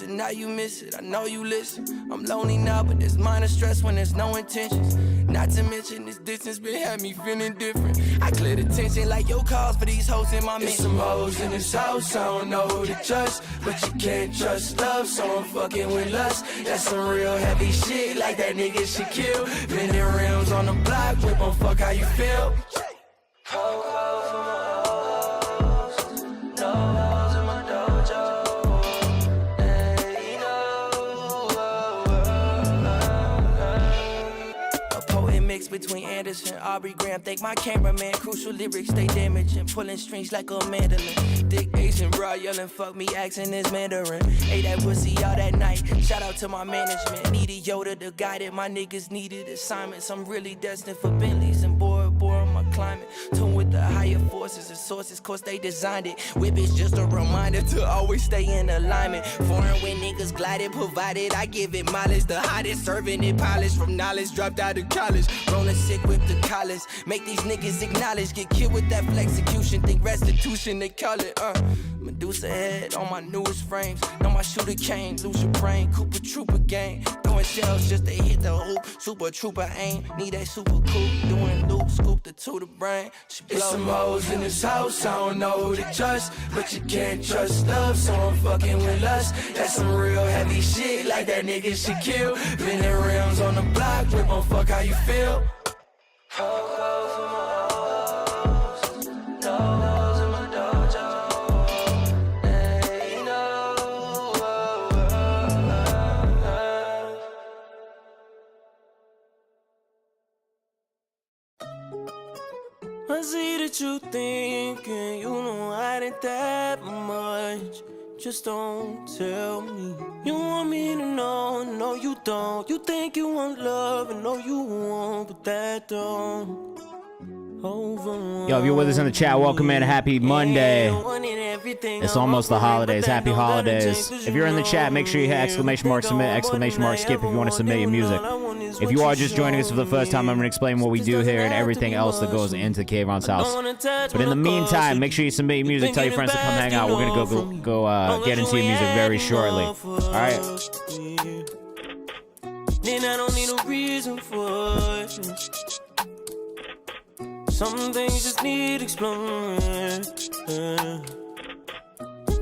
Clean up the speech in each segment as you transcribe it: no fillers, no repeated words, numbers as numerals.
And now you miss it, I know you listen. I'm lonely now, but there's minor stress when there's no intentions. Not to mention this distance been had me feeling different. I clear the tension like your calls for these hoes in my mission. Some hoes in this house, I don't know who to trust, but you can't trust love, so I'm fucking with lust. That's some real heavy shit, like that nigga should kill. Bending rims on the block, whip on fuck how you feel. Ho, ho, for my hoes, no hoes in my dojo. Between Anderson, Aubrey Graham, thank my cameraman. Crucial lyrics, stay damaging. Pulling strings like a mandolin. Dick Asian bro yelling, fuck me, accent is Mandarin. Ate that pussy all that night. Shout out to my management. Needed Yoda, the guy that my niggas needed assignments. I'm really destined for Bentleys and bored on my climate. Tune with the higher forces and sources, cause they designed it. Whip is just a reminder to always stay in alignment. Foreign when niggas glided, provided I give it mileage. The hottest, serving it polished from knowledge. Dropped out of college. Rolling sick with the collars. Make these niggas acknowledge. Get killed with that flexecution. Think restitution, they call it, Medusa head on my newest frames. Know my shooter came. Lose your brain. Cooper Trooper gang. Throwing shells just to hit the hoop. Super Trooper aim. Need that super coupe. Doing loop. Scoop the to the brain. It's some hoes in this house. I don't know who to trust, but you can't trust love, so I'm fucking with lust. That's some real heavy shit. Like that nigga should kill. Bending rims on the block. Whip on fuck how you feel. Ho, ho, for my hoes, no hoes in my dojo. They know. I see that you thinking you know I didn't that much. Just don't tell me. You want me to know, no you don't. You think you want love, and no you won't, but that don't. Yo, if you're with us in the chat, welcome in. Happy Monday. It's almost the holidays. Happy holidays. If you're in the chat, make sure you hit exclamation mark submit, exclamation mark skip if you want to submit your music. If you are just joining us for the first time, I'm going to explain what we do here and everything else that goes into Kayvan's house. But in the meantime, make sure you submit your music. Tell your friends to come hang out. We're going to go get into your music very shortly. All right. Then I don't need a reason for it. Some things just need exploring. And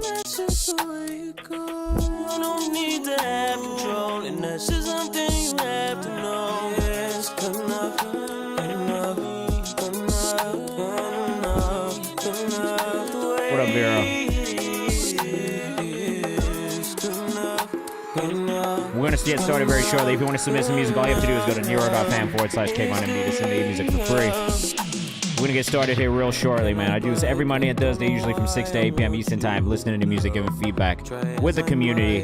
that's just the way it goes. You don't need to have control, and that's just something you have to know. Yes, good enough, good enough, good enough, good enough. What up, Vera? We're going to get started very shortly. If you want to submit some music, all you have to do is go to Nero.fm/KayvanMD to submit your music for free. We're going to get started here real shortly, man. I do this every Monday and Thursday, usually from 6 to 8 p.m. Eastern Time, listening to music, giving feedback with the community,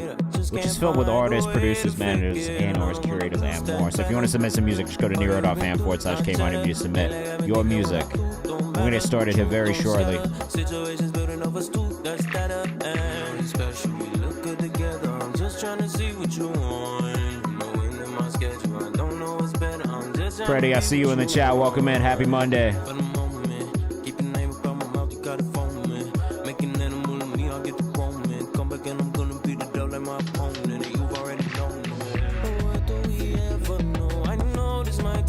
which is filled with artists, producers, managers, and/or curators, and more. So if you want to submit some music, just go to Nero.fm/KayvanMD to submit your music. We're going to get started here very shortly. Freddie, I see you in the chat. Welcome in. Happy Monday.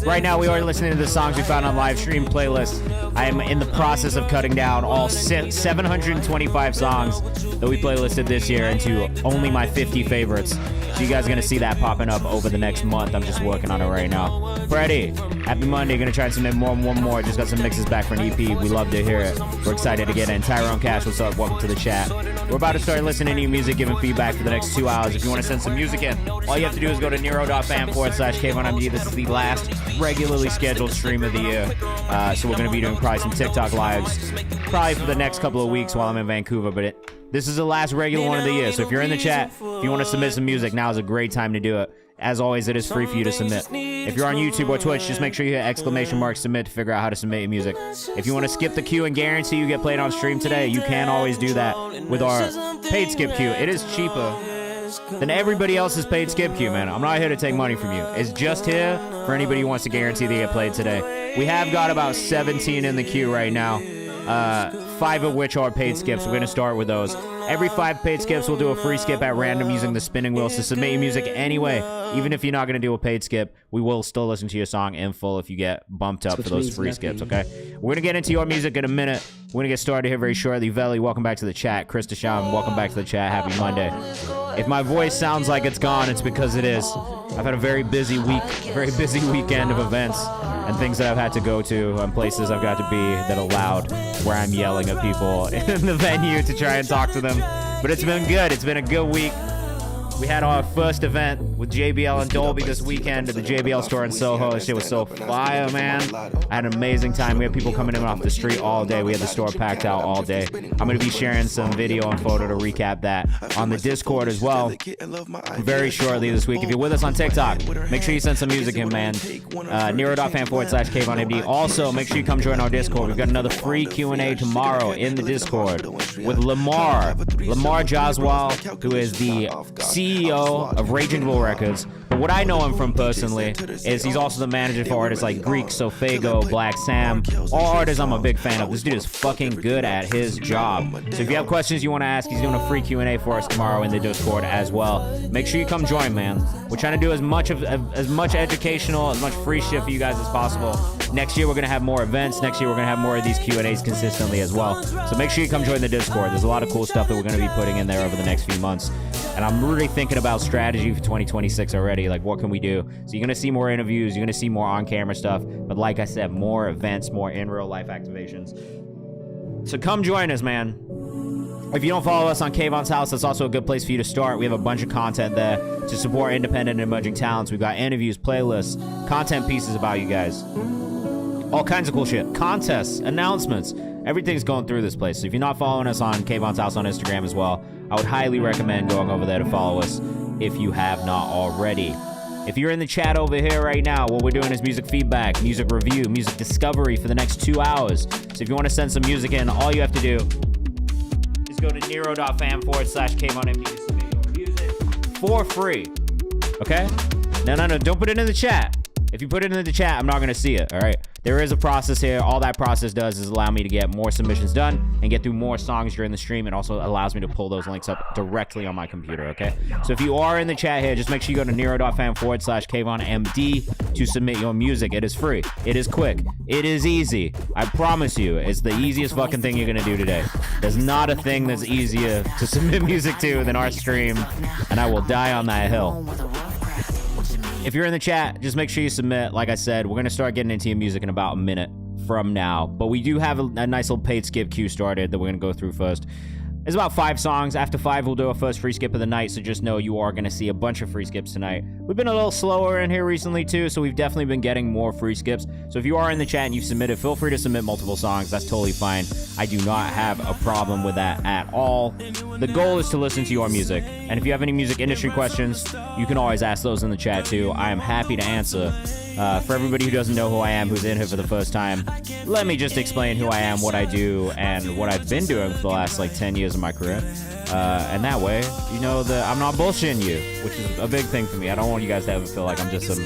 Right now, we are listening to the songs we found on live stream playlist. I am in the process of cutting down all 725 songs that we playlisted this year into only my 50 favorites. So you guys are going to see that popping up over the next month. I'm just working on it right now. Freddie, happy Monday. Going to try and submit one more. Just got some mixes back for an EP. We love to hear it. We're excited to get in. Tyrone Cash, what's up? Welcome to the chat. We're about to start listening to your music, giving feedback for the next 2 hours. If you want to send some music in, all you have to do is go to Nero.fm/KayvanMD. This is the last regularly scheduled stream of the year. So we're going to be doing probably some TikTok lives probably for the next couple of weeks while I'm in Vancouver. But this is the last regular one of the year. So if you're in the chat, if you want to submit some music, now is a great time to do it. As always, it is free for you to submit. If you're on YouTube or Twitch, just make sure you hit exclamation mark submit to figure out how to submit your music. If you want to skip the queue and guarantee you get played on stream today, you can always do that with our paid skip queue. It is cheaper than everybody else's paid skip queue, man. I'm not here to take money from you. It's just here for anybody who wants to guarantee they get played today. We have got about 17 in the queue right now. 5 of which are paid skips. We're going to start with those. Every 5 paid skips, we'll do a free skip at random using the spinning wheel. So submit your music anyway. Even if you're not going to do a paid skip, we will still listen to your song in full if you get bumped up for those free skips, okay? We're going to get into your music in a minute. We're going to get started here very shortly. Veli, welcome back to the chat. Chris Desham, welcome back to the chat. Happy Monday. If my voice sounds like it's gone, it's because it is. I've had a very busy weekend of events and things that I've had to go to and places I've got to be that are loud, where I'm yelling at people in the venue to try and talk to them. But it's been good. It's been a good week. We had our first event with JBL and Dolby this weekend at the JBL store in Soho. This shit was so fire, man. I had an amazing time. We had people coming in off the street all day. We had the store packed out all day. I'm going to be sharing some video and photo to recap that on the Discord as well very shortly this week. If you're with us on TikTok, make sure you send some music in, man. Nero.fan/KayvanMD. Also, make sure you come join our Discord. We've got another free Q&A tomorrow in the Discord with Lamar Jaswal, who is the CEO of Raging Bull Records. But what I know him from personally is he's also the manager for artists like Greek, Sofago, Black Sam, all artists I'm a big fan of. This dude is fucking good at his job. So if you have questions you want to ask, he's doing a free Q&A for us tomorrow in the Discord as well. Make sure you come join, man. We're trying to do as much educational, as much free shit for you guys as possible. Next year we're going to have more events. Next year we're going to have more of these Q&As consistently as well. So make sure you come join the Discord. There's a lot of cool stuff that we're going to be putting in there over the next few months. And I'm really thinking about strategy for 2026 already. Like, what can we do? So you're going to see more interviews. You're going to see more on-camera stuff. But like I said, more events, more in-real-life activations. So come join us, man. If you don't follow us on Kayvan's House, that's also a good place for you to start. We have a bunch of content there to support independent and emerging talents. We've got interviews, playlists, content pieces about you guys. All kinds of cool shit. Contests, announcements. Everything's going through this place. So if you're not following us on Kayvan's House on Instagram as well, I would highly recommend going over there to follow us if you have not already. If you're in the chat over here right now, what we're doing is music feedback, music review, music discovery for the next 2 hours. So if you want to send some music in, all you have to do is go to Nero.fan/KayvanMD to submit your music for free. Okay? No, don't put it in the chat. If you put it in the chat, I'm not going to see it, all right? There is a process here. All that process does is allow me to get more submissions done and get through more songs during the stream. It also allows me to pull those links up directly on my computer, okay? So if you are in the chat here, just make sure you go to Nero.fan/KayvanMD to submit your music. It is free. It is quick. It is easy. I promise you, it's the easiest fucking thing you're going to do today. There's not a thing that's easier to submit music to than our stream, and I will die on that hill. If you're in the chat, just make sure you submit. Like I said, we're going to start getting into your music in about a minute from now. But we do have a nice little paid skip queue started that we're going to go through first. It's about 5 songs. After 5, we'll do our first free skip of the night. So just know you are going to see a bunch of free skips tonight. We've been a little slower in here recently too, so we've definitely been getting more free skips. So if you are in the chat and you've submitted, feel free to submit multiple songs. That's totally fine. I do not have a problem with that at all. The goal is to listen to your music. And if you have any music industry questions, you can always ask those in the chat too. I am happy to answer. For everybody who doesn't know who I am, who's in here for the first time, let me just explain who I am, what I do, and what I've been doing for the last 10 years of my career. And that way, you know that I'm not bullshitting you, which is a big thing for me. I don't want you guys to ever feel like I'm just some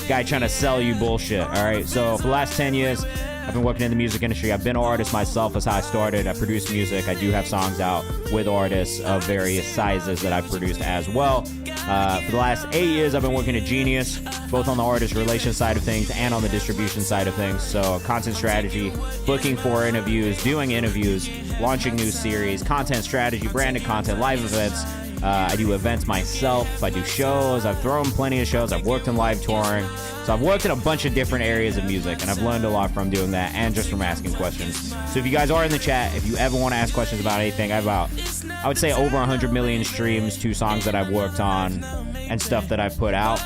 guy trying to sell you bullshit, all right? So for the last 10 years, I've been working in the music industry. I've been an artist myself. That's how I started. I produce music. I do have songs out with artists of various sizes that I've produced as well. For the last 8 years, I've been working at Genius, both on the artist relations side of things and on the distribution side of things. So content strategy, booking for interviews, doing interviews, launching new series, content strategy, branded content, live events. I do events myself. I do shows. I've thrown plenty of shows. I've worked in live touring. So I've worked in a bunch of different areas of music, and I've learned a lot from doing that and just from asking questions. So if you guys are in the chat, if you ever want to ask questions about anything, I have about, I would say, over 100 million streams, 2 songs that I've worked on and stuff that I've put out.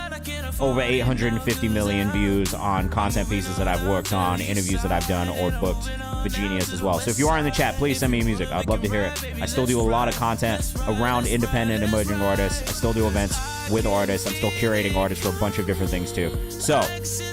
Over 850 million views on content pieces that I've worked on, interviews that I've done or booked for Genius as well. So if you are in the chat, please send me music. I'd love to hear it. I still do a lot of content around independent emerging artists. I still do events with artists. I'm still curating artists for a bunch of different things too. So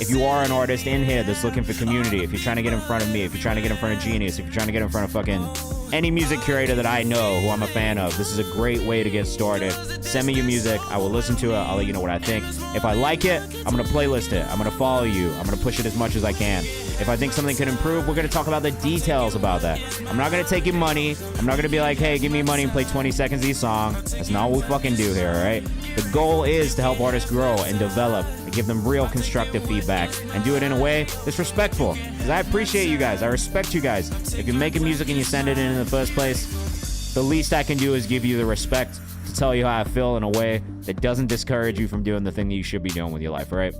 if you are an artist in here that's looking for community, if you're trying to get in front of me, if you're trying to get in front of Genius, if you're trying to get in front of fucking any music curator that I know who I'm a fan of, this is a great way to get started. Send me your music. I will listen to it. I'll let you know what I think. If I like it, I'm going to playlist it. I'm going to follow you. I'm going to push it as much as I can. If I think something can improve, we're going to talk about the details about that. I'm not going to take your money. I'm not going to be like, hey, give me money and play 20 seconds of your song. That's not what we fucking do here, all right? The goal is to help artists grow and develop and give them real constructive feedback and do it in a way that's respectful. Because I appreciate you guys. I respect you guys. If you're making music and you send it in the first place, the least I can do is give you the respect to tell you how I feel in a way that doesn't discourage you from doing the thing that you should be doing with your life, all right?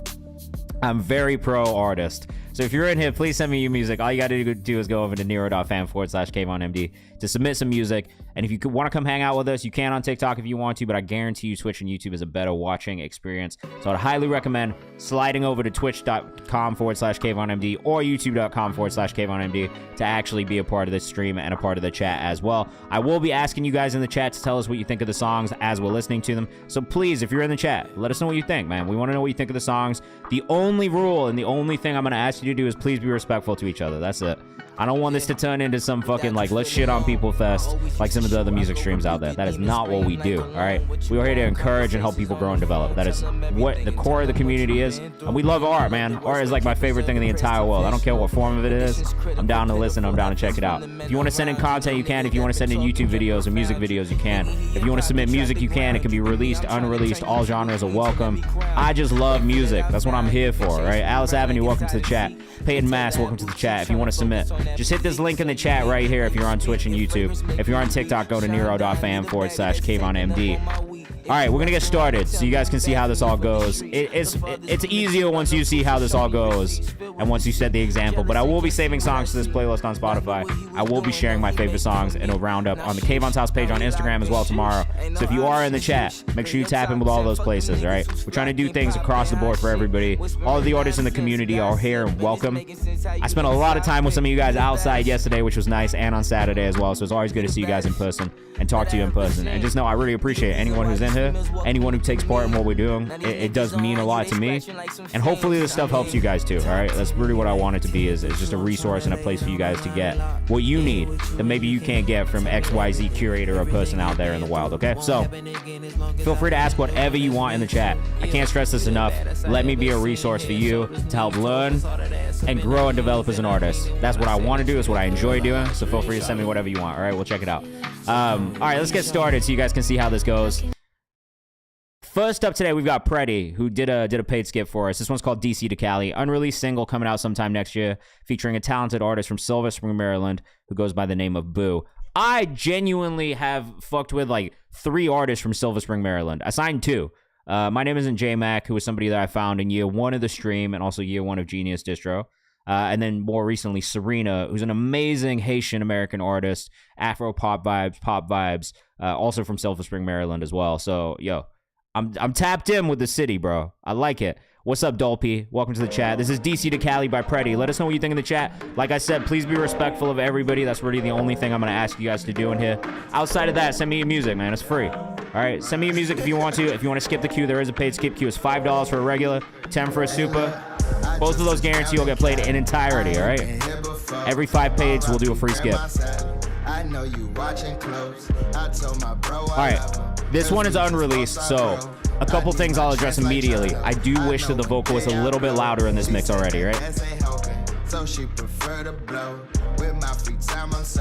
I'm very pro artist. So if you're in here, please send me your music. All you got to do is go over to Nero.fm/KayvanMD to submit some music. And if you want to come hang out with us, you can on TikTok if you want to, but I guarantee you Twitch and YouTube is a better watching experience. So I'd highly recommend sliding over to twitch.com/KayvanMD or youtube.com/KayvanMD to actually be a part of this stream and a part of the chat as well. I will be asking you guys in the chat to tell us what you think of the songs as we're listening to them. So please, if you're in the chat, let us know what you think, man. We want to know what you think of the songs. The only rule and the only thing I'm going to ask you to do is please be respectful to each other. That's it. I don't want this to turn into some fucking, like, let's shit on people fest like some of the other music streams out there. That is not what we do, all right? We're here to encourage and help people grow and develop. That is what the core of the community is. And we love art, man. Art is like my favorite thing in the entire world. I don't care what form of it is. I'm down to listen. I'm down to check it out. If you want to send in content, you can. If you want to send in YouTube videos or music videos, you can. If you want to submit music, you can. It can be released, unreleased. All genres are welcome. I just love music. That's what I'm here for, right? Alice Avenue, welcome to the chat. Peyton Mass, welcome to the chat. If you want to submit, just hit this link in the chat right here if you're on Twitch and YouTube. If you're on TikTok, go to Nero.fam/KayvanMD. All right, we're going to get started so you guys can see how this all goes. It's easier once you see how this all goes and once you set the example, but I will be saving songs to this playlist on Spotify. I will be sharing my favorite songs in a roundup on the Kayvan's House page on Instagram as well tomorrow. So if you are in the chat, make sure you tap in with all those places, all right? We're trying to do things across the board for everybody. All of the artists in the community are here and welcome. I spent a lot of time with some of you guys outside yesterday, which was nice, and on Saturday as well, so it's always good to see you guys in person and talk to you in person. And just know I really appreciate anyone who's in here, anyone who takes part in what we're doing. It does mean a lot to me, and hopefully this stuff helps you guys too, all right? That's really what I want it to be, is just a resource and a place for you guys to get what you need that maybe you can't get from XYZ curator or person out there in the wild, okay? So feel free to ask whatever you want in the chat. I can't stress this enough. Let me be a resource for you to help learn and grow and develop as an artist. That's what I want to do. It's what I enjoy doing. So feel free to send me whatever you want. All right, we'll check it out. All right, let's get started so you guys can see how this goes. First up today, we've got Pretty, who did a paid skip for us. This one's called DC to Cali. Unreleased single coming out sometime next year, featuring a talented artist from Silver Spring, Maryland, who goes by the name of Boo. I genuinely have fucked with like 3 artists from Silver Spring, Maryland. I signed 2. My name isn't J Mac, who was somebody that I found in year 1 of the stream and also year 1 of Genius Distro. And then more recently, Serena, who's an amazing Haitian-American artist, Afro pop vibes, also from Silver Spring, Maryland as well. So, yo, I'm tapped in with the city, bro. I like it. What's up, Dolpy? Welcome to the chat. This is DC to Cali by Pretty. Let us know what you think in the chat. Like I said, please be respectful of everybody. That's really the only thing I'm going to ask you guys to do in here. Outside of that, send me your music, man. It's free. All right, send me your music if you want to. If you want to skip the queue, there is a paid skip queue. It's $5 for a regular, $10 for a super. Both of those guarantee you'll get played in entirety, all right? Every 5 paids, we'll do a free skip. All right, this one is unreleased, so a couple things I'll address immediately. I do wish that the vocal was a little bit louder in this mix already, right?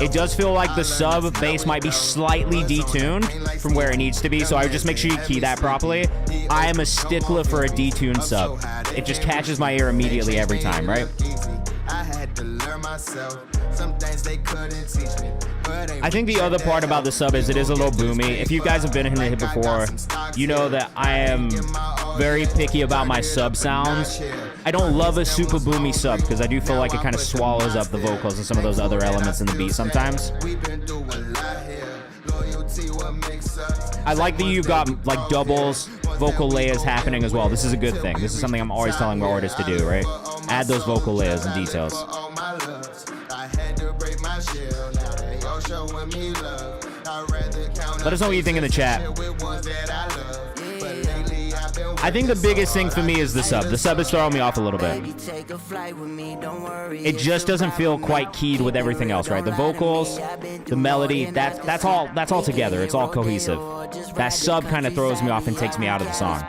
It does feel like the sub bass might be slightly detuned from where it needs to be, so I would just make sure you key that properly. I am a stickler for a detuned sub. It just catches my ear immediately every time, right? I think the other part about the sub is it is a little boomy. If you guys have been in it before, you know that I am very picky about my sub sounds. I don't love a super boomy sub because I do feel like it kind of swallows up the vocals and some of those other elements in the beat sometimes. I like that you've got like doubles, vocal layers happening as well. This is a good thing. This is something I'm always telling my artists to do, right? Add those vocal layers and details. Let us know what you think in the chat. I think the biggest thing for me is the sub. The sub is throwing me off a little bit. It just doesn't feel quite keyed with everything else, right? The vocals, the melody, that's all together. It's all cohesive. That sub kind of throws me off and takes me out of the song.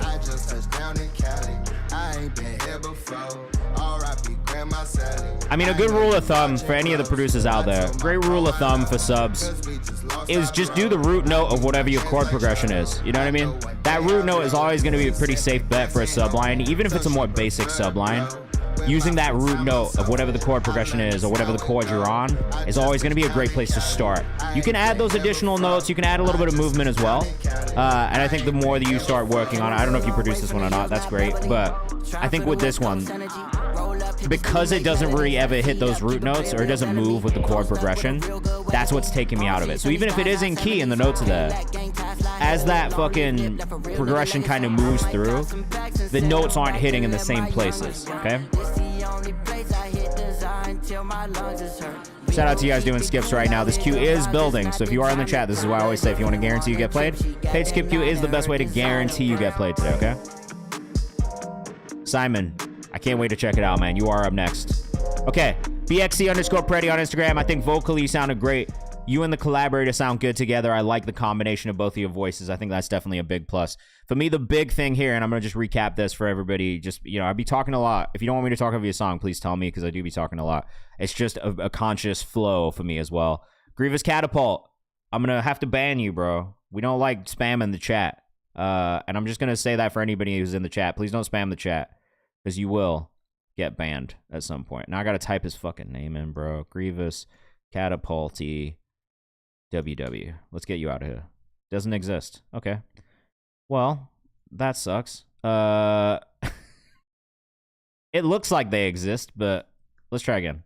I just touched down in Cali. I ain't been here before. R.I.P. Grandma Sally. I mean, a good rule of thumb for any of the producers out there, great rule of thumb for subs, is just do the root note of whatever your chord progression is. You know what I mean? That root note is always going to be a pretty safe bet for a subline, even if it's a more basic subline. Using that root note of whatever the chord progression is or whatever the chord you're on is always going to be a great place to start. You can add those additional notes. You can add a little bit of movement as well. And I think the more that you start working on it, I don't know if you produce this one or not. That's great. But I think with this one, because it doesn't really ever hit those root notes or it doesn't move with the chord progression, that's what's taking me out of it. So even if it is in key and the notes are there, as that fucking progression kind of moves through, the notes aren't hitting in the same places, okay? Shout out to you guys doing skips right now. This queue is building, so if you are in the chat, this is why I always say if you want to guarantee you get played, paid skip queue is the best way to guarantee you get played today, okay? Simon, I can't wait to check it out, man. You are up next. Okay, BXC_Preddy on Instagram. I think vocally you sounded great. You and the collaborator sound good together. I like the combination of both of your voices. I think that's definitely a big plus. For me, the big thing here, and I'm going to just recap this for everybody. Just, you know, I'd be talking a lot. If you don't want me to talk over your song, please tell me, because I do be talking a lot. It's just a conscious flow for me as well. Grievous Catapult, I'm going to have to ban you, bro. We don't like spamming the chat. And I'm just going to say that for anybody who's in the chat. Please don't spam the chat, because you will get banned at some point. Now I got to type his fucking name in, bro. Grievous Catapulty WW. Let's get you out of here. Doesn't exist. Okay. Well, that sucks. It looks like they exist, but let's try again.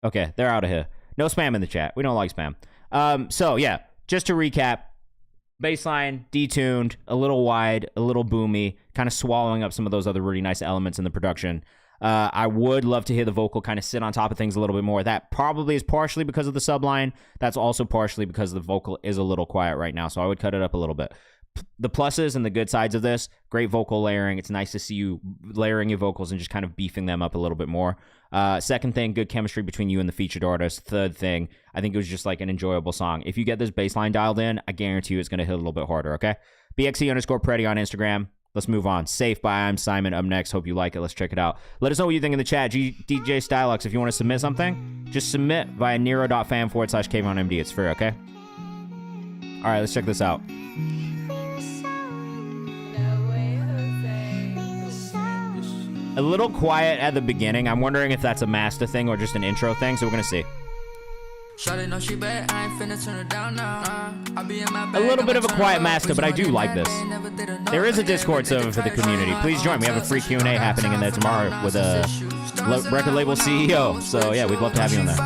Okay, they're out of here. No spam in the chat. We don't like spam. So yeah, just to recap, bassline, detuned, a little wide, a little boomy, kind of swallowing up some of those other really nice elements in the production. I would love to hear the vocal kind of sit on top of things a little bit more. That probably is partially because of the subline. That's also partially because the vocal is a little quiet right now, so I would cut it up a little bit. The pluses and the good sides of this, great vocal layering. It's nice to see you layering your vocals and just kind of beefing them up a little bit more. Second thing, good chemistry between you and the featured artist. Third thing, I think it was just like an enjoyable song. If you get this bass line dialed in, I guarantee you it's going to hit a little bit harder, okay? BXC_Preddy on Instagram. Let's move on. Safe by I'm Simon up next. Hope you like it. Let's check it out. Let us know what you think in the chat. DJ Stylux, if you want to submit something, just submit via Nero.fam/KayvanMD. It's free, okay? All right, let's check this out. A little quiet at the beginning. I'm wondering if that's a master thing or just an intro thing, so we're going to see. A little bit of a quiet master, but I do like this. There is a Discord server for the community. Please join. We have a free Q&A happening in there tomorrow with a record label CEO. So yeah, we'd love to have you on there.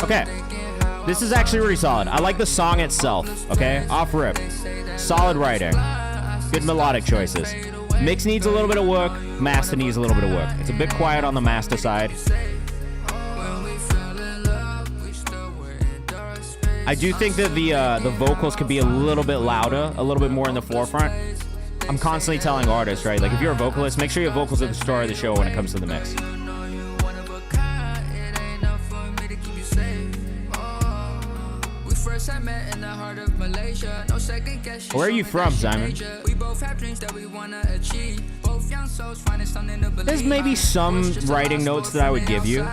Okay, this is actually really solid. I like the song itself, okay? Off rip. Solid writing. Good melodic choices. Mix needs a little bit of work. Master needs a little bit of work. It's a bit quiet on the master side. I do think that the vocals could be a little bit louder, a little bit more in the forefront. I'm constantly telling artists, right? Like, if you're a vocalist, make sure your vocals are the star of the show when it comes to the mix. Where are you from, Simon? There's maybe some writing notes that I would give you.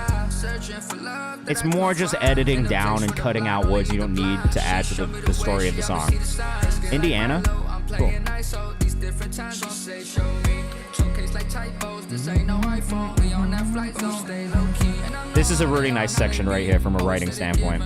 It's more just editing down and cutting out words you don't need to add to the story of the song. Indiana? Cool. This is a really nice section right here from a writing standpoint.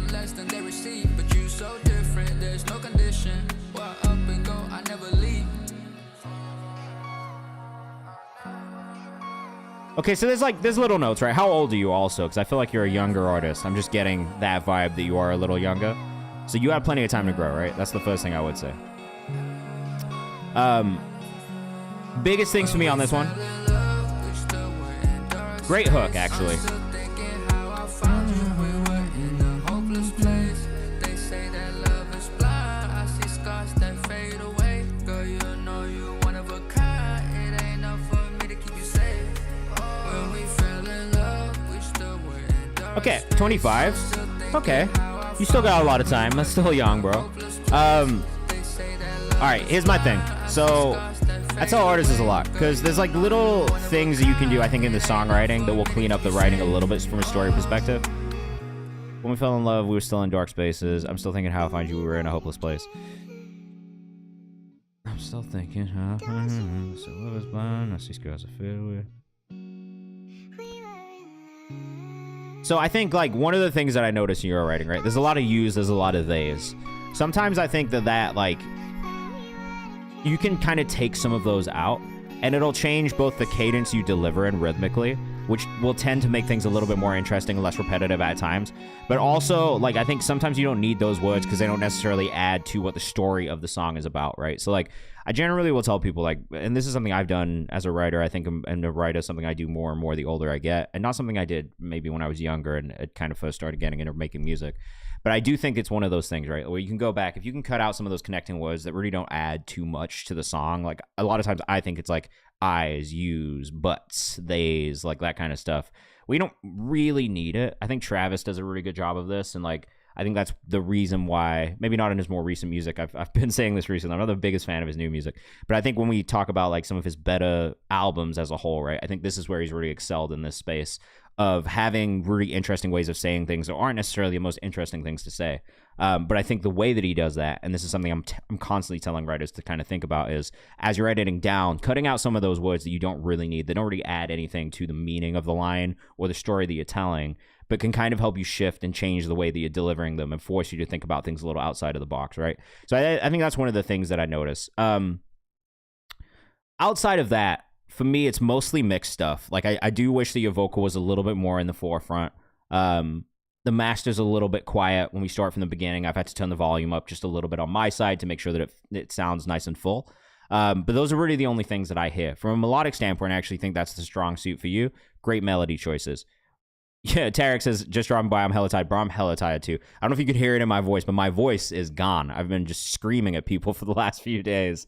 Okay, so there's little notes, right? How old are you also? Because I feel like you're a younger artist. I'm just getting that vibe that you are a little younger. So you have plenty of time to grow, right? That's the first thing I would say. Biggest things for me on this one. Great hook, actually. Okay, 25. Okay. You still got a lot of time. That's still young, bro. All right, here's my thing. So I tell artists this a lot because there's like little things that you can do, I think, in the songwriting that will clean up the writing a little bit from a story perspective. When we fell in love, we were still in dark spaces. I'm still thinking how I find you. We were in a hopeless place. I'm still thinking how so love is blind. I see scars I feel with. So I think like one of the things that I notice in your writing, right? There's a lot of yous, there's a lot of theys. Sometimes I think that like you can kind of take some of those out and it'll change both the cadence you deliver and rhythmically, which will tend to make things a little bit more interesting and less repetitive at times. But also, like, I think sometimes you don't need those words because they don't necessarily add to what the story of the song is about, right? So, like, I generally will tell people, like, and this is something I've done as a writer, I think, and a writer is something I do more and more the older I get, and not something I did maybe when I was younger and it kind of first started getting into making music. But I do think it's one of those things, right, where you can go back, if you can cut out some of those connecting words that really don't add too much to the song, like, a lot of times I think it's like I's, you's, buts, they's, like that kind of stuff. We don't really need it. I think Travis does a really good job of this, and like I think that's the reason why, maybe not in his more recent music. I've been saying this recently. I'm not the biggest fan of his new music, but I think when we talk about like some of his better albums as a whole, right, I think this is where he's really excelled in this space of having really interesting ways of saying things that aren't necessarily the most interesting things to say. But I think the way that he does that, and this is something I'm constantly telling writers to kind of think about, is as you're editing down, cutting out some of those words that you don't really need, that don't really add anything to the meaning of the line or the story that you're telling, but can kind of help you shift and change the way that you're delivering them and force you to think about things a little outside of the box, right? So I think that's one of the things that I notice. Outside of that, for me, it's mostly mixed stuff. Like, I do wish that your vocal was a little bit more in the forefront. The master's a little bit quiet when we start from the beginning. I've had to turn the volume up just a little bit on my side to make sure that it sounds nice and full. But those are really the only things that I hear. From a melodic standpoint, I actually think that's the strong suit for you. Great melody choices. Yeah, Tarek says, just driving by, I'm hella tired. Bro, I'm hella tired too. I don't know if you could hear it in my voice, but my voice is gone. I've been just screaming at people for the last few days.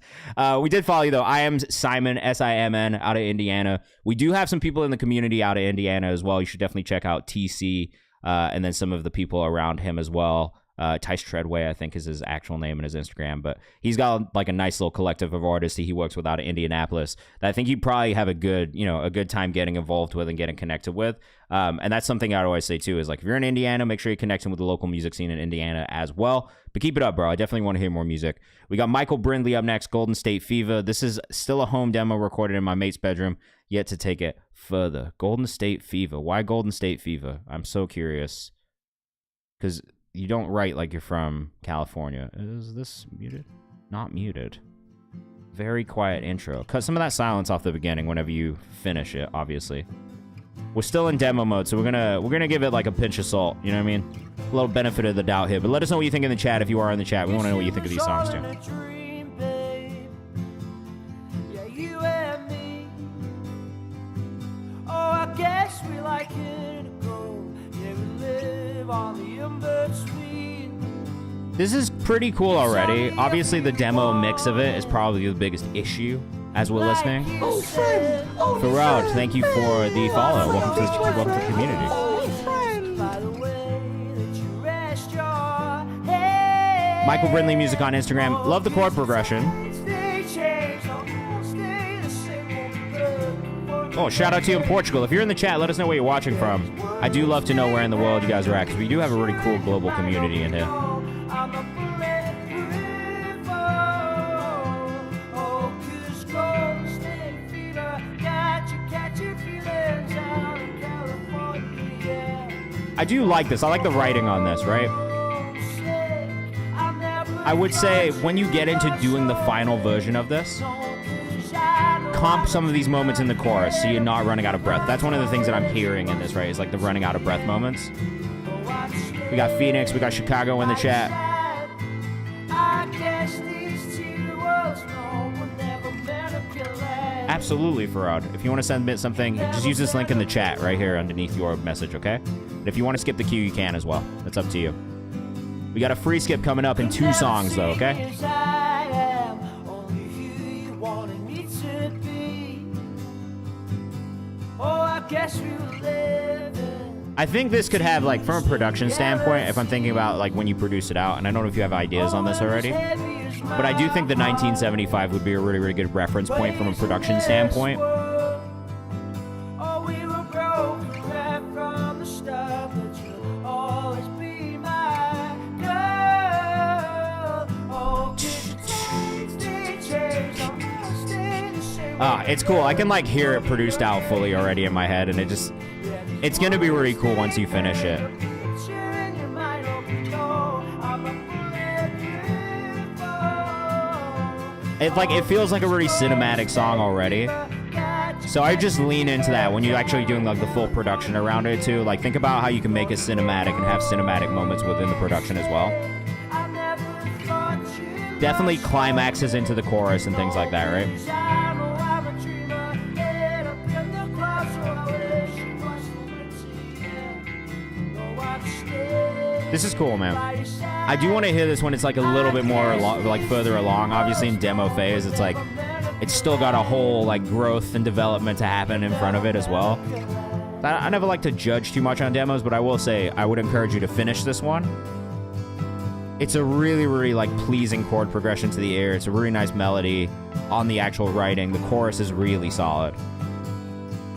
We did follow you, though. I am Simon, S-I-M-N, out of Indiana. We do have some people in the community out of Indiana as well. You should definitely check out TC and then some of the people around him as well. Tice Treadway, I think, is his actual name and his Instagram, but he's got like a nice little collective of artists that he works with out of Indianapolis that I think you'd probably have a good time getting involved with and getting connected with. And that's something I'd always say too, is like, if you're in Indiana, make sure you're connecting with the local music scene in Indiana as well. But keep it up, bro. I definitely want to hear more music. We got Michael Brindley up next, Golden State Fever. This is still a home demo recorded in my mate's bedroom, yet to take it further. Golden State Fever. Why Golden State Fever? I'm so curious. Because you don't write like you're from California. Is this muted? Not muted. Very quiet intro. Cut some of that silence off the beginning whenever you finish it, obviously. We're still in demo mode, so we're gonna give it like a pinch of salt, you know what I mean? A little benefit of the doubt here. But let us know what you think in the chat if you are in the chat. We want to know what you think of these songs too. I guess we like it to go. Yeah, we live on the in-between. This is pretty cool already. Obviously, the demo mix of it is probably the biggest issue as we're listening. Oh, friend! Oh, Farad, thank you for the follow. Welcome to the community. Michael Brindley Music on Instagram. Love the chord progression. Oh, shout out to you in Portugal. If you're in the chat, let us know where you're watching from. I do love to know where in the world you guys are at, because we do have a really cool global community in here. I do like this. I like the writing on this, right? I would say when you get into doing the final version of this, comp some of these moments in the chorus so you're not running out of breath. That's one of the things that I'm hearing in this, right? Is like the running out of breath moments. We got Phoenix, we got Chicago in the chat. Absolutely, Farad. If you want to send something, just use this link in the chat right here underneath your message, okay? And if you want to skip the queue, you can as well. That's up to you. We got a free skip coming up in 2 songs, though, okay? I think this could have, like, from a production standpoint, if I'm thinking about, like, when you produce it out, and I don't know if you have ideas on this already, but I do think the 1975 would be a really, really good reference point from a production standpoint. It's cool. I can, like, hear it produced out fully already in my head, and it's going to be really cool once you finish it. It feels like a really cinematic song already. So I just lean into that when you're actually doing, like, the full production around it, too. Like, think about how you can make it cinematic and have cinematic moments within the production as well. Definitely climaxes into the chorus and things like that, right? This is cool, man. I do want to hear this when it's like a little bit more like further along. Obviously in demo phase, it's like it's still got a whole like growth and development to happen in front of it as well. I never like to judge too much on demos, but I will say I would encourage you to finish this one. It's a really, really like pleasing chord progression to the ear. It's a really nice melody on the actual writing. The chorus is really solid.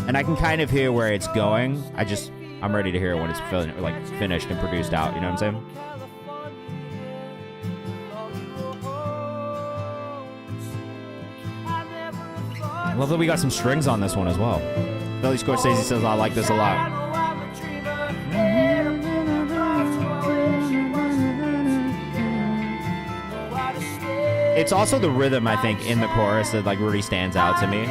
And I can kind of hear where it's going. I'm ready to hear it when it's finished and produced out. You know what I'm saying? I love that we got some strings on this one as well. Billy Scorsese says I like this a lot. It's also the rhythm, I think, in the chorus that like really stands out to me.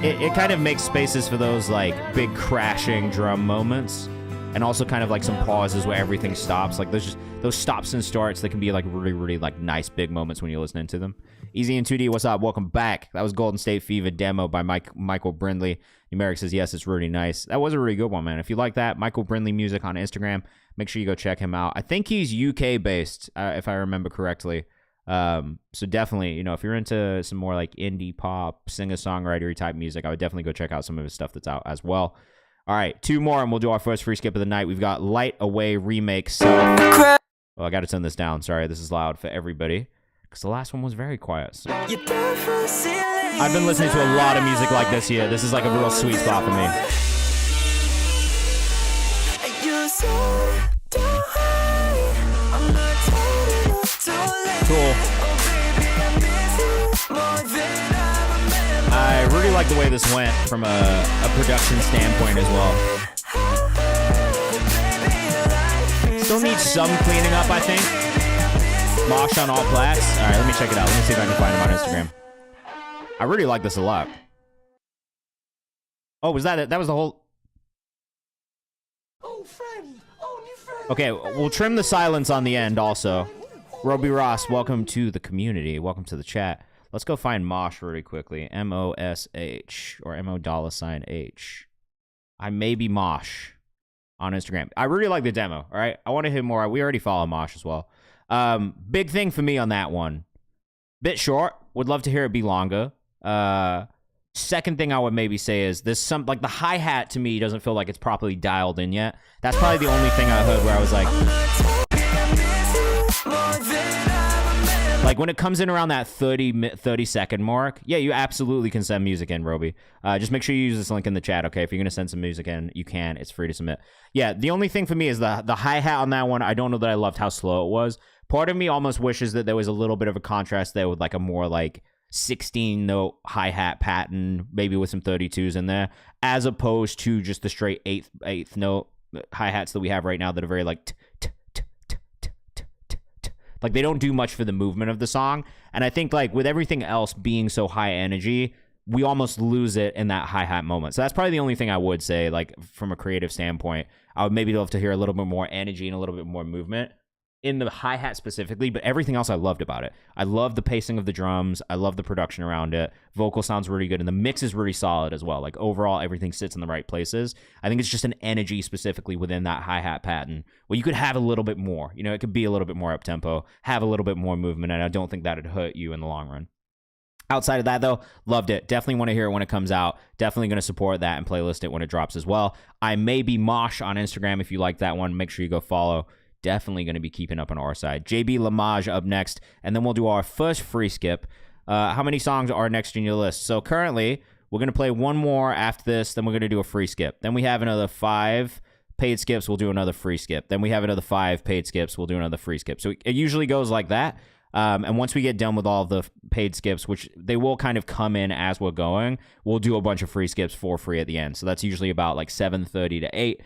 It kind of makes spaces for those like big crashing drum moments, and also kind of like some pauses where everything stops. Like there's just those stops and starts that can be like really, really like nice big moments when you're listening to them. Easy and 2D, what's up? Welcome back. That was Golden State Fever demo by Michael Brindley. Numeric says yes, it's really nice. That was a really good one, man. If you like that, Michael Brindley music on Instagram, make sure you go check him out. I think he's UK based, if I remember correctly. So definitely, you know, if you're into some more like indie pop, singer-songwriter type music, I would definitely go check out some of his stuff that's out as well. All right, 2 more and we'll do our first free skip of the night. We've got Light Away Remake Self. Oh, I got to turn this down. Sorry, this is loud for everybody because the last one was very quiet. So. I've been listening to a lot of music like this here. This is like a real sweet spot for me. Cool. I really like the way this went from a production standpoint as well. Still needs some cleaning up, I think. Mosh on all plats. All right, let me check it out. Let me see if I can find him on Instagram. I really like this a lot. Oh, was that it? That was the whole... Okay, we'll trim the silence on the end also. Roby Ross, welcome to the community. Welcome to the chat. Let's go find Mosh really quickly. M-O-S-H or M-O$H. I may be Mosh on Instagram. I really like the demo, all right? I want to hear more. We already follow Mosh as well. Big thing for me on that one. Bit short. Would love to hear it be longer. Second thing I would maybe say is there's some, like the hi-hat to me doesn't feel like it's properly dialed in yet. That's probably the only thing I heard where I was like... Like, when it comes in around that 30-second mark, yeah, you absolutely can send music in, Roby. Just make sure you use this link in the chat, okay? If you're going to send some music in, you can. It's free to submit. Yeah, the only thing for me is the hi-hat on that one. I don't know that I loved how slow it was. Part of me almost wishes that there was a little bit of a contrast there with, like, a more, like, 16-note hi-hat pattern, maybe with some 32s in there, as opposed to just the straight eighth note hi-hats that we have right now that are very, like... Like, they don't do much for the movement of the song. And I think, like, with everything else being so high energy, we almost lose it in that hi-hat moment. So that's probably the only thing I would say, like, from a creative standpoint. I would maybe love to hear a little bit more energy and a little bit more movement in the hi-hat specifically, but everything else I loved about it. I love the pacing of the drums. I love the production around it. Vocal sounds really good, and the mix is really solid as well. Like, overall, everything sits in the right places. I think it's just an energy specifically within that hi-hat pattern where you could have a little bit more. You know, it could be a little bit more up-tempo, have a little bit more movement, and I don't think that would hurt you in the long run. Outside of that, though, loved it. Definitely want to hear it when it comes out. Definitely going to support that and playlist it when it drops as well. I may be Mosh on Instagram if you like that one. Make sure you go follow. Definitely going to be keeping up on our side. JB Lamage up next, and then we'll do our first free skip. How many songs are next in your list? So currently, we're going to play one more after this, then we're going to do a free skip. Then we have another 5 paid skips, we'll do another free skip. Then we have another 5 paid skips, we'll do another free skip. So it usually goes like that. And once we get done with all of the paid skips, which they will kind of come in as we're going, we'll do a bunch of free skips for free at the end. So that's usually about like 7:30 to 8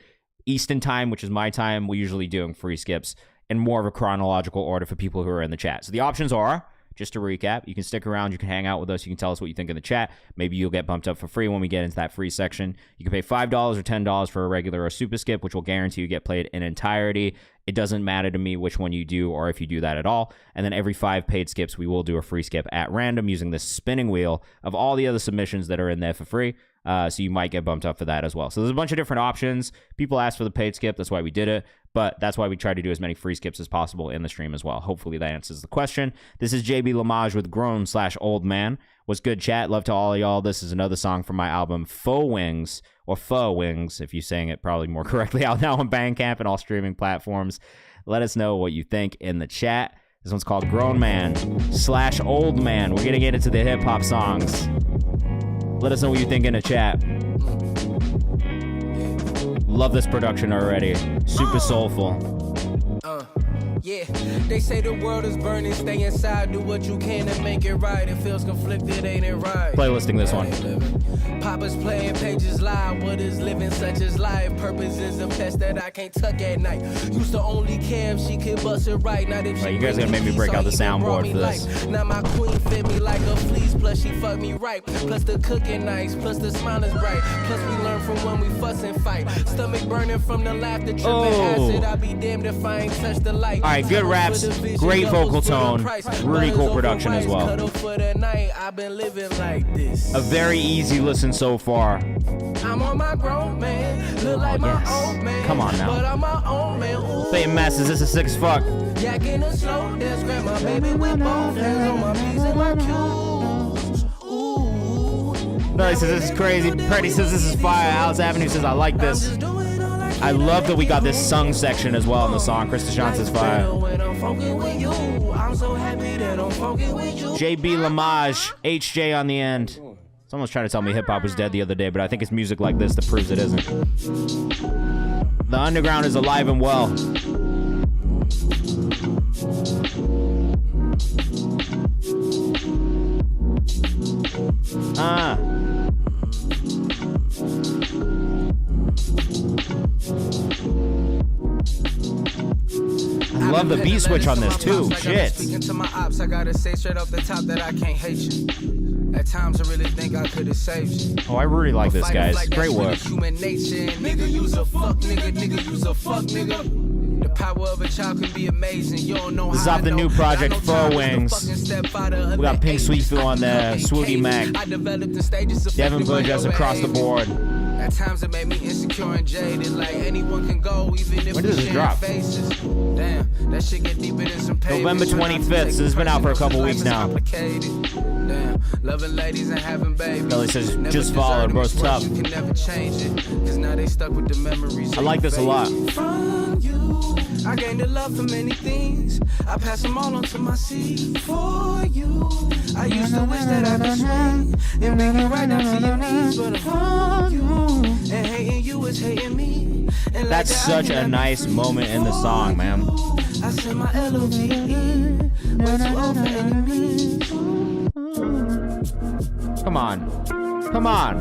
Eastern time, which is my time. We're usually doing free skips in more of a chronological order for people who are in the chat. So the options are, just to recap, you can stick around, you can hang out with us, you can tell us what you think in the chat. Maybe you'll get bumped up for free when we get into that free section. You can pay $5 or $10 for a regular or super skip, which will guarantee you get played in entirety. It doesn't matter to me which one you do or if you do that at all. And then every 5 paid skips, we will do a free skip at random using this spinning wheel of all the other submissions that are in there for free. So you might get bumped up for that as well. So there's a bunch of different options. People asked for the paid skip. That's why we did it. But that's why we try to do as many free skips as possible in the stream as well. Hopefully that answers the question. This is JB Lamage with Grown/Old Man. What's good, chat? Love to all of y'all. This is another song from my album Faux Wings, or Faux Wings, if you're saying it probably more correctly, out now on Bandcamp and all streaming platforms. Let us know what you think in the chat. This one's called Grown Man/Old Man. We're going to get into the hip-hop songs. Let us know what you think in the chat. Love this production already. Super soulful. Yeah, they say the world is burning, stay inside, do what you can to make it right. It feels conflicted, ain't it right? Playlisting this one. Papa's playing, pages lie. What is living such as life? Purpose is a pest that I can't tuck at night. Used to only care if she could bust it right. Not if she you guys gotta make me break out the soundboard for this. Now my queen fit me like a fleece, plus she fucked me right. Plus the cooking nice, plus the smile is bright. Plus we learn from when we fuss and fight. Stomach burning from the laughter, tripping acid. I'll be damned if I ain't touch the light. All right, good raps, great vocal tone, really cool production as well. A very easy listen so far. I'm on my grown man, look like my old man. Come on now. But I'm my own man. Fame Mess, is this a 6 fuck? Yakking a slow dance, grab my baby with both hands on my P's and my Q's. Ooh. Belly says this is crazy. Pretty says this is fire. Alice Avenue says I like this. I love that we got this sung section as well in the song. Krista Sean says fire. JB Lamage, HJ on the end. Someone's trying to tell me hip-hop was dead the other day, but I think it's music like this that proves it isn't. The underground is alive and well. I love the beat switch on this too. Shit. Speaking to my ops, I gotta say straight off the top that I can't hate you. At times I really think I could have saved you. Oh, I really like this, guys. Great work. Human nature, nigga, you's a fuck nigga, nigga, you's a fuck nigga. The power of a child can be amazing. You don't know how. This is off the new project, Faux Wings. We got Pink Sweetfield on there, Swooty Mac, Devin Burgess across the board. At times it made me insecure and jaded, like anyone can go, even if when does this drop? Faces. Damn, that shit get deeper than some paper. November 25th, so this has been out for a couple weeks now. Damn, loving ladies and having babies. Belly says, just follow, bro's tough. You can never change it, cause now they stuck with the memories. I like this a lot. From you, I gained a love for many things. I pass them all on to my seed. For you, I used to wish that I could swing and make it right down to your knees, but for you. And hating you is hating me. And that's like such a nice moment in the song, man. I send my LOVE. Way too old for enemies. Come on. Come on.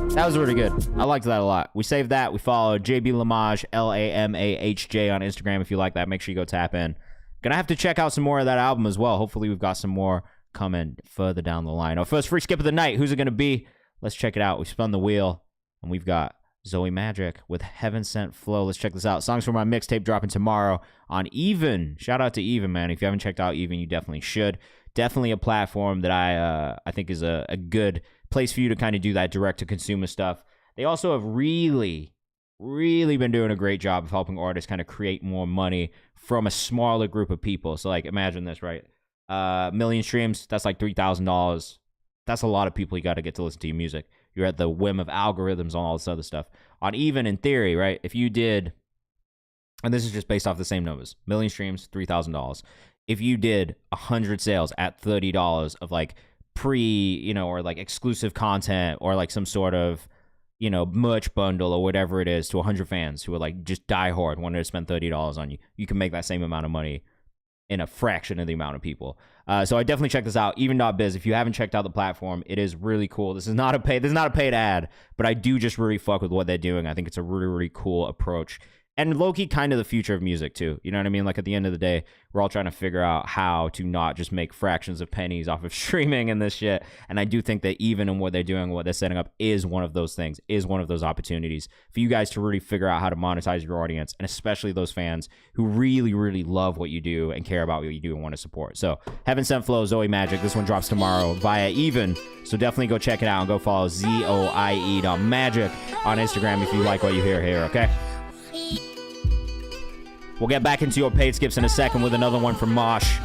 That was really good. I liked that a lot. We saved that. We followed JB Lamage, LAMAHJ on Instagram. If you like that, make sure you go tap in. Gonna have to check out some more of that album as well. Hopefully we've got some more coming further down the line. Our first free skip of the night. Who's it gonna be? Let's check it out. We spun the wheel, and we've got Zoe Magic with Heaven Sent Flow. Let's check this out. Songs from my mixtape dropping tomorrow on Even. Shout out to Even, man. If you haven't checked out Even, you definitely should. Definitely a platform that I think is a good place for you to kind of do that direct-to-consumer stuff. They also have really been doing a great job of helping artists kind of create more money from a smaller group of people. So, like, imagine this, right? Million streams, that's like $3,000. That's a lot of people you got to get to listen to your music. You're at the whim of algorithms and all this other stuff. On even in theory, right? If you did, and this is just based off the same numbers, million streams, $3,000. If you did 100 sales at $30 of like or like exclusive content or like some sort of, merch bundle or whatever it is to 100 fans who are like just diehard, wanted to spend $30 on you, you can make that same amount of money in a fraction of the amount of people. So I definitely check this out. Even.biz. If you haven't checked out the platform, it is really cool. This is not a paid ad, but I do just really fuck with what they're doing. I think it's a really, really cool approach. And low-key kind of the future of music, too. You know what I mean? Like, at the end of the day, we're all trying to figure out how to not just make fractions of pennies off of streaming and this shit. And I do think that even in what they're doing, what they're setting up is one of those things, is one of those opportunities for you guys to really figure out how to monetize your audience, and especially those fans who really, really love what you do and care about what you do and want to support. So, Heaven Sent Flow, Zoe Magic. This one drops tomorrow via Even. So definitely go check it out and go follow ZOIE.magic on Instagram if you like what you hear here, okay? We'll get back into your paid skips in a second with another one from Mosh,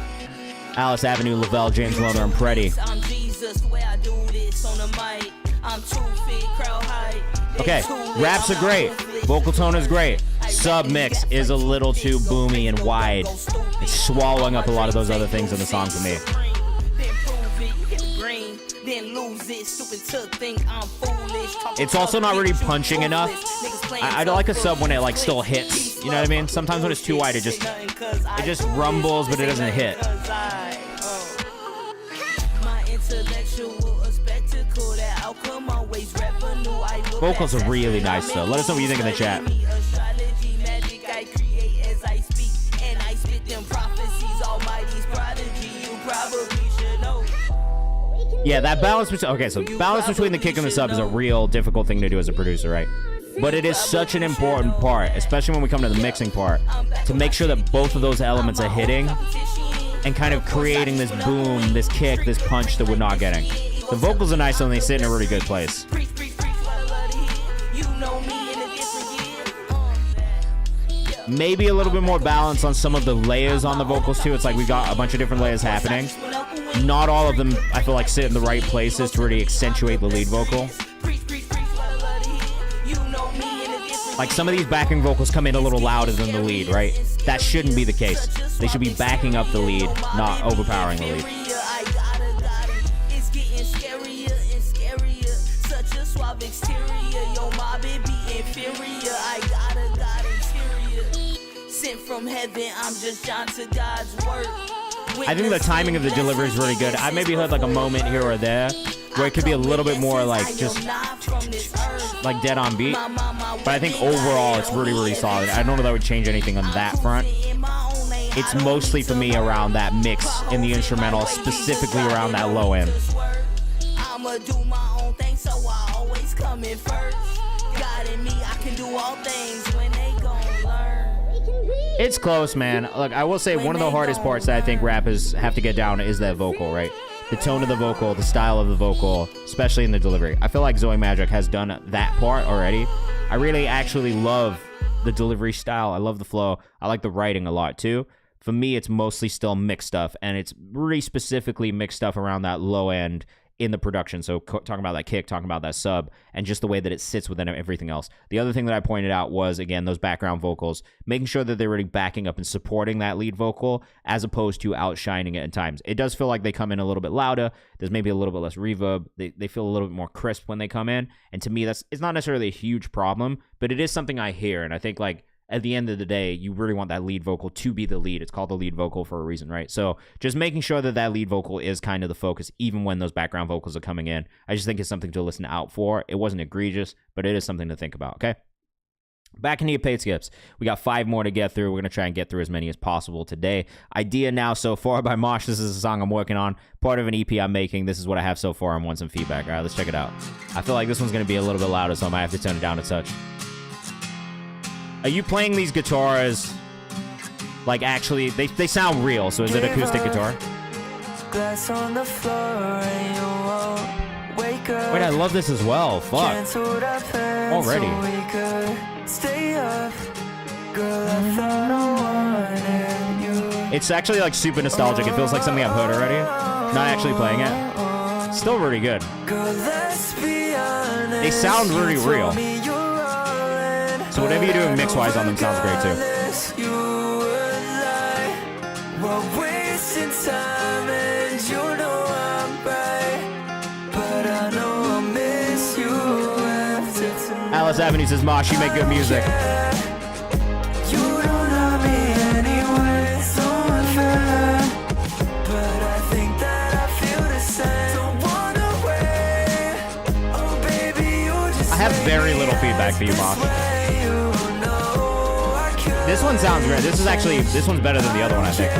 Alice Avenue, Lavelle, James Loner, and Preddy. Okay, raps are great. Vocal tone is great. Sub mix is a little too boomy and wide. It's swallowing up a lot of those other things in the song for me. It's also not really punching enough. I don't like a sub when it like still hits. You know what I mean? Sometimes when it's too wide, it just rumbles, but it doesn't hit. Vocals are really nice though. Let us know what you think in the chat. Yeah, that balance between balance between the kick and the sub is a real difficult thing to do as a producer, right? But it is such an important part, especially when we come to the mixing part, to make sure that both of those elements are hitting and kind of creating this boom, this kick, this punch that we're not getting. The vocals are nice and they sit in a really good place. Maybe a little bit more balance on some of the layers on the vocals too. It's like we got a bunch of different layers happening. Not all of them, I feel like, sit in the right places to really accentuate the lead vocal. Like some of these backing vocals come in a little louder than the lead, right? That shouldn't be the case. They should be backing up the lead, not overpowering the lead. From heaven, I'm just John to God's word. I think the timing of the delivery is really good. I maybe heard like a moment here or there where it could be a little bit more like just like dead on beat. But I think overall it's really, really solid. I don't know that would change anything on that front. It's mostly for me around that mix in the instrumental, specifically around that low end. I'ma do my own thing, so I always come in first. God in me, I can do all things when they gon' learn. It's close, man. Look, I will say one of the hardest parts that I think rappers have to get down is that vocal, right? The tone of the vocal, the style of the vocal, especially in the delivery. I feel like Zoe Magic has done that part already. I really actually love the delivery style. I love the flow. I like the writing a lot too. For me, it's mostly still mixed stuff, and it's really specifically mixed stuff around that low end in the production. So talking about that kick, talking about that sub, and just the way that it sits within everything else. The other thing that I pointed out was, again, those background vocals, making sure that they're really backing up and supporting that lead vocal as opposed to outshining it at times. It does feel like they come in a little bit louder. There's maybe a little bit less reverb. They feel a little bit more crisp when they come in. And to me, it's not necessarily a huge problem, but it is something I hear. And I think like at the end of the day, you really want that lead vocal to be the lead. It's called the lead vocal for a reason, right? So just making sure that that lead vocal is kind of the focus, even when those background vocals are coming in. I just think it's something to listen out for. It wasn't egregious, but it is something to think about, okay? Back into your paid skips. We got 5 more to get through. We're going to try and get through as many as possible today. Idea Now So Far by Mosh. This is a song I'm working on. Part of an EP I'm making. This is what I have so far. I want some feedback. All right, let's check it out. I feel like this one's going to be a little bit louder, so I might have to turn it down a touch. Are you playing these guitars, like, actually, they sound real, so is it acoustic guitar? Glass on the floor and you won't wake up. Wait, I love this as well. Fuck. Already. It's actually like super nostalgic. It feels like something I've heard already. Not actually playing it. Still really good. They sound really real. So whatever you're doing mix-wise on them sounds great too. Alice Avenue says, Mosh, you make good music. I have very little feedback for you, Mosh. This one sounds great. This one's better than the other one, I think.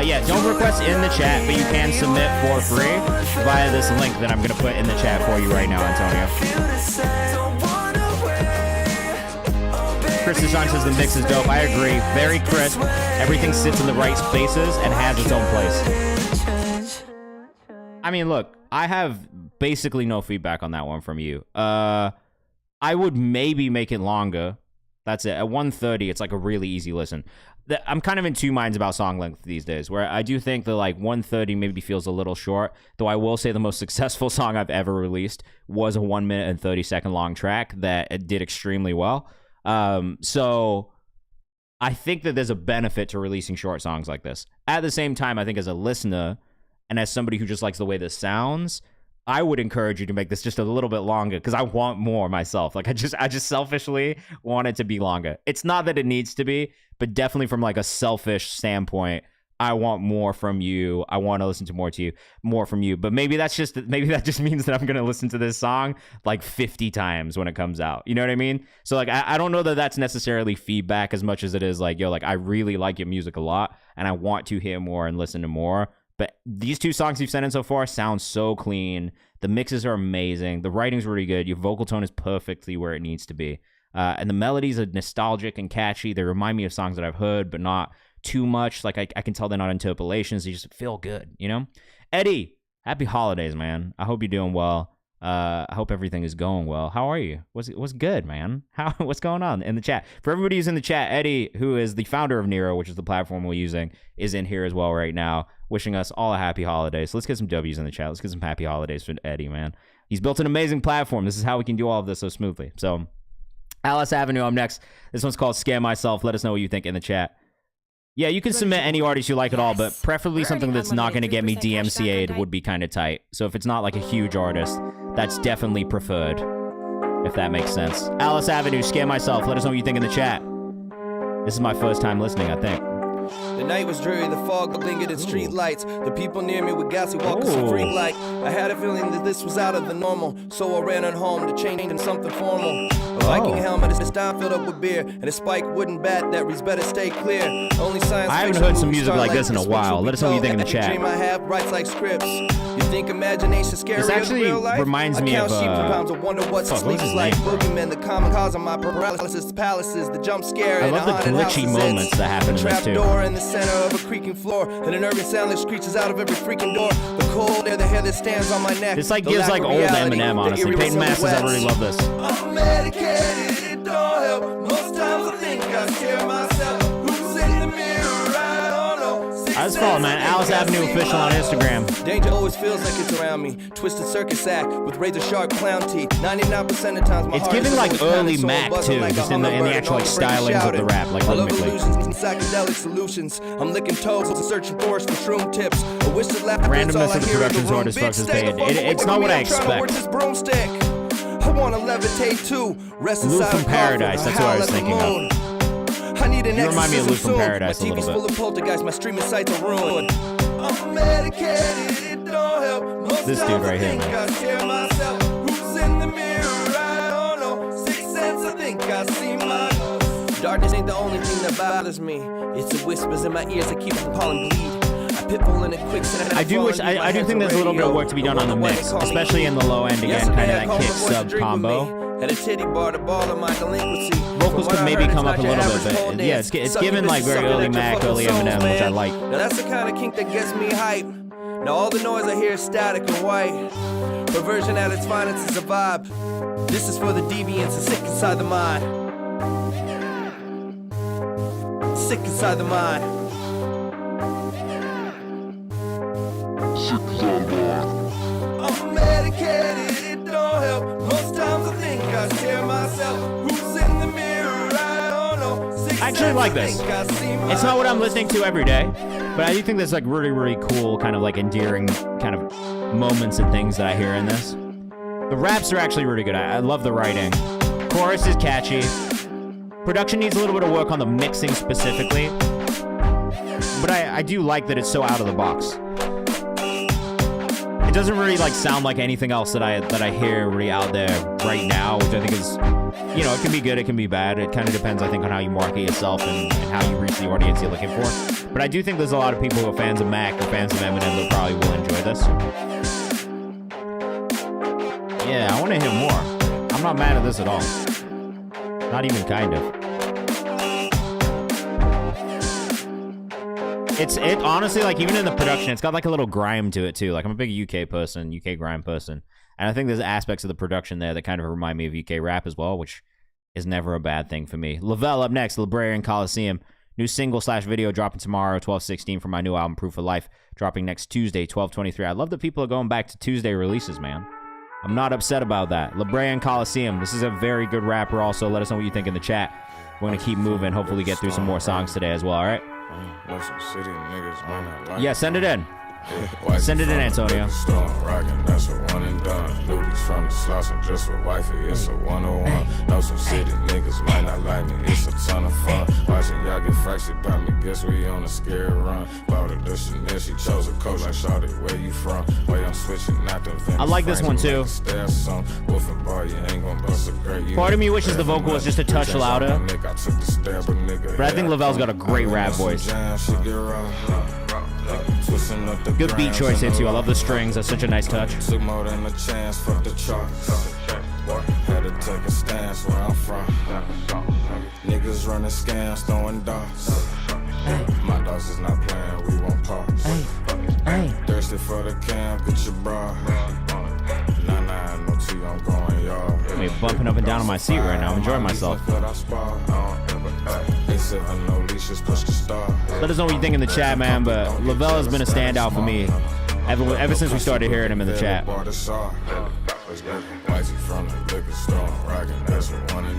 Yeah, don't request in the chat, but you can submit for free via this link that I'm going to put in the chat for you right now, Antonio. Chris Deshawn says the mix is dope. I agree. Very crisp. Everything sits in the right spaces and has its own place. I mean, look, I have basically no feedback on that one from you. I would maybe make it longer. That's it. At 1:30, it's like a really easy listen. I'm kind of in two minds about song length these days, where I do think that like 1:30 maybe feels a little short, though I will say the most successful song I've ever released was a 1 minute and 30-second long track that did extremely well. So I think that there's a benefit to releasing short songs like this. At the same time, I think as a listener and as somebody who just likes the way this sounds, I would encourage you to make this just a little bit longer because I want more myself. Like I just selfishly want it to be longer. It's not that it needs to be, but definitely from like a selfish standpoint, I want more from you. I want to listen to more from you. But maybe that just means that I'm going to listen to this song like 50 times when it comes out. You know what I mean? So like, I don't know that that's necessarily feedback as much as it is like, yo, like I really like your music a lot and I want to hear more and listen to more. But these two songs you've sent in so far sound so clean. The mixes are amazing. The writing's really good. Your vocal tone is perfectly where it needs to be. And the melodies are nostalgic and catchy. They remind me of songs that I've heard, but not too much. Like I can tell they're not interpolations. They just feel good, you know? Eddie, happy holidays, man. I hope you're doing well. I hope everything is going well. How are you? What's good, man? What's going on in the chat? For everybody who's in the chat, Eddie, who is the founder of Nero, which is the platform we're using, is in here as well right now, wishing us all a happy holidays. So let's get some W's in the chat. Let's get some happy holidays for Eddie, man. He's built an amazing platform. This is how we can do all of this so smoothly. So Alice Avenue, I'm next. This one's called Scare Myself. Let us know what you think in the chat. Yeah, you can submit any artist you like at all, but preferably something that's not going to get me DMCA'd would be kind of tight. So if it's not like a huge artist, that's definitely preferred, if that makes sense. Alice Avenue, Scare Myself. Let us know what you think in the chat. This is my first time listening, I think. The night was dreary, the fog lingered in street lights. The people near me were gassy, walking some freak like. I had a feeling that this was out of the normal, so I ran on home to change into something formal. A Viking helmet is down filled up with beer, and a spike wooden bat that reads better stay clear. Only science I haven't heard some music like this in a while. Let us know what you think in the chat. Dream I have writes like scripts. You think imagination scary? This actually reminds me of wonder what sleep is like. Boogeyman, the common cause of my paralysis, palaces, the jump scare. I love the glitchy moments that happen in this too. In the center of a creaking floor, and an urban sound that screeches out of every freaking door. The cold air, the hair that stands on my neck. This like gives like old Eminem, honestly. Peyton Masters, I really love this. I'm medicated, it don't help. Most times I think I scare myself. Who's in the mirror? I don't know. I just follow, man. Alice Avenue Official on Instagram. Danger always feels like it's around me. Twisted circus act with razor sharp clown teeth. 99% of times my it's heart giving is like early Mac too, like just in the actual like stylings of the rap, like rhythmically. Illusions and psychedelic solutions. I'm licking toes and searching forest for shroom tips. I wish that laughter randomness of the production's hard as fuck is paid. It's not what I expect. I want to levitate too. Rest Luke from Paradise, that's what I was thinking of. I need an you remind me of Luke from Paradise a little bit. My TV's full of poltergeists, my streaming sites are ruined. I'm medicated, it don't help. Most this dude right here, man. I scare myself. Who's in the mirror? I don't know. Sixth sense, I think I see my ghost. Darkness ain't the only thing that bothers me. It's the whispers in my ears that keep from calling bleed. I do think there's a little bit of work to be done on the mix, especially in the low end again, kind of that kick sub combo. At a titty bar to ball of my delinquency. Vocals could maybe come up a little bit, but yeah, it's given like very early Mac, early Eminem, which I like. Now that's the kind of kink that gets me hype. Now all the noise I hear is static and white. Perversion at its finest is a vibe. This is for the deviants and sick inside the mind. Sick inside the mind. I'm medicated, it don't help. Most times I think I scare myself. Who's in the mirror? I don't know. I actually like this. It's not what I'm listening to every day, but I do think there's like really, really cool, kind of like endearing kind of moments and things that I hear in this. The raps are actually really good. I love the writing. Chorus is catchy. Production needs a little bit of work on the mixing specifically, but I do like that it's so out of the box. It doesn't really like sound like anything else that I hear really out there right now, which I think is, you know, it can be good, it can be bad. It kind of depends, I think, on how you market yourself and how you reach the audience you're looking for. But I do think there's a lot of people who are fans of Mac or fans of Eminem that probably will enjoy this. Yeah, I want to hear more. I'm not mad at this at all. Not even kind of. It honestly, like, even in the production, it's got like a little grime to it too. Like, I'm a big UK person, UK grime person, and I think there's aspects of the production there that kind of remind me of UK rap as well, which is never a bad thing for me. Lavelle up next, Librarian Coliseum. New single/video dropping tomorrow, 12/16, from my new album Proof of Life, dropping next Tuesday, 12/23. I love that people are going back to Tuesday releases, man. I'm not upset about that. Librarian Coliseum. This is a very good rapper also. Let us know what you think in the chat. We're going to keep moving. Hopefully get through some more songs today as well, all right? Yeah, send it in. Send it in, Antonio. That's a one and done. Looties from the slots and just with wifey, it's a 101. Know some city niggas might not like me, it's a ton of fun. Watching y'all get fractured by me, guess we on a scary run. Bought her the Chanel, she chose a coat like Shawty, where you from? Way I'm switching, not the Vince. I like this one too. Part of me wishes the vocal was just a touch louder, but I think Lavelle's got a great rap voice. Good beat choice here too. I love the strings. That's such a nice touch. Took more than a chance, fuck the charts. Had to take a stance where I'm from. Niggas running scams, throwing darts. My dogs is not playing, we won't pause. Thirsty for the cam, get your bra. Nah, no tea, I'm going yard. I'm bumping up and down on my seat right now. I'm enjoying myself. Let us know what you think in the chat, man. But Lavelle has been a standout for me ever since we started hearing him in the chat.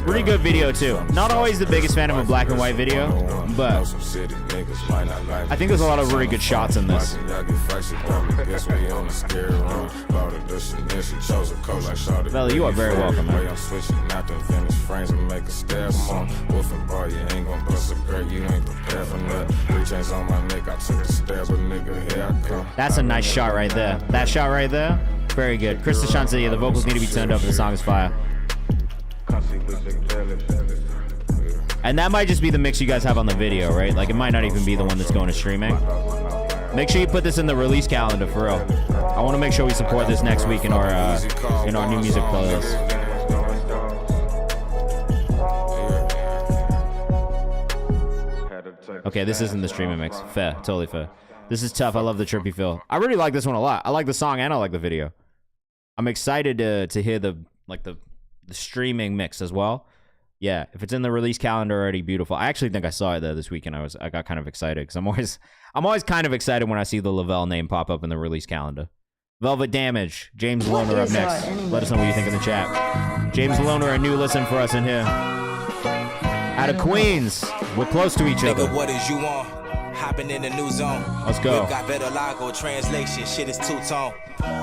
Pretty good video too. Not always the biggest fan of a black and white video, but I think there's a lot of really good shots in this. Lavelle, you are very welcome, man. That's a nice shot right there. That shot right there, very good. Chris Deshawn said, yeah, the vocals need to be turned up. The song is fire. And that might just be the mix you guys have on the video, right? Like, it might not even be the one that's going to streaming. Make sure you put this in the release calendar for real. I want to make sure we support this next week in our new music playlist. Okay, this isn't the streaming mix. Fair, totally fair. This is tough. I love the trippy feel. I really like this one a lot. I like the song and I like the video. I'm excited to hear the streaming mix as well. Yeah, if it's in the release calendar already, beautiful. I actually think I saw it there this week and I got kind of excited because I'm always kind of excited when I see the Lavelle name pop up in the release calendar. Velvet Damage, James Loner up next. Let us know what you think in the chat. James Loner, a new listen for us in here. Out of Queens, we're close to each other. Nigga, what is you on? Hopping in the new zone. Let's go. Got better logo translation. Shit is two-tone.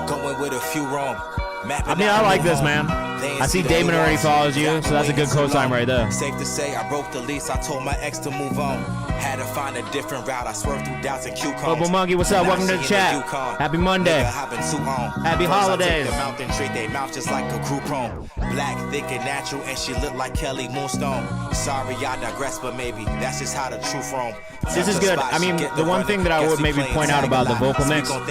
Going with a few wrong. I mean, I like this, man. I see Damon already follows you, so that's a good cosign right there. Safe to say, I broke the lease. I told my ex to move on. Had to find a different route. I swerved through doubts and cucumbers. Bubble Monkey, what's up? Welcome to the chat. Happy Monday. Happy holidays. The mountain treat they mouth just like a Groupon. Black, thick, and natural, and she look like Kelly Moonstone. Sorry, I digress, but maybe that's just how the truth roam. This is good. I mean, the one thing that I would maybe point out about the vocal mix, we're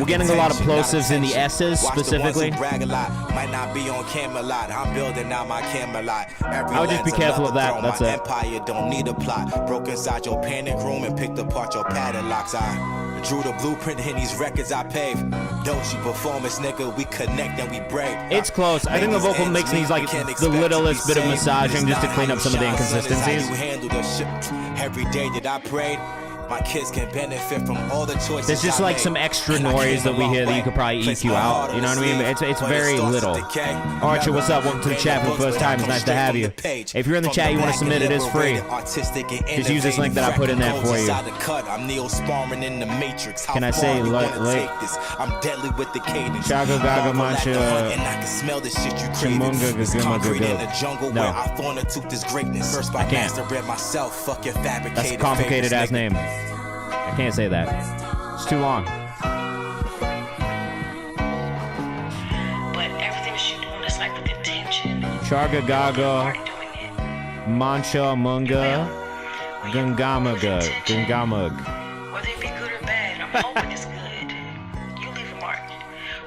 getting a lot of plosives in the S's specifically. Might not be on camera lot. I'm building out my camera lot. I would just be careful of that. That's it. Empire don't need a plot. Broke inside your panic room and picked apart your padlocks. I drew the blueprint in these records I paved. Don't you performance, nigga? We connect and we break. It's close. I think the vocal mix needs like the littlest bit of massaging just to clean up some of the inconsistencies. Every day that I prayed, My kids can benefit from all the choices. There's just I like made. some extra And I noise came that a we long hear that way. you could probably Placed EQ my out. heart on You know what I the mean? sleeve, It's but very starts to little. decay. Archer, what's up? Welcome to the Read chat for the books, first but I time. It's come nice to straight have from you. the page. If you're in the From chat, you want to back submit and it, it's free. liberated, artistic and Just use this link that I put in there for you. Inside the cut, I'm Neo sparring in the Matrix. How Can I far say you wanna late? take this? I'm deadly with the cadence. Chaga Gaga Marvel at the Mancha, hunt, and I can smell the shit you craving. Chimunga It's Gaguma concrete in Gaga. the jungle No. where I thorn a tooth is greatness. First by I can't. master it myself. Fuck your fabricated. That's a complicated ass favorites, name. I can't say that. It's too long. But everything that you're doing is like with intention. Charga Gaga, Already doing it. Mancha Munga, Gungamaga, Gungamug. Whether it be good or bad, I'm hoping it's good. You leave a mark.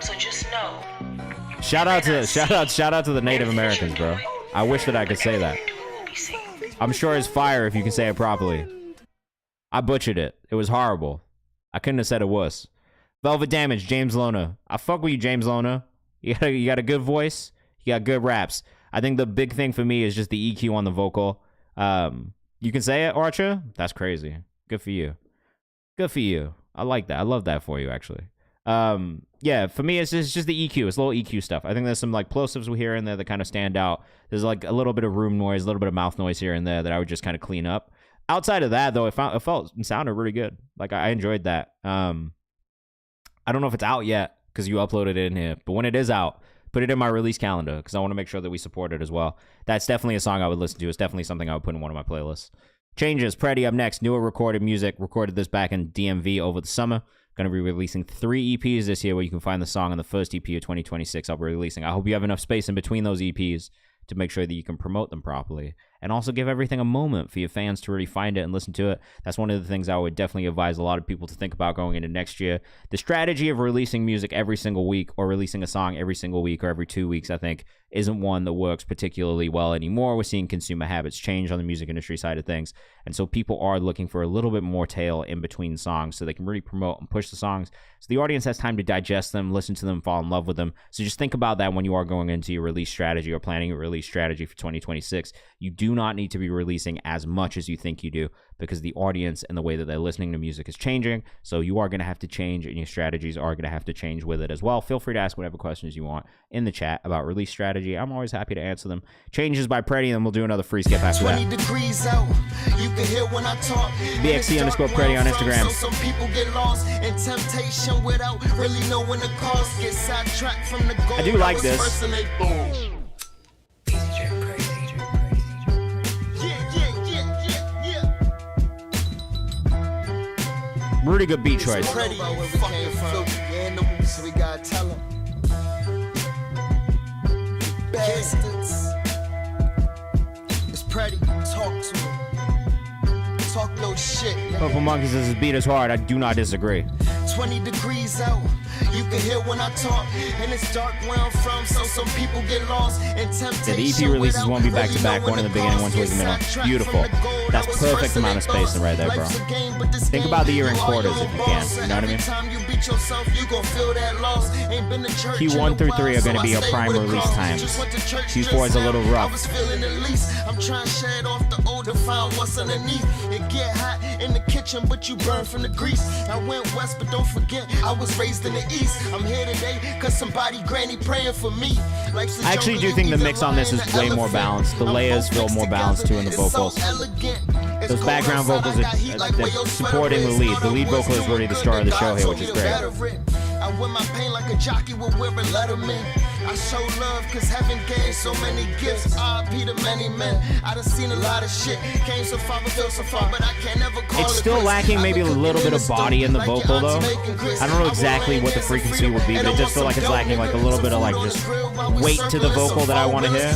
So just know. Shout out to the Native Americans, bro. I wish that I could say that. I'm sure it's fire if you can say it properly. I butchered it. It was horrible. I couldn't have said it worse. Velvet Damage, James Lona. I fuck with you, James Lona. You got a good voice. You got good raps. I think the big thing for me is just the EQ on the vocal. You can say it, Archer? That's crazy. Good for you. Good for you. I like that. I love that for you, actually. Yeah, for me, it's just the EQ. It's little EQ stuff. I think there's some like plosives we hear in there that kind of stand out. There's like a little bit of room noise, a little bit of mouth noise here and there that I would just kind of clean up. Outside of that, though, it sounded really good. Like, I enjoyed that. I don't know if it's out yet because you uploaded it in here, but when it is out, put it in my release calendar because I want to make sure that we support it as well. That's definitely a song I would listen to. It's definitely something I would put in one of my playlists. Changes. Preddy up next. Newer recorded music. Recorded this back in DMV over the summer. Going to be releasing 3 EPs this year where you can find the song on the first EP of 2026 I'll be releasing. I hope you have enough space in between those EPs to make sure that you can promote them properly and also give everything a moment for your fans to really find it and listen to it. That's one of the things I would definitely advise a lot of people to think about going into next year. The strategy of releasing music every single week or releasing a song every single week or every 2 weeks, I think, isn't one that works particularly well anymore. We're seeing consumer habits change on the music industry side of things. And so people are looking for a little bit more tail in between songs so they can really promote and push the songs. So the audience has time to digest them, listen to them, fall in love with them. So just think about that when you are going into your release strategy or planning your release strategy for 2026. You do not need to be releasing as much as you think you do because the audience and the way that they're listening to music is changing. So you are going to have to change and your strategies are going to have to change with it as well. Feel free to ask whatever questions you want in the chat about release strategy. I'm always happy to answer them. Changes by Preddy, and then we'll do another free skip after that. 20 degrees out. You can hear when I talk. BXC_Preddy on Instagram. So some people get lost in temptation without really knowing the cause. Get sidetracked from the goal. I do like this. First and they boom. Really good beat choice. Pretty, fucking filthy animals, so we gotta tell them. Bastards. It's Pretty, talk to him. Talk no shit. Purple Monkey says his beat is hard. I do not disagree. 20 degrees out. You can hear when I talk, and it's dark where I'm from, so some people get lost in temptation. Yeah, the EP releases won't be back to back, one in the beginning, one towards the middle. Beautiful. That's perfect amount of spacing right there, bro. Think about the year in quarters if you can. You know what I mean? Q1 through 3 are going to be your prime release times. Q4 is a little rough. I'm trying to shed off the old and find what's underneath. It get hot in the kitchen, but you burn from the grease. I went west, but don't forget, I was raised in the east. I'm here today, cause somebody granny praying for me. I actually do think the mix on this is way more balanced. The layers feel more balanced too in the vocals. Those background vocals are supporting the lead. The lead vocal is really the star of the show here, which is great. I wear my pain like a jockey would wear a letterman. I show love cause heaven gave so many gifts. R.I.P. to many men. I done seen a lot of shit. Came so far but feel so far, but I can't never call it's still lacking maybe a little bit of body in the vocal though. I don't know exactly what the frequency would be, but it just feels like it's lacking like a little bit of like just weight to the vocal that I want to hear.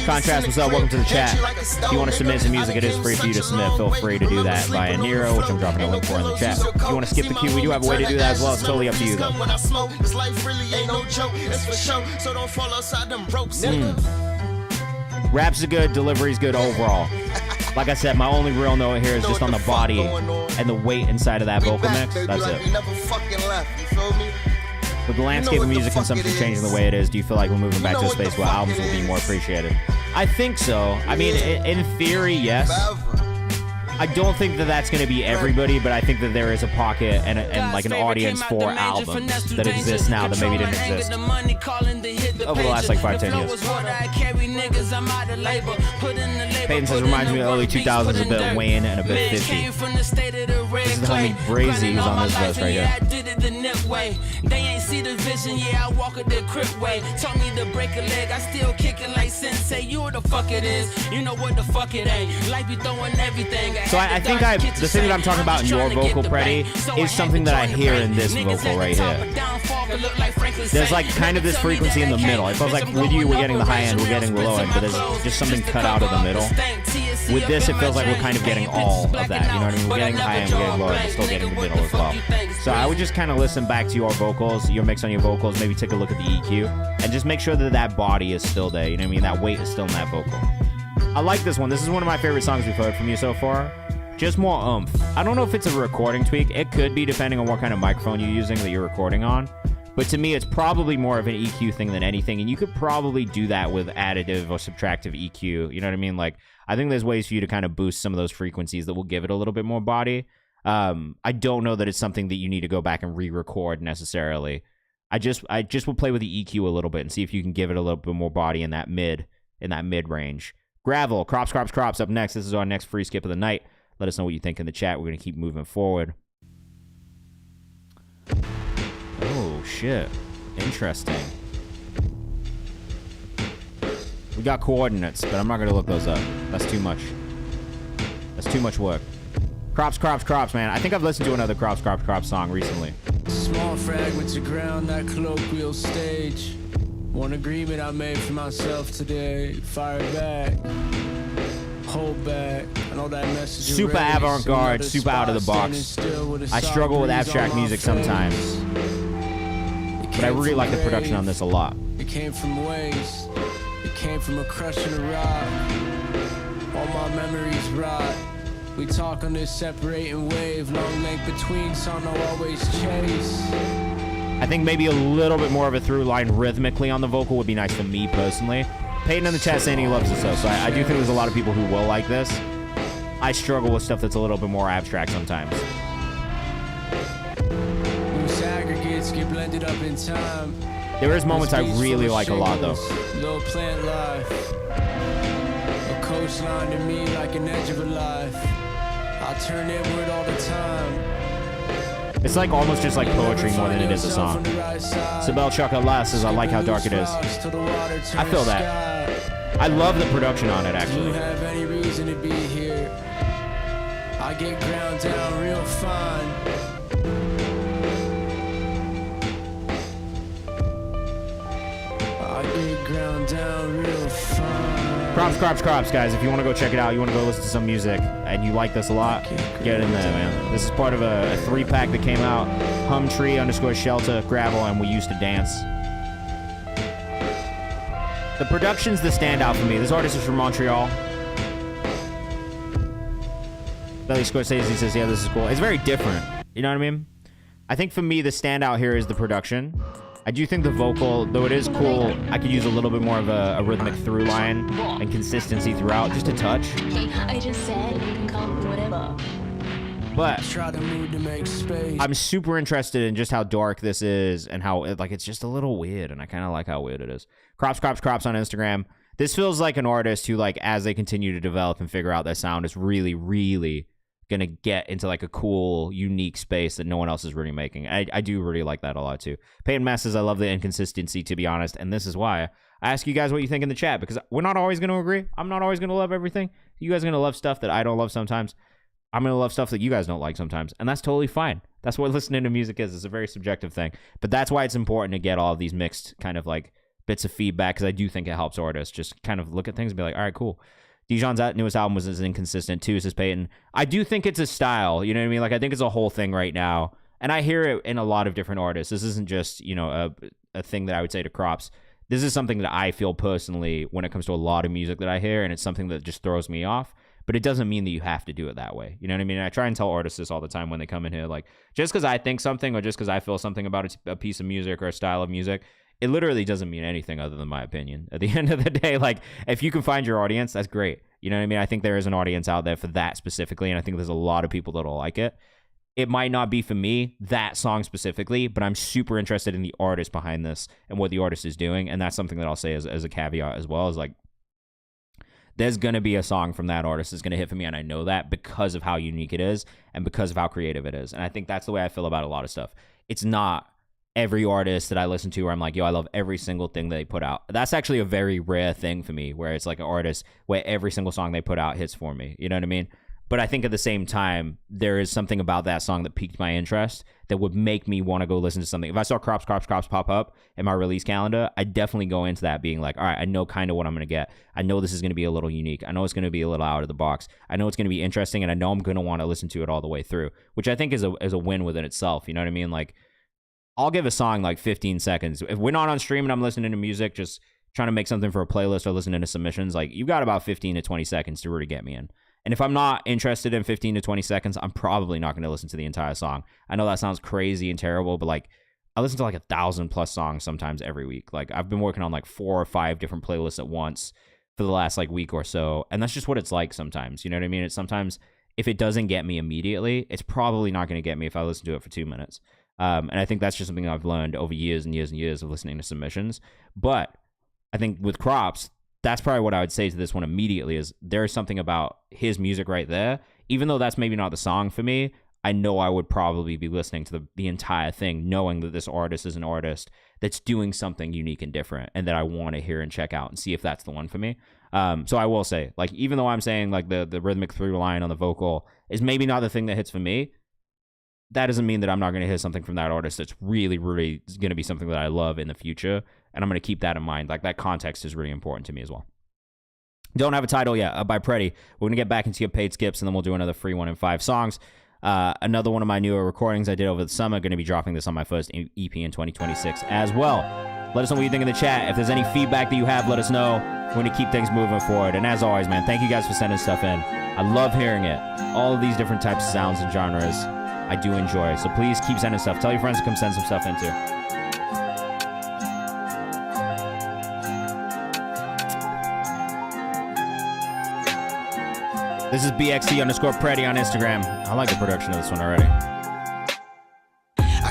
Contrast, what's up? Welcome to the chat. If you want to submit some music, it is free for you to submit. Feel free to do that via Nero, which I'm dropping a link for in the chat. If you want to skip the queue, we do have a way to do that as well. It's totally up to you though. This life really ain't no joke, it's for show, so don't fall outside them ropes. Raps are good, delivery's good overall. Like I said, my only real note here is just on the body and the weight inside of that vocal mix. That's it. With the landscape of music consumption changing the way it is, do you feel like we're moving back to a space where albums will be more appreciated? I think so. I mean, in theory, yes. I don't think that that's going to be everybody, but I think that there is a pocket and like an audience for albums that exists now that maybe didn't exist over the last like 5-10 years. Peyton says reminds me of the early 2000s, a bit Wayne and a bit 50. This is the homie Brazy who's on this verse right here. They ain't see the vision, yeah, I walk it the crip way. Told me to break a leg, I still kick it like sensei. You what the fuck it is, you know what the fuck it ain't. Life be throwing everything. So I think the thing that I'm talking about in your vocal, Preddy, is something that I hear in this vocal right here. There's like kind of this frequency in the middle. It feels like with you, we're getting the high end, we're getting the low end, but there's just something cut out of the middle. With this, it feels like we're kind of getting all of that. You know what I mean? We're getting high end, we're getting low end, but still getting the middle as well. So I would just kind of listen back to your vocals, your mix on your vocals, maybe take a look at the EQ, and just make sure that that body is still there. You know what I mean? That weight is still in that vocal. I like this one. This is one of my favorite songs we've heard from you so far. Just more oomph. I don't know if it's a recording tweak. It could be, depending on what kind of microphone you're using that you're recording on. But to me, it's probably more of an EQ thing than anything. And you could probably do that with additive or subtractive EQ. You know what I mean? Like, I think there's ways for you to kind of boost some of those frequencies that will give it a little bit more body. I don't know that it's something that you need to go back and re-record necessarily. I just will play with the EQ a little bit and see if you can give it a little bit more body in that mid range. Gravel, crops up next. This is our next free skip of the night. Let us know what you think in the chat. We're going to keep moving forward. Oh, shit. Interesting. We got coordinates, but I'm not going to look those up. That's too much. That's too much work. Crops, man. I think I've listened to another crops song recently. Small fragments of ground, that colloquial stage. One agreement I made for myself today. Fire back. Hold back. And all that message. Super avant-garde, super out of the box. I struggle with abstract music sometimes, but I really like the production on this a lot. It came from waves. It came from a crushing of rock. All my memories rot. We talk on this separating wave. Long length between, song I'll always chase. I think maybe a little bit more of a through line rhythmically on the vocal would be nice for me personally. Peyton in the chat saying he loves this though, so I do think there's a lot of people who will like this. I struggle with stuff that's a little bit more abstract sometimes. Loose aggregates get blended up in time. There is moments I really like a lot though. Little plant life. A coastline to me like an edge of a life. I turn inward all the time. It's like almost just like poetry more than it is a song. Sibel Chucka Les says, I like how dark it is. I feel that. I love the production on it, actually. Have any reason to be here? I get ground down real fine. I get ground down real fine. Crops, guys. If you want to go check it out, you want to go listen to some music, and you like this a lot, get in there, man. This is part of a 3-pack that came out. Humtree_Shelter, Gravel, and We Used to Dance. The production's the standout for me. This artist is from Montreal. Belly Scorsese says, yeah, this is cool. It's very different. You know what I mean? I think for me, the standout here is the production. I do think the vocal, though it is cool, I could use a little bit more of a rhythmic through line and consistency throughout, just a touch. I just said you can call me whatever. But Try to move to make space. I'm super interested in just how dark this is and how it's just a little weird, and I kind of like how weird it is. Crops on Instagram. This feels like an artist who, as they continue to develop and figure out their sound, is really, really gonna get into a cool, unique space that no one else is really making. I do really like that a lot too. Peyton Mess says, I love the inconsistency, to be honest, and this is why I ask you guys what you think in the chat, because we're not always gonna agree. I'm not always gonna love everything. You guys are gonna love stuff that I don't love sometimes. I'm gonna love stuff that you guys don't like sometimes, and that's totally fine. That's what listening to music is. It's a very subjective thing, but that's why it's important to get all of these mixed kind of bits of feedback, because I do think it helps artists just kind of look at things and be like, all right, cool. Dijon's newest album was inconsistent too, says Peyton. I do think it's a style, you know what I mean? I think it's a whole thing right now. And I hear it in a lot of different artists. This isn't just, a thing that I would say to Crops. This is something that I feel personally when it comes to a lot of music that I hear, and it's something that just throws me off. But it doesn't mean that you have to do it that way. You know what I mean? And I try and tell artists this all the time when they come in here. Just because I think something or just because I feel something about a piece of music or a style of music, it literally doesn't mean anything other than my opinion. At the end of the day, if you can find your audience, that's great. You know what I mean? I think there is an audience out there for that specifically, and I think there's a lot of people that'll like it. It might not be for me, that song specifically, but I'm super interested in the artist behind this and what the artist is doing, and that's something that I'll say as a caveat as well, is like, there's going to be a song from that artist that's going to hit for me, and I know that because of how unique it is and because of how creative it is. And I think that's the way I feel about a lot of stuff. It's not every artist that I listen to where I'm like, yo, I love every single thing they put out. That's actually a very rare thing for me, where it's like an artist where every single song they put out hits for me. You know what I mean? But I think at the same time, there is something about that song that piqued my interest that would make me want to go listen to something. If I saw Crops pop up in my release calendar, I definitely go into that being like, all right, I know kind of what I'm going to get. I know this is going to be a little unique. I know it's going to be a little out of the box. I know it's going to be interesting, and I know I'm going to want to listen to it all the way through, which I think is a win within itself. You know what I mean? Like, I'll give a song like 15 seconds. If we're not on stream and I'm listening to music, just trying to make something for a playlist or listening to submissions, like, you've got about 15 to 20 seconds to really get me in. And if I'm not interested in 15 to 20 seconds, I'm probably not going to listen to the entire song. I know that sounds crazy and terrible, but like, I listen to like 1,000+ songs sometimes every week. Like, I've been working on like 4 or 5 different playlists at once for the last like week or so. And that's just what it's like sometimes. You know what I mean? It's sometimes if it doesn't get me immediately, it's probably not going to get me if I listen to it for 2 minutes. And I think that's just something I've learned over years and years and years of listening to submissions. But I think with Crops, that's probably what I would say to this one immediately, is there is something about his music right there. Even though that's maybe not the song for me, I know I would probably be listening to the entire thing, knowing that this artist is an artist that's doing something unique and different, and that I want to hear and check out and see if that's the one for me. So I will say, like, even though I'm saying like the rhythmic through line on the vocal is maybe not the thing that hits for me, that doesn't mean that I'm not going to hear something from that artist that's really, really going to be something that I love in the future. And I'm going to keep that in mind. Like, that context is really important to me as well. Don't have a title yet by Preddy. We're going to get back into your paid skips, and then we'll do another free one in 5 songs. Another one of my newer recordings I did over the summer. Going to be dropping this on my first EP in 2026 as well. Let us know what you think in the chat. If there's any feedback that you have, let us know. We're going to keep things moving forward. And as always, man, thank you guys for sending stuff in. I love hearing it. All of these different types of sounds and genres I do enjoy. So please keep sending stuff. Tell your friends to come send some stuff in too. This is BXT_Preddy on Instagram. I like the production of this one already.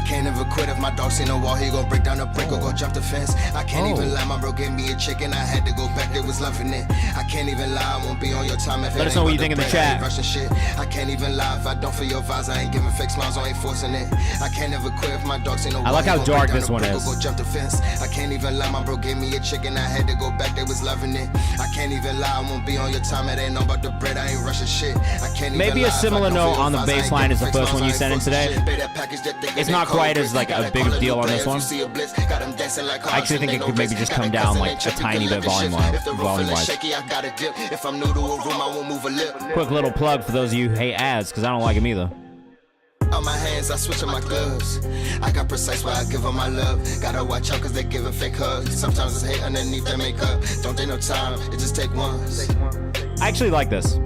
Can't never quit if my dog seen a wall, he gon' break down a brick or go jump the fence. I can't even lie, my bro gave me a chicken, I had to go back, they was loving it. I can't even lie, I won't be on your time if let us know what you think in the chat. Shit. I can't even lie if I don't feel your vibes, I ain't giving fake smiles, I ain't forcing it. I can't never quit if my dog seen a wall. I like how dark this one is. Go jump the fence. I can't even lie, my bro gave me a chicken, I had to go back, they was loving it. I can't even lie, I won't be on your time, it ain't no about the bread, I ain't rushing shit. I can't even maybe lie, a similar note on the bass line as the first one you sent in today. It's not quite as like a big deal on this one. I actually think it could maybe just come down like a tiny bit volume-wise. Quick little plug for those of you who hate ads, because I don't like them either. On my hands, I switch on my gloves. I got precise where I give them my love. Gotta watch out cause they giving fake hugs. Sometimes it's hate underneath their makeup. Don't take no time, it just take one. I actually like this.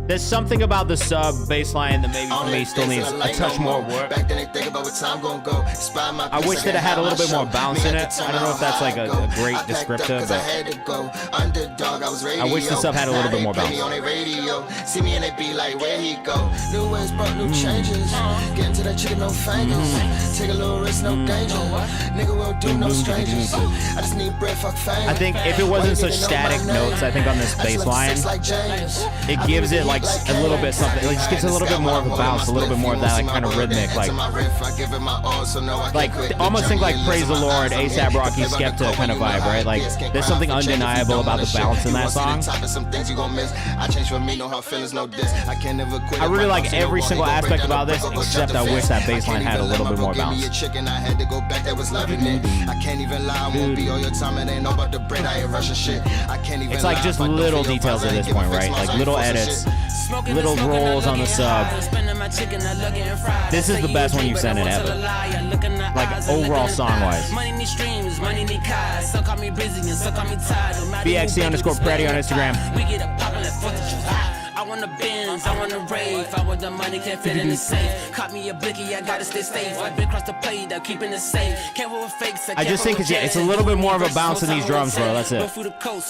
There's something about the sub bass line that maybe for me still needs a touch more work. I wish that it had a little bit more bounce in it. I don't know if that's like a great descriptor, but I wish the sub had a little bit more bounce. See me and they be like, where he go? New ways brought new changes. Get into that chicken, no fingers. Take a little risk, no danger. Nigga will do no strangers. I just need bread, fuck fame. I think if it wasn't such static notes, I think on this bass line, it gives it like a little bit something. It just gives a little bit more of a bounce, a little bit more of that like kind of rhythmic, like almost think like Praise the Lord, A$AP Rocky, Skepta kind of vibe, right? Like there's something undeniable about the balance in that song. I really like every single aspect about this, except I wish that bass line had a little bit more bounce. It's like just little details at this point, right? Like little edits, little rolls on the sub. This is the best one you've sent in ever. Like overall song-wise. BXT_Preddy on Instagram. I want a Benz, I want a rave. I want the money, can't fit in the safe. Caught me a blicky, I gotta stay safe. I've been across the plate, I'm keeping it safe. Can't with fakes. I just think it's a little bit more of a bounce in these drums, bro. That's it.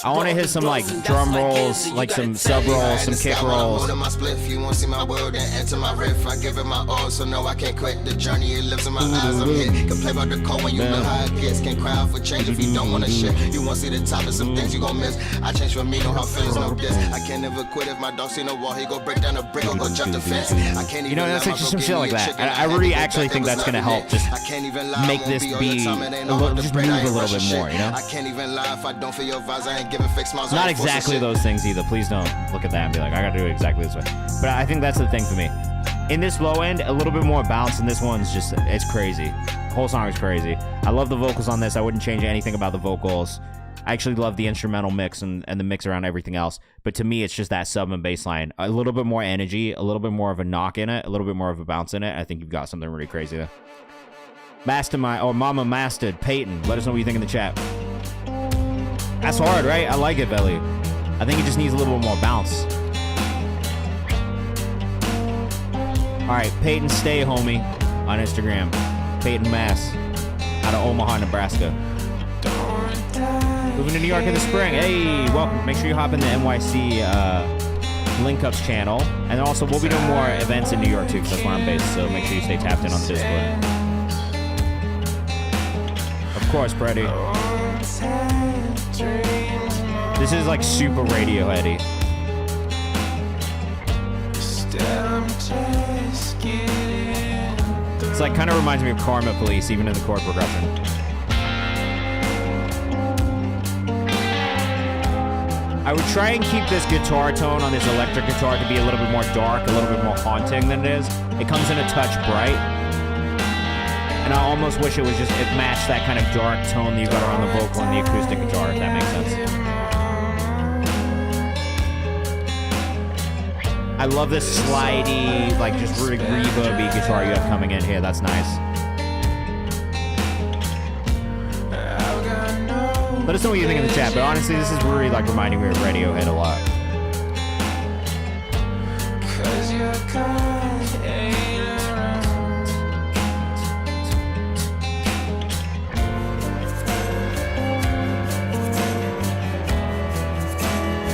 I want to hit some like drum rolls, like some sub rolls, some kick rolls. My spliff, you won't see my world and enter my riff. I give it my all, so no, I can't quit the journey. It lives in my eyes. I'm hit. Can play by the code when you know how it gets. Can cry out for change if you don't wanna shit. You won't see the top of some things you gon' miss. I change for me, no hard feelings, no diss. I can't never quit if my dog see no wall. He go break down a brick or go jump the fence. I can't even. That's like just some shit like that. I really actually think that's gonna help just make this be just move a little bit more, you know? I can't even lie if I don't feel your vibes. I ain't giving fake smiles. Not exactly those things either. Please don't look at that and be like, I gotta do it exactly this way. But I think that's the thing for me. In this low end, a little bit more bounce, and this one's just, it's crazy. The whole song is crazy. I love the vocals on this. I wouldn't change anything about the vocals. I actually love the instrumental mix and the mix around everything else. But to me, it's just that sub and bass line. A little bit more energy, a little bit more of a knock in it, a little bit more of a bounce in it. I think you've got something really crazy there. Mastermind, or Mama Mastered, Peyton, let us know what you think in the chat. That's hard, right? I like it, Belly. I think it just needs a little bit more bounce. All right, Peyton Stay Homie on Instagram. Peyton Mass out of Omaha, Nebraska. Moving to New York in the spring. Hey, welcome. Make sure you hop in the NYC Link Ups channel. And also, we'll be doing more events in New York, too, because that's where I'm based. So make sure you stay tapped in on the Discord. Of course, Freddy. This is like super Radioheady. It's like kind of reminds me of Karma Police, even in the chord progression. I would try and keep this guitar tone on this electric guitar to be a little bit more dark, a little bit more haunting than it is. It comes in a touch bright. And I almost wish it matched that kind of dark tone that you got around the vocal and the acoustic guitar, if that makes sense. I love this slidey, like just really reverby guitar you have coming in here. That's nice. Let us know what you think in the chat, but honestly, this is really like reminding me of Radiohead a lot.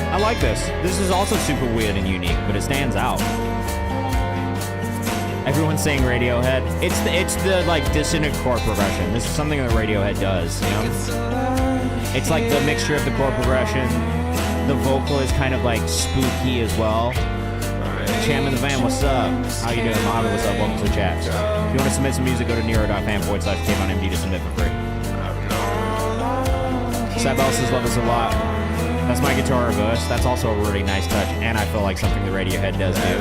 I like this. This is also super weird and unique, but it stands out. Everyone's saying Radiohead. It's the like dissonant chord progression. This is something that Radiohead does, you know? It's like the mixture of the chord progression. The vocal is kind of like spooky as well. Cham in the van, what's up? How you doing? Mohammed, what's up? Welcome to the chat. If you want to submit some music, go to nero.fan/KayvanMD to submit for free. Sabel says love us a lot. That's my guitar reverse. That's also a really nice touch, and I feel like something the Radiohead does do.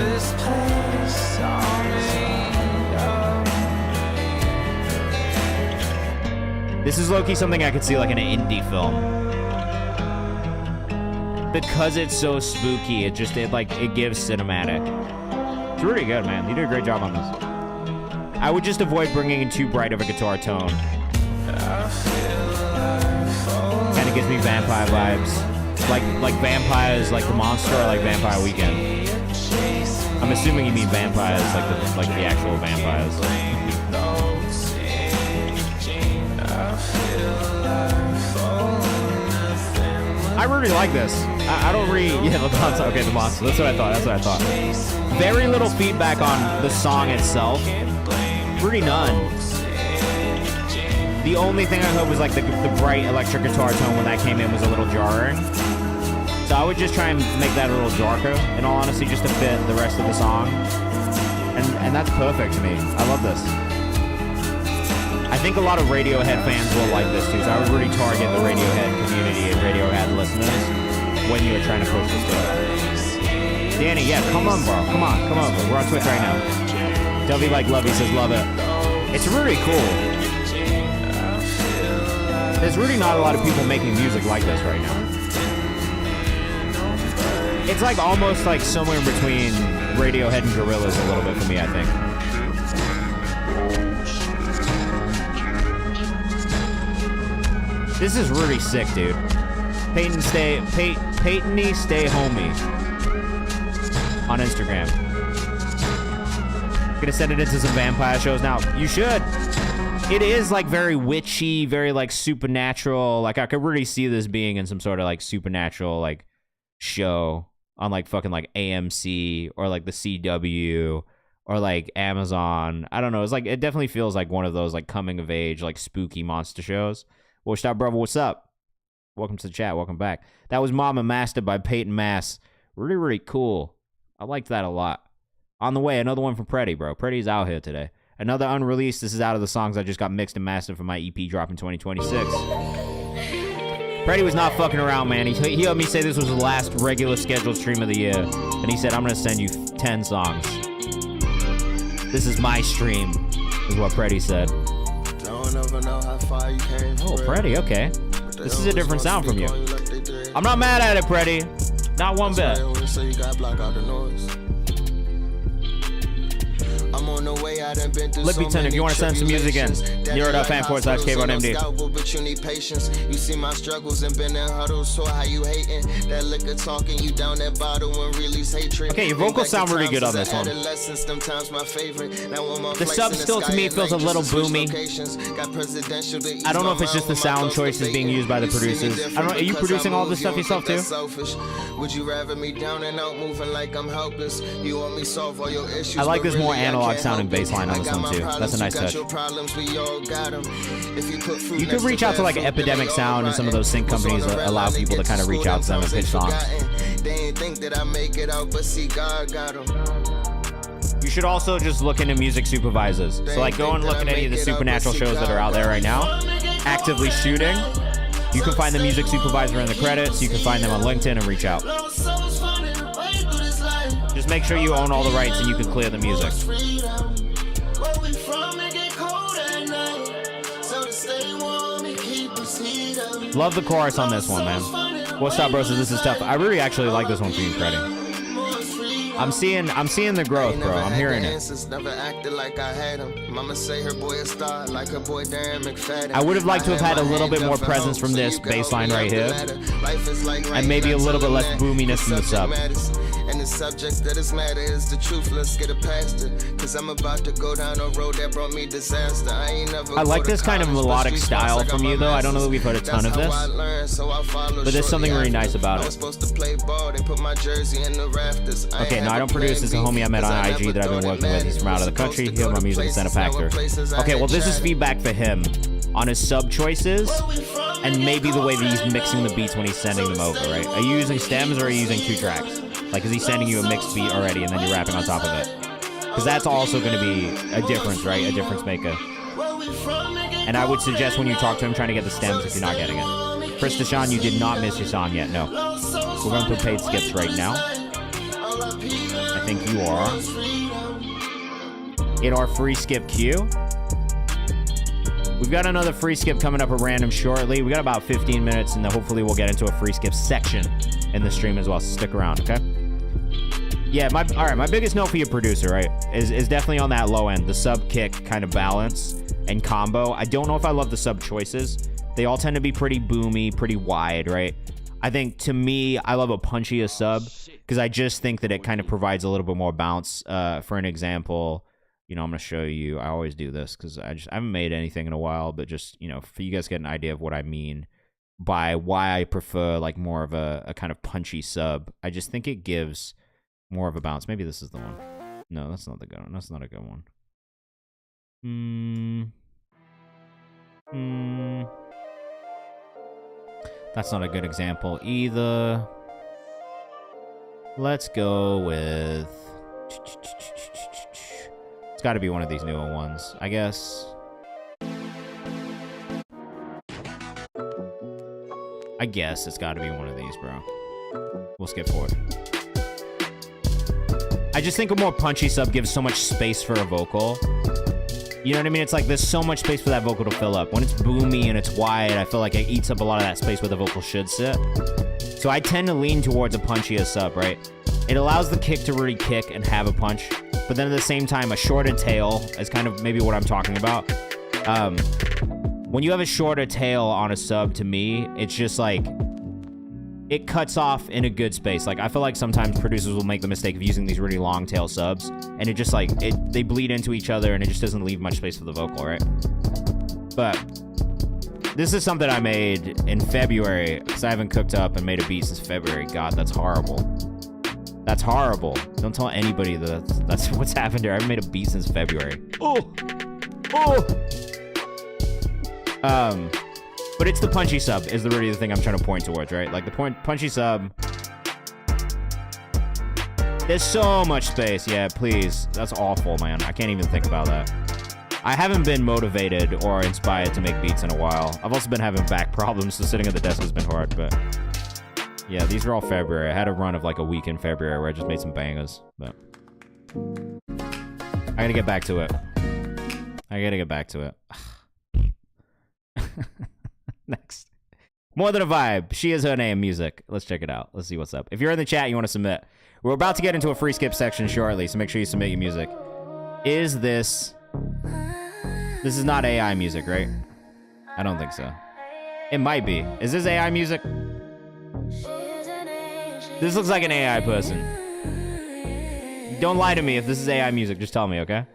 This is low-key something I could see like in an indie film. Because it's so spooky, it gives cinematic. It's really good, man. You did a great job on this. I would just avoid bringing in too bright of a guitar tone. Kind of gives me vampire vibes. Like vampires, like the monster, or like Vampire Weekend. I'm assuming you mean vampires, like the actual vampires. I really like this. I don't really, the monster. Okay, the monster. That's what I thought. Very little feedback on the song itself. Pretty none. The only thing I heard was like the bright electric guitar tone when that came in was a little jarring. So I would just try and make that a little darker, in all honesty, just to fit the rest of the song. And that's perfect to me. I love this. I think a lot of Radiohead fans will like this too, so I would really target the Radiohead community and Radiohead listeners when you are trying to push this stuff. Danny, yeah, come on, bro. Come over. We're on Twitch right now. W like Lovey says love it. It's really cool. There's really not a lot of people making music like this right now. It's like almost like somewhere in between Radiohead and Gorillaz a little bit for me, I think. This is really sick, dude. Peyton stay homie. on Instagram. Gonna send it into some vampire shows now. You should. It is like very witchy, very like supernatural. Like I could really see this being in some sort of like supernatural like show on like fucking like AMC or like the CW or like Amazon. I don't know. It's like it definitely feels like one of those like coming of age like spooky monster shows. What's up, brother? What's up? Welcome to the chat. Welcome back. That was Mama Master by Peyton Mass. Really, really cool. I liked that a lot. On the way, another one from Preddy, bro. Preddy's out here today. Another unreleased. This is out of the songs I just got mixed and mastered for my EP drop in 2026. Preddy was not fucking around, man. He heard me say this was the last regular scheduled stream of the year. And he said, I'm going to send you 10 songs. This is my stream, is what Preddy said. Oh, Preddy, okay. This is a different sound from you. I'm not mad at it, Preddy. Not one bit. Lippyton, if you want to send some music in, Nero.fan/KayvanMD. But you need patience. You see my struggles and been in huddles, so how you hating? That liquor talking you down that bottle and release hatred. Okay, your vocals sound really good on this one. The sub still to me feels a little boomy. I don't know if it's just the sound choices being used by the producers. I don't know, are you producing all this stuff yourself too? Would you rather me down and out moving like I'm helpless? You want me solve all your issues? I like this more analog sounding bass line on this one too. That's a nice touch. You could reach out to like Epidemic Sound and some of those sync companies that allow people to kind of reach out to them and pitch songs. You should also just look into music supervisors. So like go and look at any of the supernatural shows that are out there right now, actively shooting. You can find the music supervisor in the credits. You can find them on LinkedIn and reach out. Just make sure you own all the rights and you can clear the music. Love the chorus on this one, man. What's up, bro? So this is tough. I really actually like this one for you, Preddy. I'm seeing the growth, bro. I'm hearing it. I would have liked to have had a little bit more presence from this bass line right here. And maybe a little bit less boominess from the sub. And the subject that is matter is the truth. Let's get it past it. Cause I'm about to go down a road that brought me disaster. I like this kind of melodic style from you, though. I don't know that we've heard a ton of this. But there's something really nice about it. Okay, no, I don't produce. This is a homie I met on IG that I've been working with. He's from out of the country. He heard my music and sent a factor. Okay, well, this is feedback for him on his sub choices and maybe the way that he's mixing the beats when he's sending them over, right? Are you using stems or are you using 2 tracks? Like, is he sending you a mixed beat already and then you're rapping on top of it? Because that's also going to be a difference, right? A difference maker. And I would suggest when you talk to him, trying to get the stems if you're not getting it. Chris Deshawn, you did not miss your song yet, no. We're going through paid skips right now. I think you are. In our free skip queue. We've got another free skip coming up at random shortly. We got about 15 minutes, and then hopefully we'll get into a free skip section in the stream as well. So stick around, okay? Yeah, my biggest note for your producer, right, is definitely on that low end, the sub kick kind of balance and combo. I don't know if I love the sub choices. They all tend to be pretty boomy, pretty wide, right? I think, to me, I love a punchier sub because I just think that it kind of provides a little bit more bounce. For an example, you know, I'm going to show you. I always do this because I haven't made anything in a while, but just, you know, for you guys to get an idea of what I mean by why I prefer, like, more of a kind of punchy sub. I just think it gives more of a bounce. Maybe this is the one. No, that's not the good one. That's not a good one. That's not a good example either. Let's go with... It's got to be one of these newer ones, I guess. I guess it's got to be one of these, bro. We'll skip forward. I just think a more punchy sub gives so much space for a vocal. You know what I mean? It's like there's so much space for that vocal to fill up. When it's boomy and it's wide, I feel like it eats up a lot of that space where the vocal should sit. So I tend to lean towards a punchier sub, right? It allows the kick to really kick and have a punch. But then at the same time, a shorter tail is kind of maybe what I'm talking about. When you have a shorter tail on a sub, to me, it's just like... it cuts off in a good space. Like, I feel like sometimes producers will make the mistake of using these really long tail subs, and it just like, they bleed into each other, and it just doesn't leave much space for the vocal, right? But this is something I made in February, because I haven't cooked up and made a beat since February. God, that's horrible. That's horrible. Don't tell anybody that's what's happened here. I haven't made a beat since February. Oh! But it's the punchy sub is really the thing I'm trying to point towards, right? Like, the punchy sub. There's so much space. Yeah, please. That's awful, man. I can't even think about that. I haven't been motivated or inspired to make beats in a while. I've also been having back problems, so sitting at the desk has been hard, but... Yeah, these are all February. I had a run of like a week in February where I just made some bangers, but... I gotta get back to it. Next. More Than a Vibe. She Is Her Name music. Let's check it out. Let's see what's up. If you're in the chat, you want to submit. We're about to get into a free skip section shortly, so make sure you submit your music. Is this... This is not AI music, right? I don't think so. It might be. Is this AI music? This looks like an AI person. Don't lie to me if this is AI music. Just tell me, okay?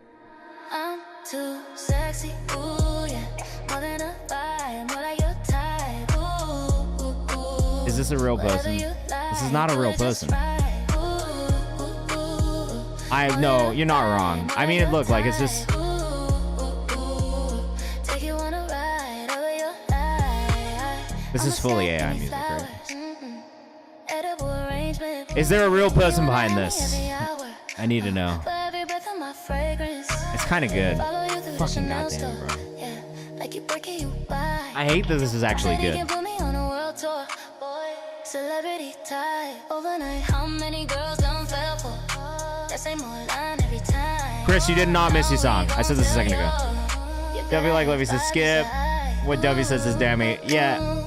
I'm too sexy, ooh, yeah. More than a vibe, more like your type, ooh. Is this a real person? This is not a real person. No, you're not wrong. I mean, it looked like it's just... This is fully AI music, right? Is there a real person behind this? I need to know. It's kind of good. Fucking goddamn, bro. I hate that this is actually good. Chris, you did not miss your song. I said this a second ago. W like Levy says skip. What W says is damn it. Yeah.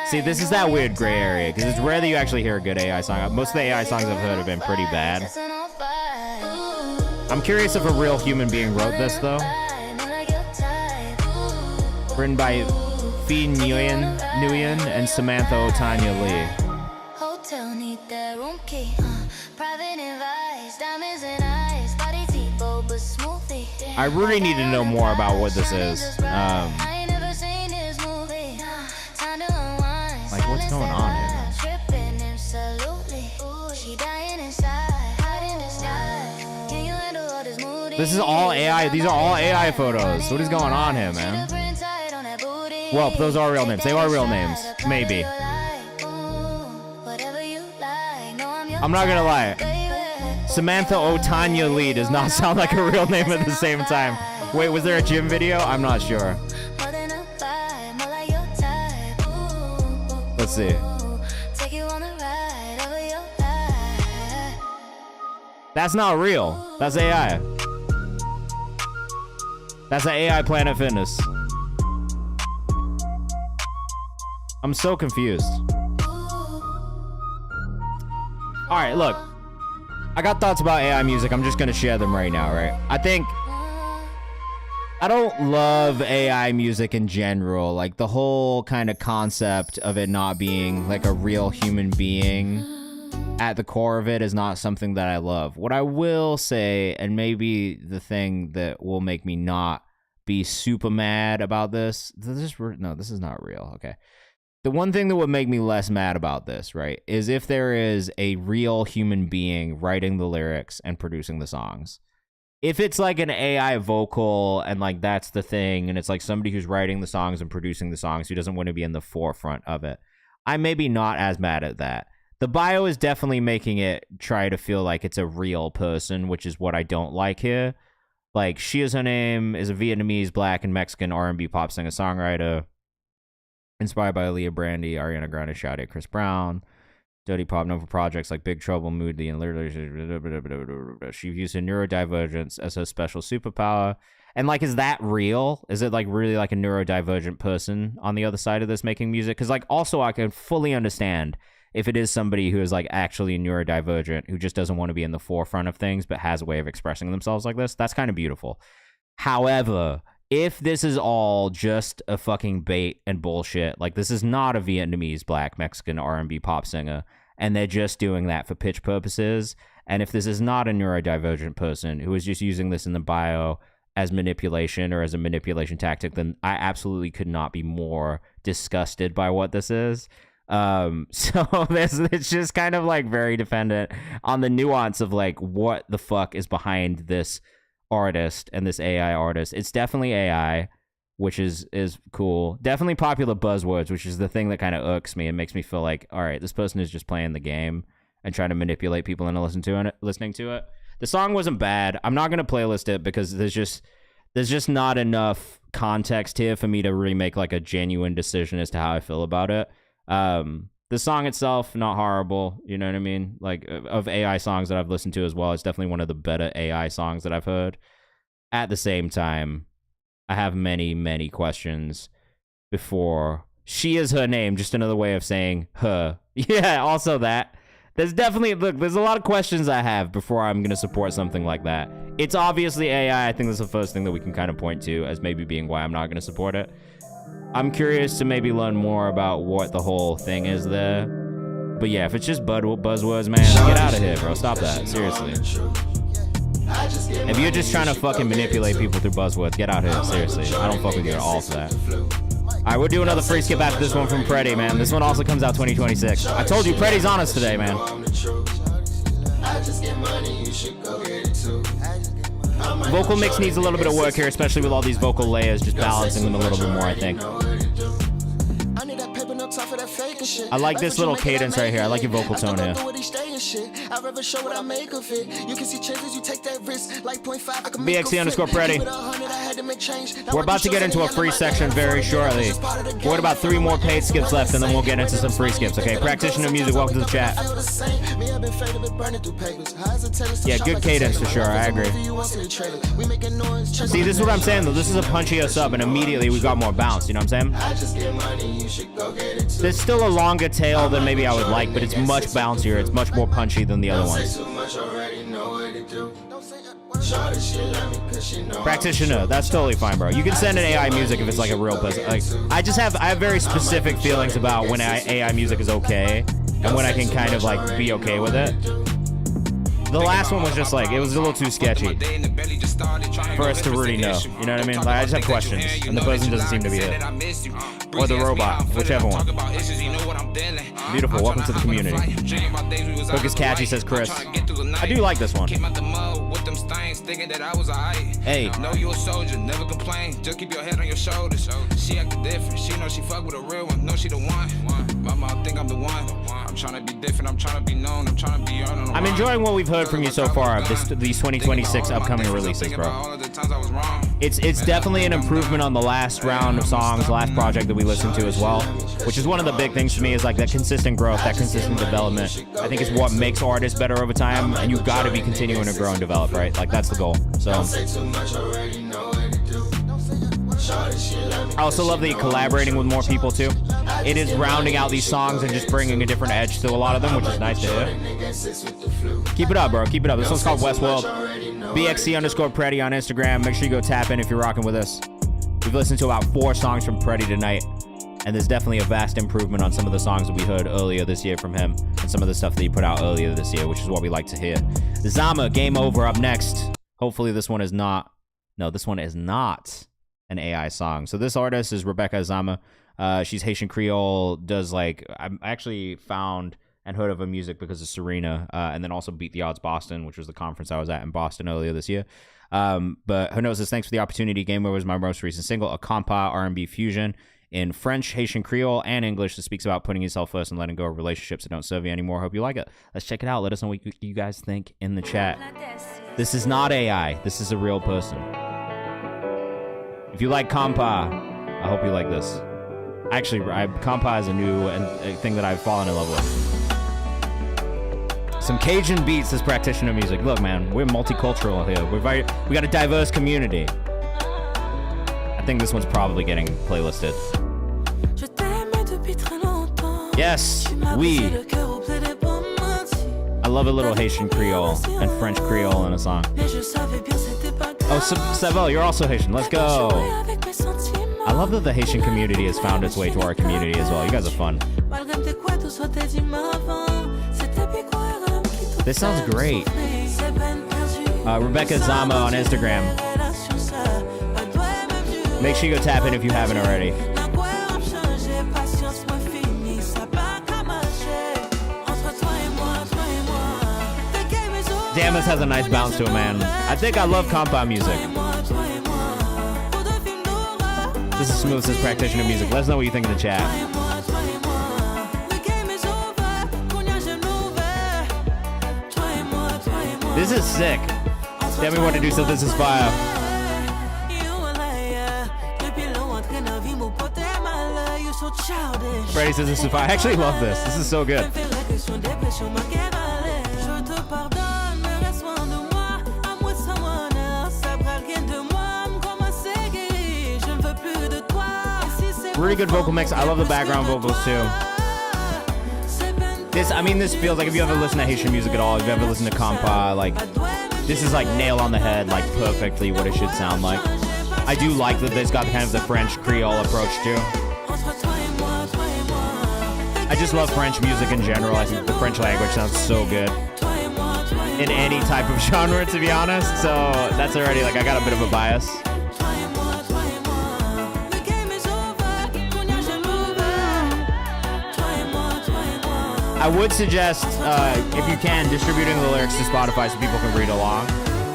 See, this is that weird gray area, because it's rare that you actually hear a good AI song. Most of the AI songs I've heard have been pretty bad. I'm curious if a real human being wrote this, though. Written by Fee Nguyen and Samantha Otanya Lee. I really need to know more about what this is. Like, what's going on here? This is all AI. These are all AI photos. What is going on here, man? Well, those are real names. They are real names. Maybe. I'm not gonna lie. Samantha Otanya Lee does not sound like a real name at the same time. Wait, was there a gym video? I'm not sure. Let's see. That's not real. That's AI. That's an AI Planet Fitness. I'm so confused. Alright, look. I got thoughts about AI music. I'm just gonna share them right now, right? I don't love AI music in general. Like, the whole kind of concept of it not being like a real human being at the core of it is not something that I love. What I will say, and maybe the thing that will make me not be super mad about this, no, this is not real, okay. The one thing that would make me less mad about this, right, is if there is a real human being writing the lyrics and producing the songs. If it's like an AI vocal and like that's the thing, and it's like somebody who's writing the songs and producing the songs who doesn't want to be in the forefront of it, I'm maybe not as mad at that. The bio is definitely making it try to feel like it's a real person, which is what I don't like here. Like, She Is Her Name is a Vietnamese, Black, and Mexican R&B pop singer-songwriter. Inspired by Aaliyah Brandy, Ariana Grande, Sade, Chris Brown. Dirty pop known for projects like Big Trouble, Moody, and literally she views her neurodivergence as her special superpower. And like, is that real? Is it like really like a neurodivergent person on the other side of this making music? Because like, also I can fully understand if it is somebody who is like actually neurodivergent, who just doesn't want to be in the forefront of things, but has a way of expressing themselves like this. That's kind of beautiful. However, if this is all just a fucking bait and bullshit, like this is not a Vietnamese black Mexican R&B pop singer, and they're just doing that for pitch purposes, and if this is not a neurodivergent person who is just using this in the bio as manipulation or as a manipulation tactic, then I absolutely could not be more disgusted by what this is. So it's just kind of like very dependent on the nuance of like what the fuck is behind this artist and this AI artist. It's definitely AI, which is cool. Definitely popular buzzwords, which is the thing that kind of irks me and makes me feel like, all right, this person is just playing the game and trying to manipulate people into listening to it. The song wasn't bad. I'm not gonna playlist it because there's just not enough context here for me to really make like a genuine decision as to how I feel about it. The song itself, not horrible, you know what I mean? Like, of AI songs that I've listened to as well, it's definitely one of the better AI songs that I've heard. At the same time, I have many, many questions before. She is her name, just another way of saying her. Yeah, also that. There's a lot of questions I have before I'm going to support something like that. It's obviously AI. I think that's the first thing that we can kind of point to as maybe being why I'm not going to support it. I'm curious to maybe learn more about what the whole thing is there. But yeah, if it's just buzzwords, man, get out of here, bro. Stop that. Seriously. If you're just trying to fucking manipulate people through buzzwords, get out of here. Seriously. I don't fuck with you at all for that. Alright, we'll do another free skip after this one from Preddy, man. This one also comes out 2026. I told you, Preddy's on us today, man. Vocal mix needs a little bit of work here, especially with all these vocal layers, just balancing them a little bit more, I think. I like this little cadence right here. I like your vocal tone here. BXC_Preddy. We're about to get into a free section very shortly. We're at about 3 more paid skips left, and then we'll get into some free skips, okay? Practitioner music, welcome to the chat. Yeah, good cadence for sure, I agree. See, this is what I'm saying, though. This is a punchier sub, and immediately we got more bounce, you know what I'm saying? There's still a longer tail than maybe I would like, but it's much bouncier. It's much more punchy than the other ones. Practitioner, that's totally fine, bro. You can send in AI music if it's like a real person. Like, I have very specific feelings about when AI music is okay and when I can kind of like be okay with it. The last one was just like, it was a little too sketchy for us to really know. You know what I mean? Like, I just have questions, and the person doesn't seem to be it. Or the robot, whichever one. Beautiful, welcome to the community. Hook is catchy, says Chris. I do like this one. Hey. Know you a soldier, never complain, just keep your head on your shoulders. She acting different, she know she fuck with a real one, know she the one. Mama, I think I'm the one. I'm trying to be different, I'm trying to be known, I'm trying to be on. I'm enjoying what we've heard from you so far of these 2026 upcoming releases, bro. It's definitely an improvement on the last round of songs, the last project that we listened to as well, which is one of the big things for me, is like that consistent growth, that consistent development. I think is what makes artists better over time, and you've got to be continuing to grow and develop, right? Like, that's the goal. So I also love that you're collaborating with more people too. It is rounding out these songs and just bringing a different edge to a lot of them, which is nice to hear. Keep it up, bro. Keep it up. This one's called Westworld. BXC_Preddy on Instagram. Make sure you go tap in if you're rocking with us. We've listened to about 4 songs from Preddy tonight, and there's definitely a vast improvement on some of the songs that we heard earlier this year from him and some of the stuff that he put out earlier this year, which is what we like to hear. Zama, Game Over, up next. Hopefully this one is not... No, this one is not an AI song. So this artist is Rebecca Zama. She's Haitian Creole, does like... I actually found and heard of her music because of Serena, and then also Beat the Odds Boston, which was the conference I was at in Boston earlier this year. But her note says, thanks for the opportunity. Game Over is my most recent single, a compa R&B fusion in French, Haitian Creole, and English that speaks about putting yourself first and letting go of relationships that don't serve you anymore. Hope you like it. Let's check it out. Let us know what you guys think in the chat. This is not AI. This is a real person. If you like compa, I hope you like this. Actually, compa is a new thing that I've fallen in love with. Some Cajun beats as practitioner music. Look, man, we're multicultural here. We got a diverse community. I think this one's probably getting playlisted. Yes, I love a little Haitian Creole and French Creole in a song. Oh, Savelle, you're also Haitian. Let's go. I love that the Haitian community has found its way to our community as well. You guys are fun. This sounds great. Rebecca Zama on Instagram. Make sure you go tap in if you haven't already. Damn, this has a nice bounce to it, man. I think I love compound music. This is Smooth, says practitioner music. Let us know what you think in the chat. This is sick. Tell me what to do so this is fire. Freddie says this is fire. I actually love this. This is so good. Really good vocal mix. I love the background vocals too. This feels like if you ever listen to Haitian music at all, if you ever listen to compa, like this is like nail on the head, like perfectly what it should sound like. I do like that this got kind of the French Creole approach too. I just love French music in general. I think the French language sounds so good in any type of genre, to be honest. So that's already like I got a bit of a bias. I would suggest, if you can, distributing the lyrics to Spotify so people can read along.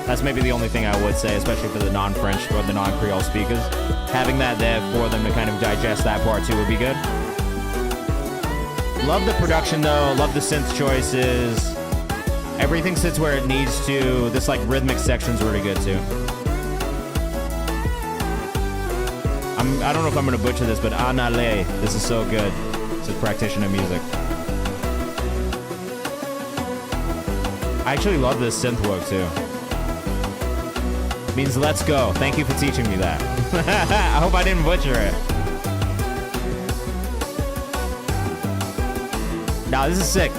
That's maybe the only thing I would say, especially for the non-French or the non-Creole speakers. Having that there for them to kind of digest that part too would be good. Love the production though, love the synth choices. Everything sits where it needs to. This like rhythmic section's really good too. I don't know if I'm gonna butcher this, but Anale, this is so good. It's a practitioner music. I actually love this synth work too. It means let's go. Thank you for teaching me that. I hope I didn't butcher it. Nah, this is sick.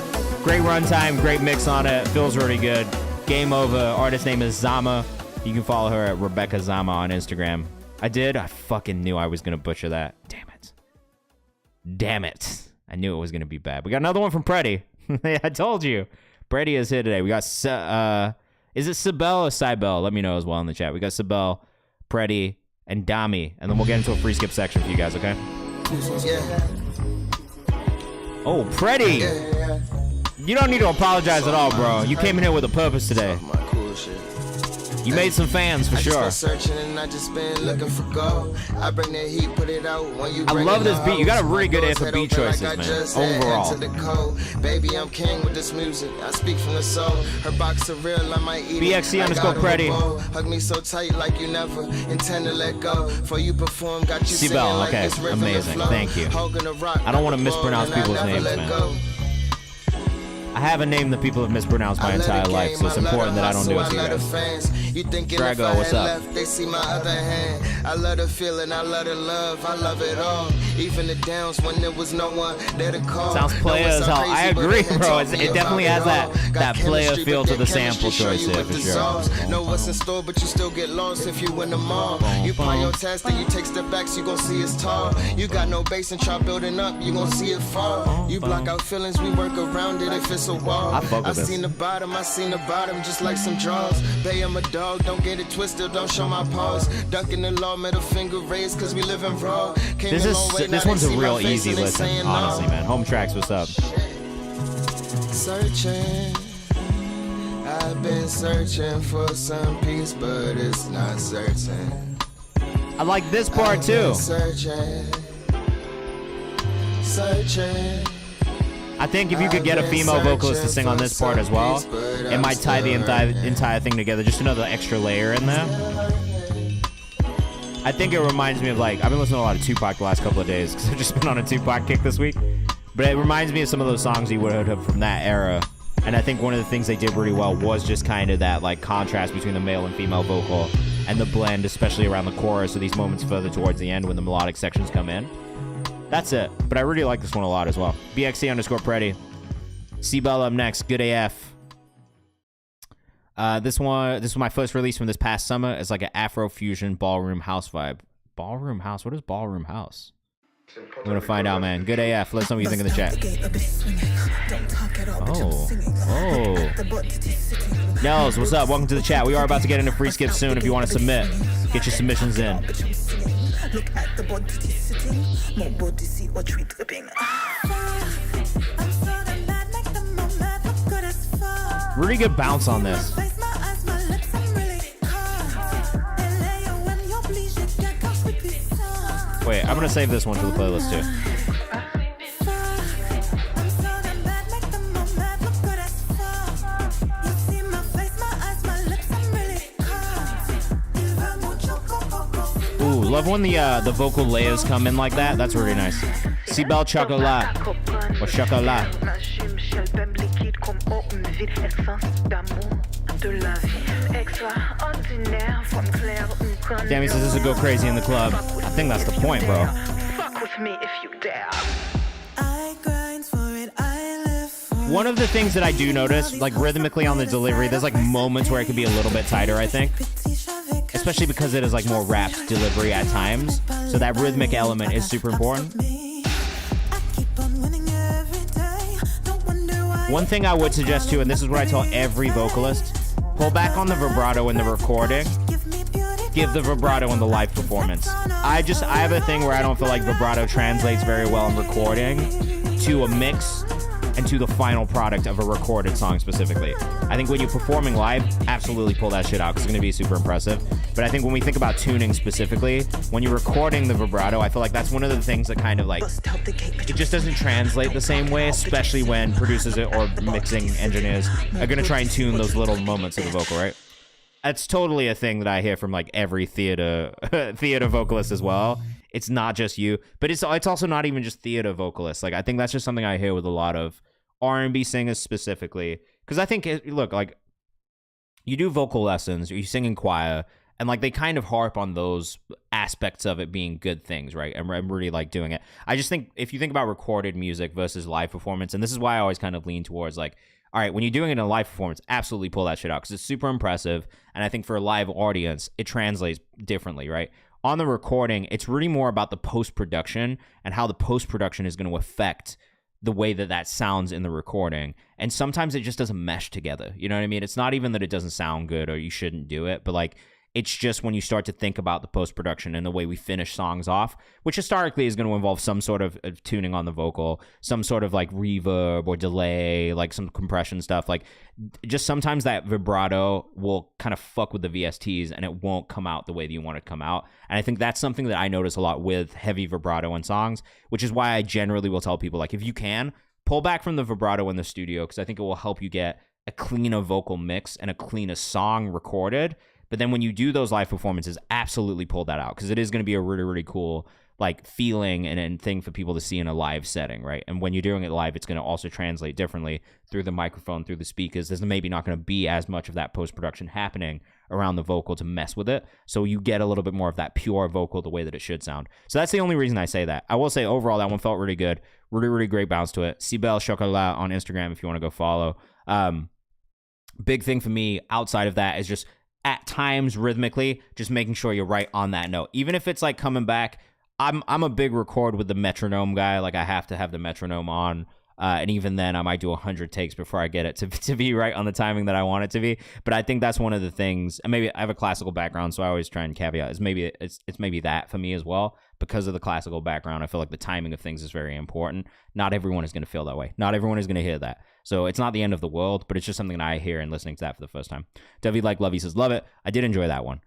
Great runtime, great mix on it. Feels really good. Game over. Artist name is Zama. You can follow her at Rebecca Zama on Instagram. I did. I fucking knew I was gonna butcher that. Damn it. Damn it. I knew it was gonna be bad. We got another one from Preddy. I told you. Brady is here today. We got, is it Sibel or Cybel? Let me know as well in the chat. We got Sibel, Preddy, and Dami. And then we'll get into a free skip section for you guys, okay? Oh, Preddy! You don't need to apologize at all, bro. You came in here with a purpose today. You made some fans for sure. I love this beat. You got a really good ear for beat choices, man. Overall. Baby, I'm king with this music. I speak from the soul. Her box of real, I might eat BXC_Preddy. Hug me so tight like you never intend to let go. For you perform, got you singing like it's amazing. Thank you. I don't want to mispronounce people's names, man. I haven't named the people have mispronounced my entire life, so it's important that I don't do it to you guys. Drago, what's up? They see my other hand. I love the feeling, I love the love, I love it all. Even the downs when there was no one there to call. Sounds player as hell. I agree, bro. It definitely has that player feel to the sample choice here, for sure. Know what's in store, but you still get lost if you win the mall. You prioritize, then you take step backs, you gon' see it's tall. You got no base and try building up, you gon' see it fall. You block out feelings, we work around it if it's a wall. I seen the bottom, just like some draws. They am a dog, don't get it twisted, don't show my paws. Ducking the law, middle finger raised, cause we living raw. This one's a real easy listen, honestly, man. Home Tracks, what's up? Searching, I've been searching for some peace, but it's not certain. I like this part too. Searching. I think if you could get a female vocalist to sing on this part as well, it might tie the entire thing together. Just another extra layer in there. I think it reminds me of like, I've been listening to a lot of Tupac the last couple of days because I've just been on a Tupac kick this week. But it reminds me of some of those songs you would have heard from that era. And I think one of the things they did really well was just kind of that like contrast between the male and female vocal and the blend, especially around the chorus or these moments further towards the end when the melodic sections come in. That's it. But I really like this one a lot as well. BXC_Preddy. C-Bell up next. Good AF. This was my first release from this past summer. It's like an Afro fusion ballroom house vibe. Ballroom house? What is ballroom house? I'm gonna find out, man. Good AF. Let us know what you think in the chat. Oh. Nels, what's up? Welcome to the chat. We are about to get into free skips soon. If you want to submit, get your submissions in. Really good bounce on this. Wait, I'm gonna save this one to the playlist too. Ooh, love when the vocal layers come in like that. That's really nice. Cibel chocolat or chocolat. Damn, he says this would go crazy in the club. I think that's the point, bro. One of the things that I do notice, like rhythmically on the delivery, there's like moments where it could be a little bit tighter, I think. Especially because it is like more rap delivery at times. So that rhythmic element is super important. One thing I would suggest too, and this is what I tell every vocalist, pull back on the vibrato in the recording. Give the vibrato in the live performance. I have a thing where I don't feel like vibrato translates very well in recording to a mix and to the final product of a recorded song specifically. I think when you're performing live, absolutely pull that shit out because it's going to be super impressive. But I think when we think about tuning specifically, when you're recording the vibrato, I feel like that's one of the things that kind of like, it just doesn't translate the same way, especially when producers or mixing engineers are going to try and tune those little moments of the vocal, right? That's totally a thing that I hear from like every theater vocalist as well. It's not just you, but it's also not even just theater vocalists. Like I think that's just something I hear with a lot of R&B singers specifically, because I think look, like you do vocal lessons or you sing in choir, and like they kind of harp on those aspects of it being good things, right? And I'm really like doing it. I just think if you think about recorded music versus live performance, and this is why I always kind of lean towards like, all right, when you're doing it in a live performance, absolutely pull that shit out because it's super impressive. And I think for a live audience, it translates differently, right? On the recording, it's really more about the post-production and how the post-production is going to affect the way that sounds in the recording. And sometimes it just doesn't mesh together. You know what I mean? It's not even that it doesn't sound good or you shouldn't do it, but like it's just when you start to think about the post-production and the way we finish songs off, which historically is going to involve some sort of tuning on the vocal, some sort of like reverb or delay, like some compression stuff. Like just sometimes that vibrato will kind of fuck with the VSTs and it won't come out the way that you want it to come out. And I think that's something that I notice a lot with heavy vibrato in songs, which is why I generally will tell people, like, if you can, pull back from the vibrato in the studio because I think it will help you get a cleaner vocal mix and a cleaner song recorded. But then when you do those live performances, absolutely pull that out because it is going to be a really, really cool like feeling and thing for people to see in a live setting, right? And when you're doing it live, it's going to also translate differently through the microphone, through the speakers. There's maybe not going to be as much of that post-production happening around the vocal to mess with it. So you get a little bit more of that pure vocal the way that it should sound. So that's the only reason I say that. I will say overall, that one felt really good. Really, really great bounce to it. Cibel Chocolat on Instagram if you want to go follow. Big thing for me outside of that is just at times rhythmically, just making sure you're right on that note. Even if it's like coming back, I'm a big record with the metronome guy. Like I have to have the metronome on. And even then I might do 100 takes before I get it to be right on the timing that I want it to be. But I think that's one of the things, and maybe I have a classical background, so I always try and caveat is maybe it's maybe that for me as well. Because of the classical background, I feel like the timing of things is very important. Not everyone is going to feel that way. Not everyone is going to hear that. So it's not the end of the world, but it's just something that I hear and listening to that for the first time. W like Lovey says, love it. I did enjoy that one.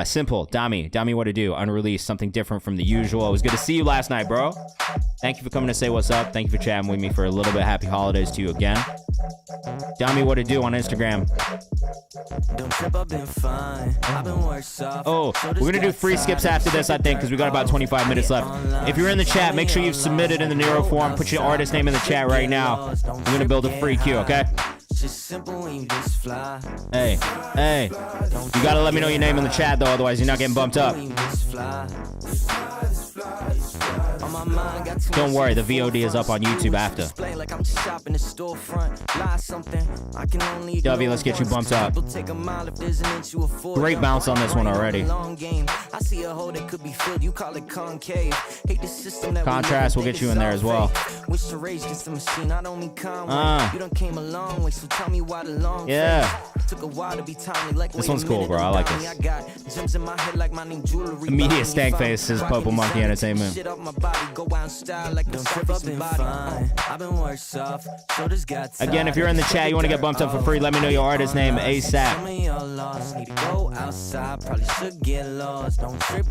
Simple, Dami, what to do? Unreleased, something different from the usual. It was good to see you last night, bro. Thank you for coming to say what's up. Thank you for chatting with me for a little bit. Happy holidays to you again. Dami, what to do on Instagram? Don't trip, I've been fine. I've been worse off. Oh, we're gonna do free skips after this, I think, because we got about 25 minutes left. If you're in the chat, make sure you've submitted in the Nero form. Put your artist name in the chat right now. We're gonna build a free queue, okay? Just simple when you just fly. Hey, you gotta let me know your name in the chat though, otherwise you're not getting bumped up. Don't worry, the VOD is up on YouTube after. W, let's get you bumped up. Great bounce on this one already. Contrast will get you in there as well. Yeah. This one's cool, bro. I like this. Immediate stank face is Purple Monkey Entertainment. Again, if you're in the chat, you want to get bumped up for free, let me know your artist name ASAP.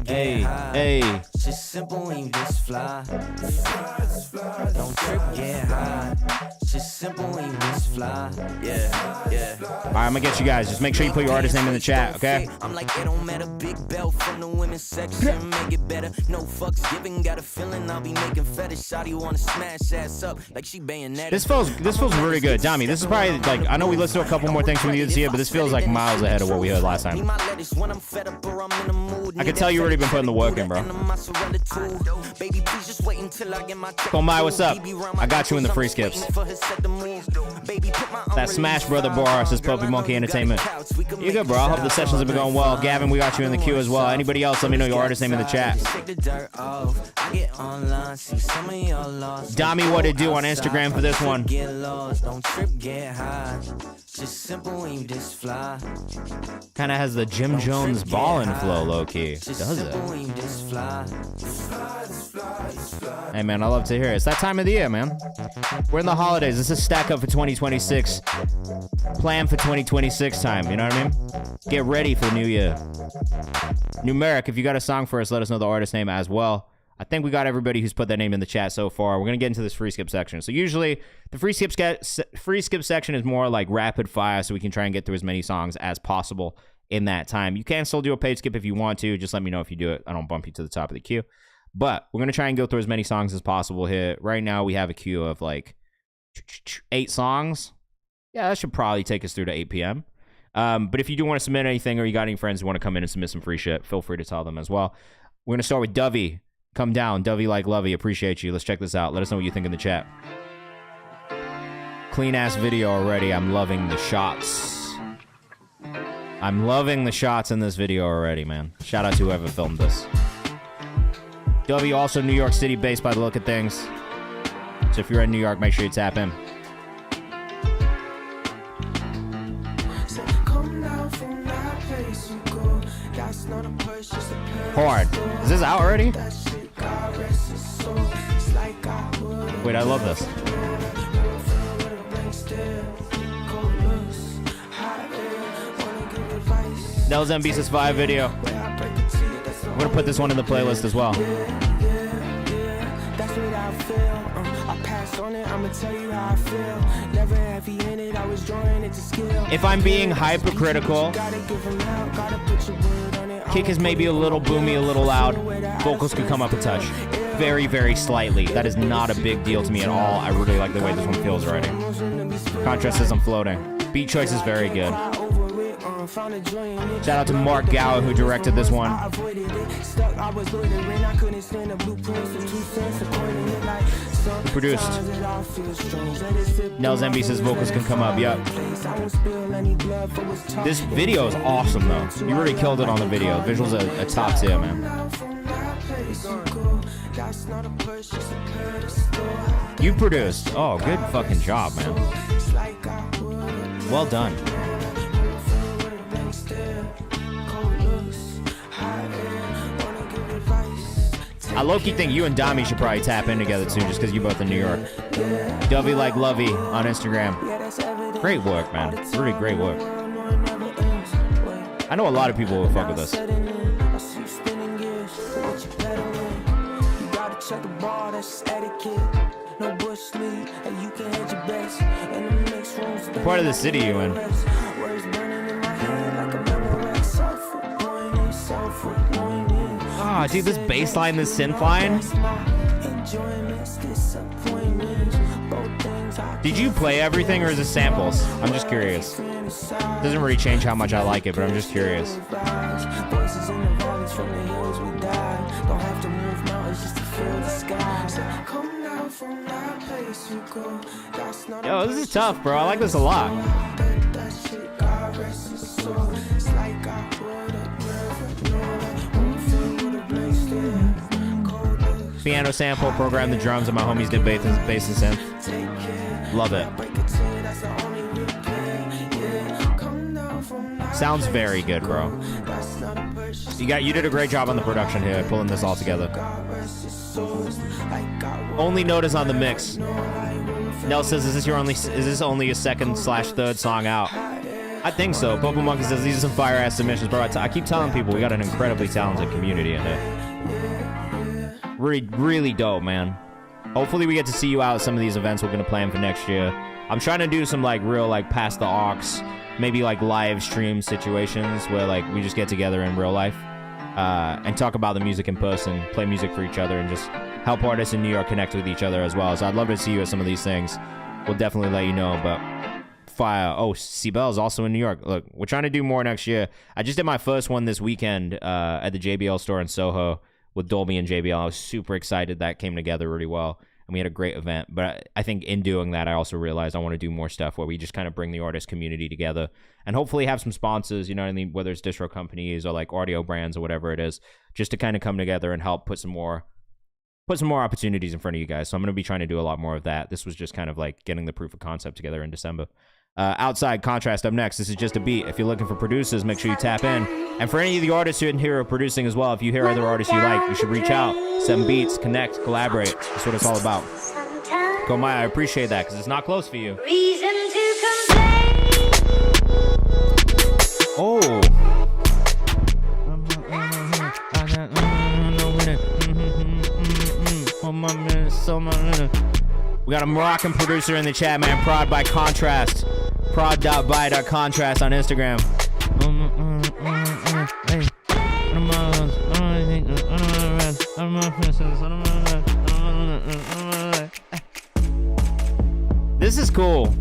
Hey, hey. Just simple and you just fly. Don't trip, get high. Just simple and you just fly. Yeah, yeah. All right, I'm gonna get you guys. Just make sure you put your artist name in the chat, okay? I'm like, it don't matter. Big belt from the women's section. Make it better. No fucks given. Got a feeling I'll be making fetish. Shawty wanna smash ass up like she bayonet. This feels really good. Dami, this is probably like, I know we listened to a couple more things from you this year, but this feels like miles ahead of what we heard last time. I can tell you already been putting the work in, bro. Komai, what's up? I got you in the free skips. That Smash Brother bar says Purple Monkey Entertainment. You good, bro? I hope the sessions have been going well. Gavin, we got you in the queue as well. Anybody else, let me know your artist name in the chat. Dami, what it do on Instagram for this one? Kind of has the Jim Jones ballin' flow, low-key. Does it? Hey, man, I love to hear it. It's that time of the year, man. We're in the holidays. This is stack up for 2026. Plan for 2026 time, you know what I mean? Get ready for the new year. Numeric, if you got a song for us, let us know the artist name as well. I think we got everybody who's put their name in the chat so far. We're going to get into this free skip section. So usually the free skip section is more like rapid fire, so we can try and get through as many songs as possible in that time. You can still do a paid skip if you want to. Just let me know if you do it. I don't bump you to the top of the queue. But we're going to try and go through as many songs as possible here. Right now we have a queue of like 8 songs. Yeah, that should probably take us through to 8 p.m. But if you do want to submit anything or you got any friends who want to come in and submit some free shit, feel free to tell them as well. We're going to start with Dovey. Come down. Dovey like Lovey. Appreciate you. Let's check this out. Let us know what you think in the chat. Clean-ass video already. I'm loving the shots. I'm loving the shots in this video already, man. Shout out to whoever filmed this. Dovey also New York City based by the look of things. So if you're in New York, make sure you tap in. Hard. Is this out already? Wait, I love this. That was MB's 5 video. I'm gonna put this one in the playlist as well. If I'm being hypercritical, kick is maybe a little boomy, a little loud. Vocals could come up a touch. Very, very slightly. That is not a big deal to me at all. I really like the way this one feels already. Contrast says I'm floating. Beat choice is very good. Shout out to Mark Gower who directed this one. Produced. Nels MB says vocals can come up. Yep. This video is awesome though. You really killed it on the video. Visuals a top tier, man. You produced. Oh, good fucking job, man. Well done. I low-key think you and Dami should probably tap in together too, just because you both in New York. Dovey like Lovey on Instagram. Great work, man. Really great work. I know a lot of people will fuck with this. What part of the city are you in? Oh, dude, this bass line, this synth line. Did you play everything or is it samples? I'm just curious. Doesn't really change how much I like it, but I'm just curious. Yo, this is tough, bro. I like this a lot. Piano sample, program the drums, and my homies did bass and synth. Love it. Sounds very good, bro. You did a great job on the production here, pulling this all together. Only note is on the mix. Nell says, is this only a second/third song out? I think so. Purple Monkey says, these are some fire-ass submissions, bro. I keep telling people we got an incredibly talented community in there. Really, really dope, man. Hopefully we get to see you out at some of these events we're going to plan for next year. I'm trying to do some, like, real, like, past the aux, maybe, like, live stream situations where, like, we just get together in real life and talk about the music in person, play music for each other, and just help artists in New York connect with each other as well. So I'd love to see you at some of these things. We'll definitely let you know, but... C-Bell is also in New York. Look, we're trying to do more next year. I just did my first one this weekend at the JBL store in Soho with Dolby and JBL. I was super excited. That came together really well, and we had a great event. But I think in doing that, I also realized I want to do more stuff where we just kind of bring the artist community together and hopefully have some sponsors, you know what I mean, whether it's distro companies or like audio brands or whatever it is, just to kind of come together and help put some more opportunities in front of you guys. So I'm going to be trying to do a lot more of that. This was just kind of like getting the proof of concept together in December. Outside Contrast up next. This is just a beat. If you're looking for producers, make sure you tap in. And for any of the artists in here who are producing as well, if you hear other artists you like, you should reach out, send beats, connect, collaborate. That's what it's all about. Go Maya, I appreciate that because it's not close for you. Reason to complain. Oh. We got a Moroccan producer in the chat, man. Prod by Contrast. Prod.by.contrast on Instagram. This is cool.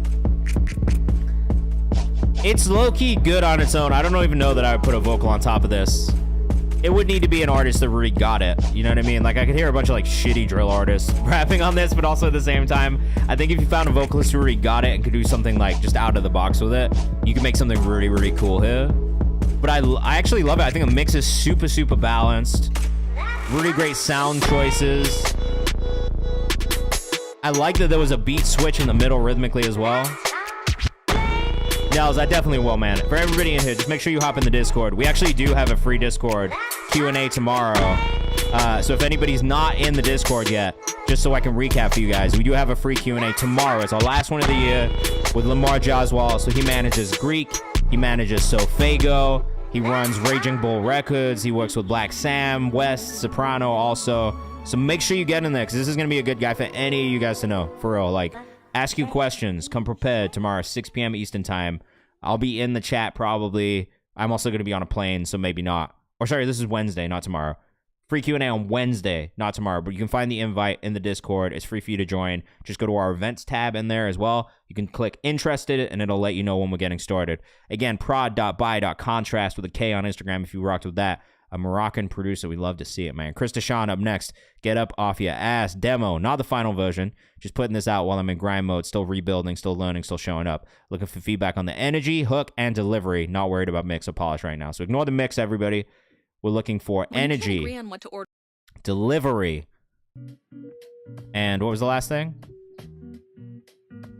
It's low-key good on its own. I don't even know that I would put a vocal on top of this. It would need to be an artist that really got it. You know what I mean? Like, I could hear a bunch of, like, shitty drill artists rapping on this, but also at the same time, I think if you found a vocalist who really got it and could do something, like, just out of the box with it, you could make something really, really cool here. But I actually love it. I think the mix is super, super balanced. Really great sound choices. I like that there was a beat switch in the middle rhythmically as well. Nels, I definitely will, man. For everybody in here, just make sure you hop in the Discord. We actually do have a free Discord Q&A tomorrow. So if anybody's not in the Discord yet, just so I can recap for you guys, we do have a free Q&A tomorrow. It's our last one of the year with Lamar Joswal. So he manages Greek. He manages Sofago. He runs Raging Bull Records. He works with Black Sam, West, Soprano also. So make sure you get in there because this is going to be a good guy for any of you guys to know. For real, like... Ask you questions. Come prepared tomorrow, 6 p.m. Eastern time. I'll be in the chat probably. I'm also going to be on a plane, so maybe not. Or sorry, this is Wednesday, not tomorrow. Free Q&A on Wednesday, not tomorrow. But you can find the invite in the Discord. It's free for you to join. Just go to our events tab in there as well. You can click interested, and it'll let you know when we're getting started. Again, prod.by.contrast with a K on Instagram if you rocked with that. A Moroccan producer. We love to see it, man. Chris Deshawn up next. Get up off your ass. Demo. Not the final version. Just putting this out while I'm in grind mode. Still rebuilding. Still learning. Still showing up. Looking for feedback on the energy, hook, and delivery. Not worried about mix or polish right now. So ignore the mix, everybody. We're looking for energy, agree on what to order. Delivery, and what was the last thing?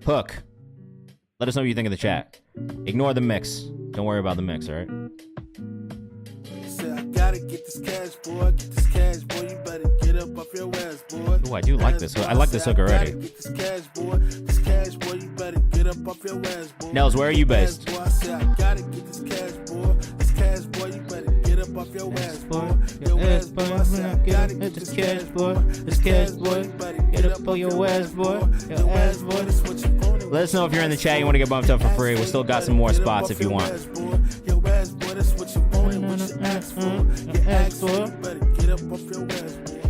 Hook. Let us know what you think in the chat. Ignore the mix. Don't worry about the mix, all right? I gotta get this cash, boy. Get this cash, boy. You better get up off your ass, boy. Ooh, I do like this hook. I like this hook already. Get this cash, boy. This cash, boy. You better get up off your ass, boy. Nels, where are you based? I said I gotta get this cash, boy. This cash, boy. You better get up off your ass, boy. Your ass, boy. I said I gotta get this cash, boy. This cash, boy. You better get up on your ass, boy. Your ass, boy. This what you want. Let us know if you're in the chat. You want to get bumped up for free. We still got some more spots if you want. Your ass, boy. This what you want and what you ask for. You ask for. You better get up off your ass, boy.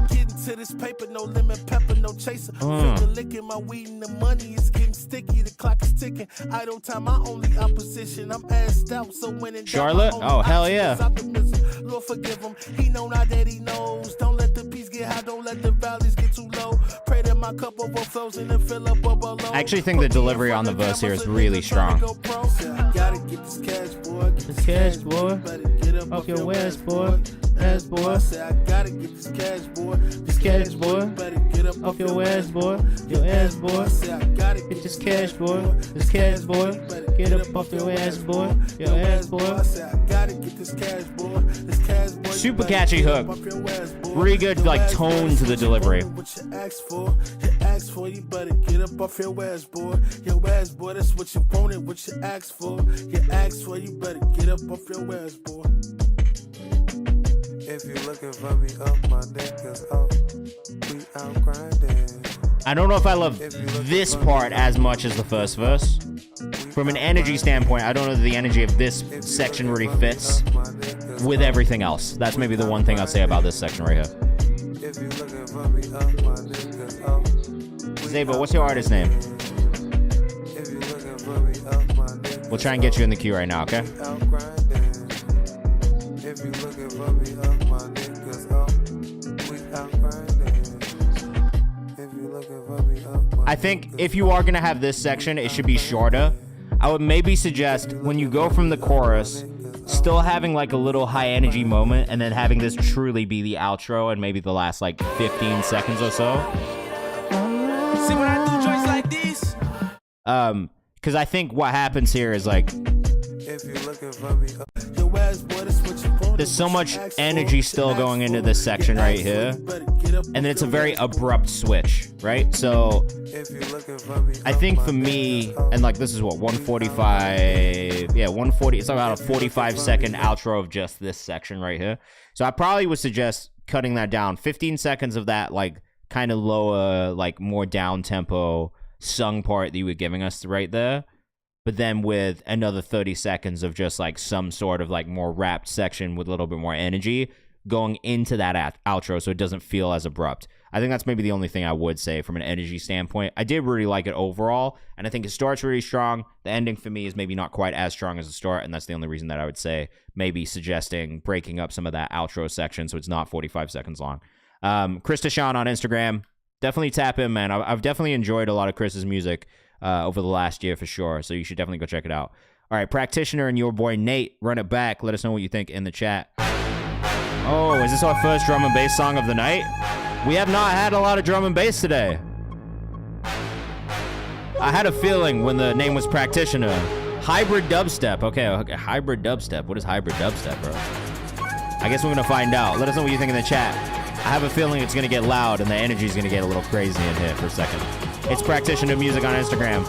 Getting to this paper, no lemon pepper, no chaser. Finger licking my weed and the money is getting sticky. The clock is ticking. making idle time my only opposition. I'm assed out, so when it Charlotte? Oh, hell yeah. Lord forgive him, he know now that he knows. Don't let the peace get high, don't let the valleys get too low. Pray that my cup overflows and then fill up a below. I actually think the delivery on the verse here is really strong. Gotta get this cash, boy. Get this cash, boy. Better get up off your ass, boy. Ass, boy. I say I gotta get this cash, boy. This cash, boy. Better get up off your ass, boy. Your ass, boy. I say I gotta get this cash, boy. This cash, boy. Better get up off your ass, boy. Your ass, boy. I say I gotta get this cash, boy. This cash, boy. Super catchy hook. Really good, like, tone to the delivery. What you ask for, you better get up off your ass, boy. Your ass, boy, that's what you wanted, what you asked for. You asked for, you better get up off your ass, boy. If you looking for me up, my niggas up. We out grinding. I don't know if I love this part as much as the first verse. From an energy standpoint, I don't know that the energy of this section really fits with everything else. That's maybe the one thing I'll say about this section right here. If you looking for me up, my niggas up. Zabo, what's your artist name? If you looking for me up, my niggas. We'll try and get you in the queue right now, okay? Out grinding. If you looking for me up, my niggas up. We out grinding. If you looking for me up, I think if you are going to have this section, it should be shorter. I would maybe suggest when you go from the chorus, still having like a little high energy moment and then having this truly be the outro and maybe the last like 15 seconds or so. See when I do joints like this? Because I think what happens here is like if you looking for me up. there's so much energy still going into this section right here, and then it's a very abrupt switch, right? So I think for me, and like this is what, 145, yeah, 140, it's about a 45-second outro of just this section right here. So I probably would suggest cutting that down. 15 seconds of that like kind of lower, like more down tempo sung part that you were giving us right there, but then with another 30 seconds of just like some sort of like more rapped section with a little bit more energy going into that outro so it doesn't feel as abrupt. I think that's maybe the only thing I would say from an energy standpoint. I did really like it overall, and I think it starts really strong. The ending for me is maybe not quite as strong as the start, and that's the only reason that I would say maybe suggesting breaking up some of that outro section so it's not 45 seconds long. Chris Deshawn on Instagram. Definitely tap in, man. I've definitely enjoyed a lot of Chris's music over the last year for sure, so you should definitely go check it out. All right, Practitioner and your boy Nate, run it back. Let us know what you think in the chat. Oh, is this our first drum and bass song of the night? We have not had a lot of drum and bass today. I had a feeling when the name was Practitioner. Hybrid dubstep. Okay, hybrid dubstep. What is hybrid dubstep, bro? I guess we're going to find out. Let us know what you think in the chat. I have a feeling it's going to get loud and the energy is going to get a little crazy in here for a second. It's Practitioner Music on Instagram.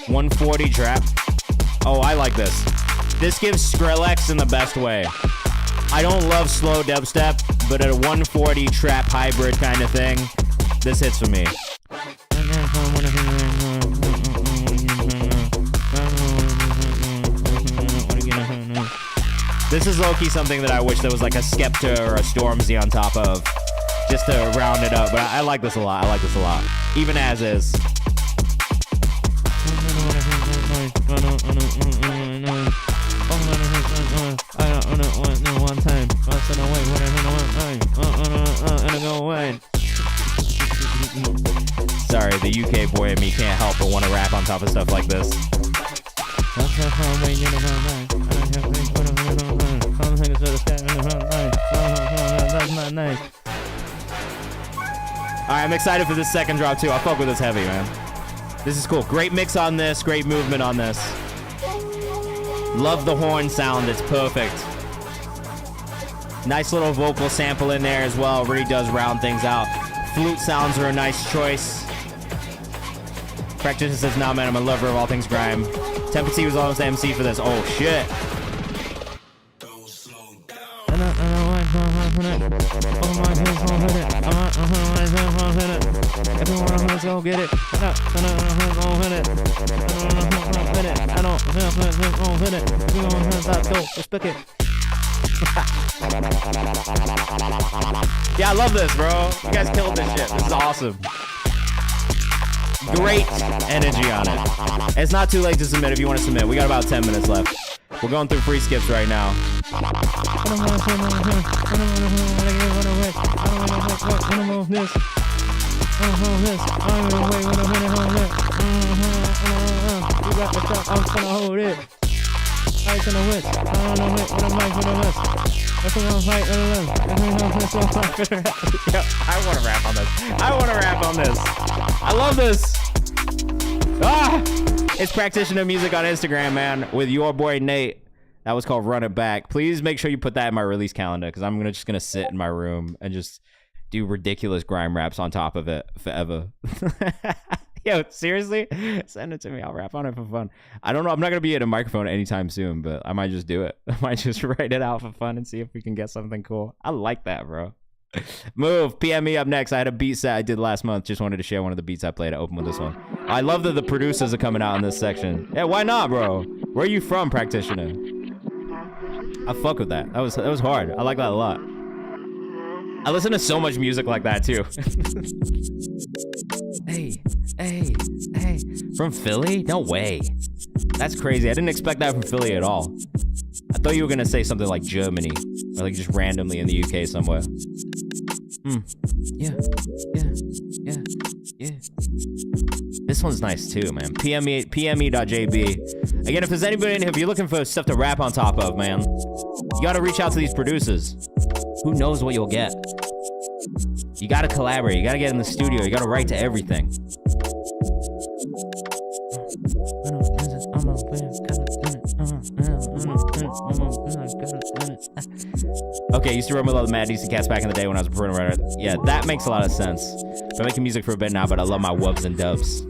$140 trap. Oh, I like this. This gives Skrillex in the best way. I don't love slow dubstep, but at a 140 trap hybrid kind of thing, this hits for me. This is low-key something that I wish there was like a Skepta or a Stormzy on top of, just to round it up. But I like this a lot. I like this a lot, even as is. Sorry, the UK boy in me can't help but want to rap on top of stuff like this. Alright, I'm excited for this second drop too. I fuck with this heavy, man. This is cool. Great mix on this, great movement on this. Love the horn sound, it's perfect. Nice little vocal sample in there as well. Really does round things out. Flute sounds are a nice choice. Practitioner says, nah man, I'm a lover of all things grime. Tempest was almost the MC for this. Oh shit. Yeah, Yeah, I love this, bro. You guys killed this shit. This is awesome. Great energy on it. It's not too late to submit if you want to submit. We got about 10 minutes left. We're going through free skips right now. I want to rap on this. I love this. It's Practitioner Music on Instagram, man, with your boy Nate. That was called Run It Back. Please make sure you put that in my release calendar, because I'm just gonna sit in my room and just do ridiculous grime raps on top of it forever. Yo, seriously? Send it to me. I'll rap on it for fun. I don't know. I'm not gonna be at a microphone anytime soon, but I might just do it. I might just write it out for fun and see if we can get something cool. I like that, bro. Move. PM me up next. I had a beat set I did last month. Just wanted to share one of the beats I played to open with this one. I love that the producers are coming out in this section. Yeah, why not, bro? Where are you from, Practitioner? I fuck with that. That was hard. I like that a lot. I listen to so much music like that too. Hey. From Philly? No way. That's crazy. I didn't expect that from Philly at all. I thought you were gonna say something like Germany, or like just randomly in the UK somewhere. Yeah. This one's nice too, man. PME.jb. Again, if there's anybody in here, if you're looking for stuff to rap on top of, man, you gotta reach out to these producers. Who knows what you'll get? You gotta collaborate. You gotta get in the studio. You gotta write to everything. Okay, used to run with all the Mad DC Cats back in the day when I was a program writer. Yeah, that makes a lot of sense. I'm making music for a bit now, but I love my wubs and dubs.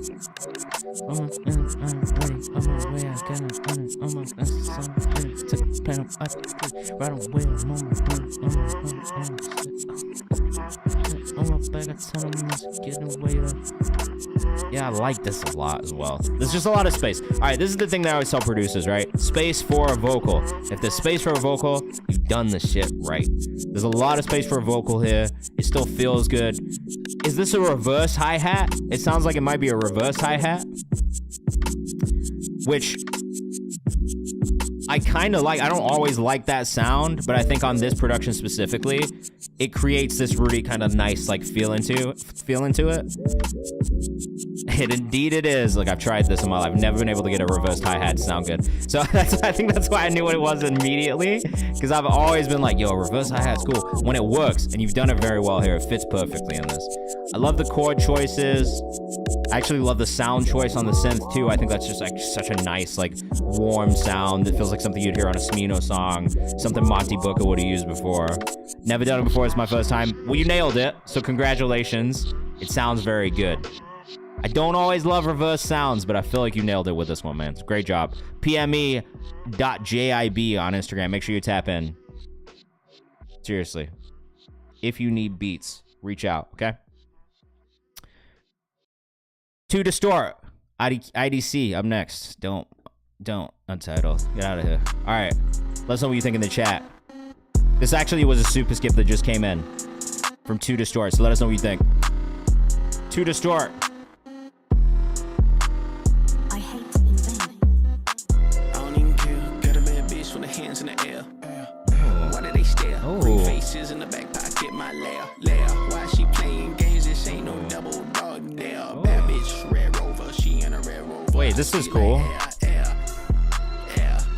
Yeah, I like this a lot as well. There's just a lot of space. All right, this is the thing that I always tell producers, right? Space for a vocal. If there's space for a vocal, you've done the shit right. There's a lot of space for a vocal here. It still feels good. Is this a reverse hi-hat? It sounds like it might be a reverse hi-hat. Which I kind of like. I don't always like that sound, but I think on this production specifically, it creates this really kind of nice like feel into it. And indeed it is. Like, I've tried this in my life. I've never been able to get a reversed hi-hat to sound good. So I think that's why I knew what it was immediately, because I've always been like, yo, reverse hi-hat's cool. When it works, and you've done it very well here, it fits perfectly in this. I love the chord choices. I actually love the sound choice on the synth too. I think that's just like such a nice, like, warm sound. It feels like something you'd hear on a Smino song, something Monty Booker would have used before. Never done it before. It's my first time. Well, you nailed it, so congratulations. It sounds very good. I don't always love reverse sounds, but I feel like you nailed it with this one, man. Great job. PME.jib on Instagram. Make sure you tap in. Seriously. If you need beats, reach out, okay? To Distort. IDC up next. Don't. Untitled. Get out of here. All right. Let us know what you think in the chat. This actually was a super skip that just came in from To Distort, so let us know what you think. To Distort. Hands in the air. Why do they stare? Three faces in the back pocket, my lair. Why she playing games? This ain't no double dog there. Bad bitch, Red Rover. She in a Red Rover. Wait, this is cool.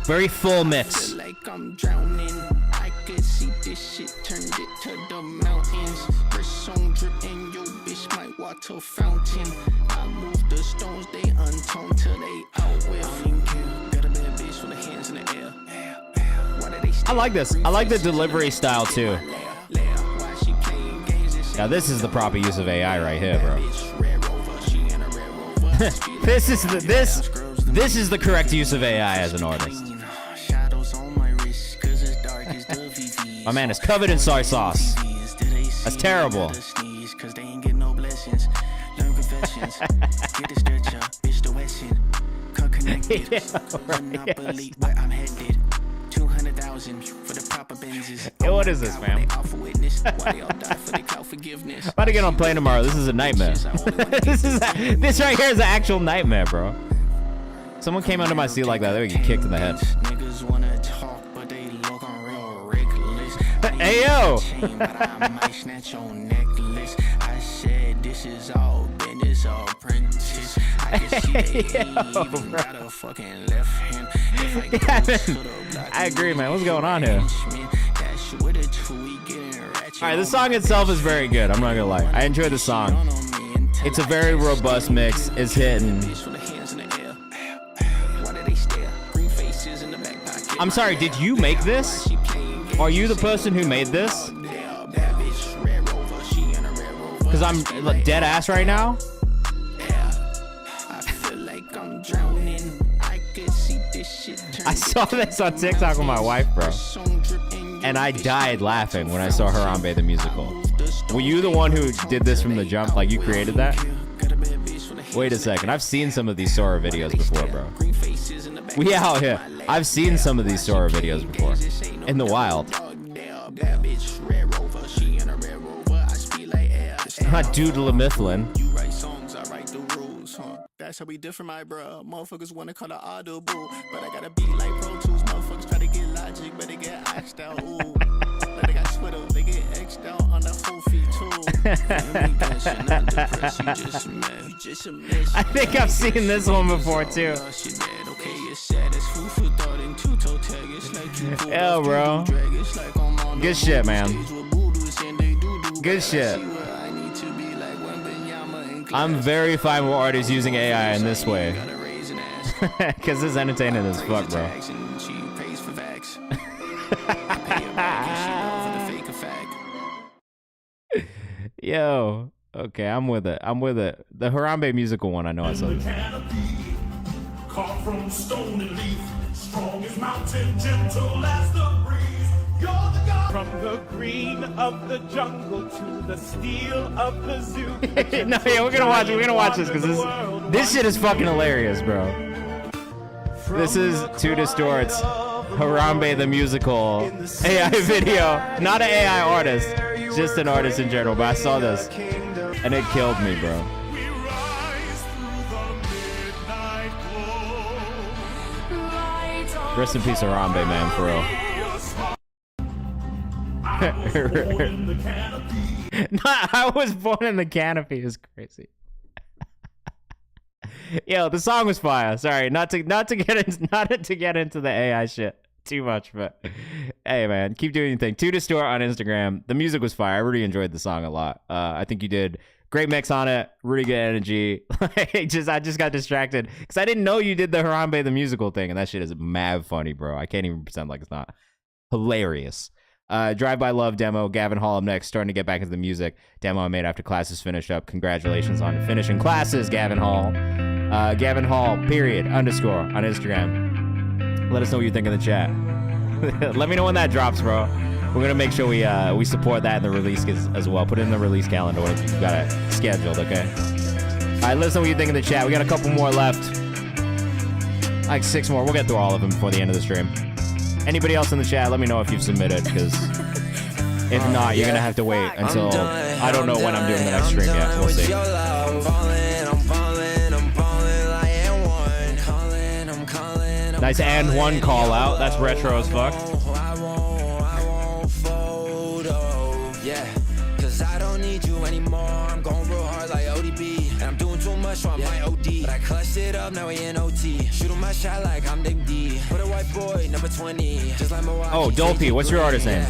Very full mix. Like I'm drowning. I could see this shit turned it to the mountains. Wrist on drip and your bitch might water fountain. I move the stones, they untoned till they out with. Got a bad bitch with the hands in the air. I like this. I like the delivery style too. Now this is the proper use of AI right here, bro. This is the correct use of AI as an artist. My man is covered in soy sauce. That's terrible. Yeah, right, yes. 200,000 for the proper band. Hey, what is this, man? About to get on plane tomorrow. This is a nightmare. This right here is an actual nightmare, bro. Someone came under my seat like that, they would get kicked in the head. Hey, yo! I agree, man. What's going on here? Alright, the song itself is very good. I'm not gonna lie. I enjoy the song. It's a very robust mix. It's hitting. I'm sorry, did you make this? Are you the person who made this? Because I'm dead ass right now. I saw this on TikTok with my wife, bro. And I died laughing when I saw Harambe the musical. Were you the one who did this from the jump? Like, you created that? Wait a second. I've seen some of these Sora videos before, bro. We out here. I've seen some of these Sora videos before. In the wild. Not Doodle Mifflin. That's how we different, my bro. Motherfuckers wanna call it audible, but I gotta be like Pro Tools. Motherfuckers try to get Logic, but they get axed out. Ooh, like they got Twitter, they get X'd out on the whole feed too. I think I've seen this one before too. Yo, bro. Good shit, man. Good shit. I'm very fine with artists using AI in this way. Because it's entertaining as fuck, bro. Yo. Okay, I'm with it. I'm with it. The Harambe musical one, I know I saw this. From stone and leaf, strong as mountain, gentle as the breeze. You're the God. From the green of the jungle to the steel of the zoo. No, yeah, we're gonna watch this because this shit is fucking hilarious, bro. This is Two Distorts, Harambe the musical AI video. Not an AI artist, just an artist in general. But I saw this and it killed me, bro. Rest in peace, Harambe, man, for real. I was born in the canopy is crazy. Yo, the song was fire. Sorry, not to get into the AI shit too much, but hey, man, keep doing your thing. Two Distort on Instagram. The music was fire. I really enjoyed the song a lot. I think you did great mix on it. Really good energy. I just got distracted because I didn't know you did the Harambe the musical thing, and that shit is mad funny, bro. I can't even pretend like it's not hilarious. Drive By Love demo. Gavin Hall up next. Starting to get back into the music. Demo I made after classes finished up. Congratulations on finishing classes, Gavin Hall. Gavin Hall, _ on Instagram. Let us know what you think in the chat. Let me know when that drops, bro. We're gonna make sure we support that in the release as well. Put it in the release calendar when you got it scheduled, okay? All right, let us know what you think in the chat. We got a couple more left. Like 6 more. We'll get through all of them before the end of the stream. Anybody else in the chat, let me know if you've submitted, because if not, you're gonna have to wait until I don't know when I'm doing the next stream yet. We'll see. Nice and one call out. That's retro as fuck. Yeah, cause I don't need you anymore. I'm going real hard like ODB. And I'm doing too much, so I might OD. But I clutched it up, now we in OT. Shooting my shot like I'm D. Put a white boy, number 20. Just like Milwaukee. Oh, Dolphy, what's your artist name?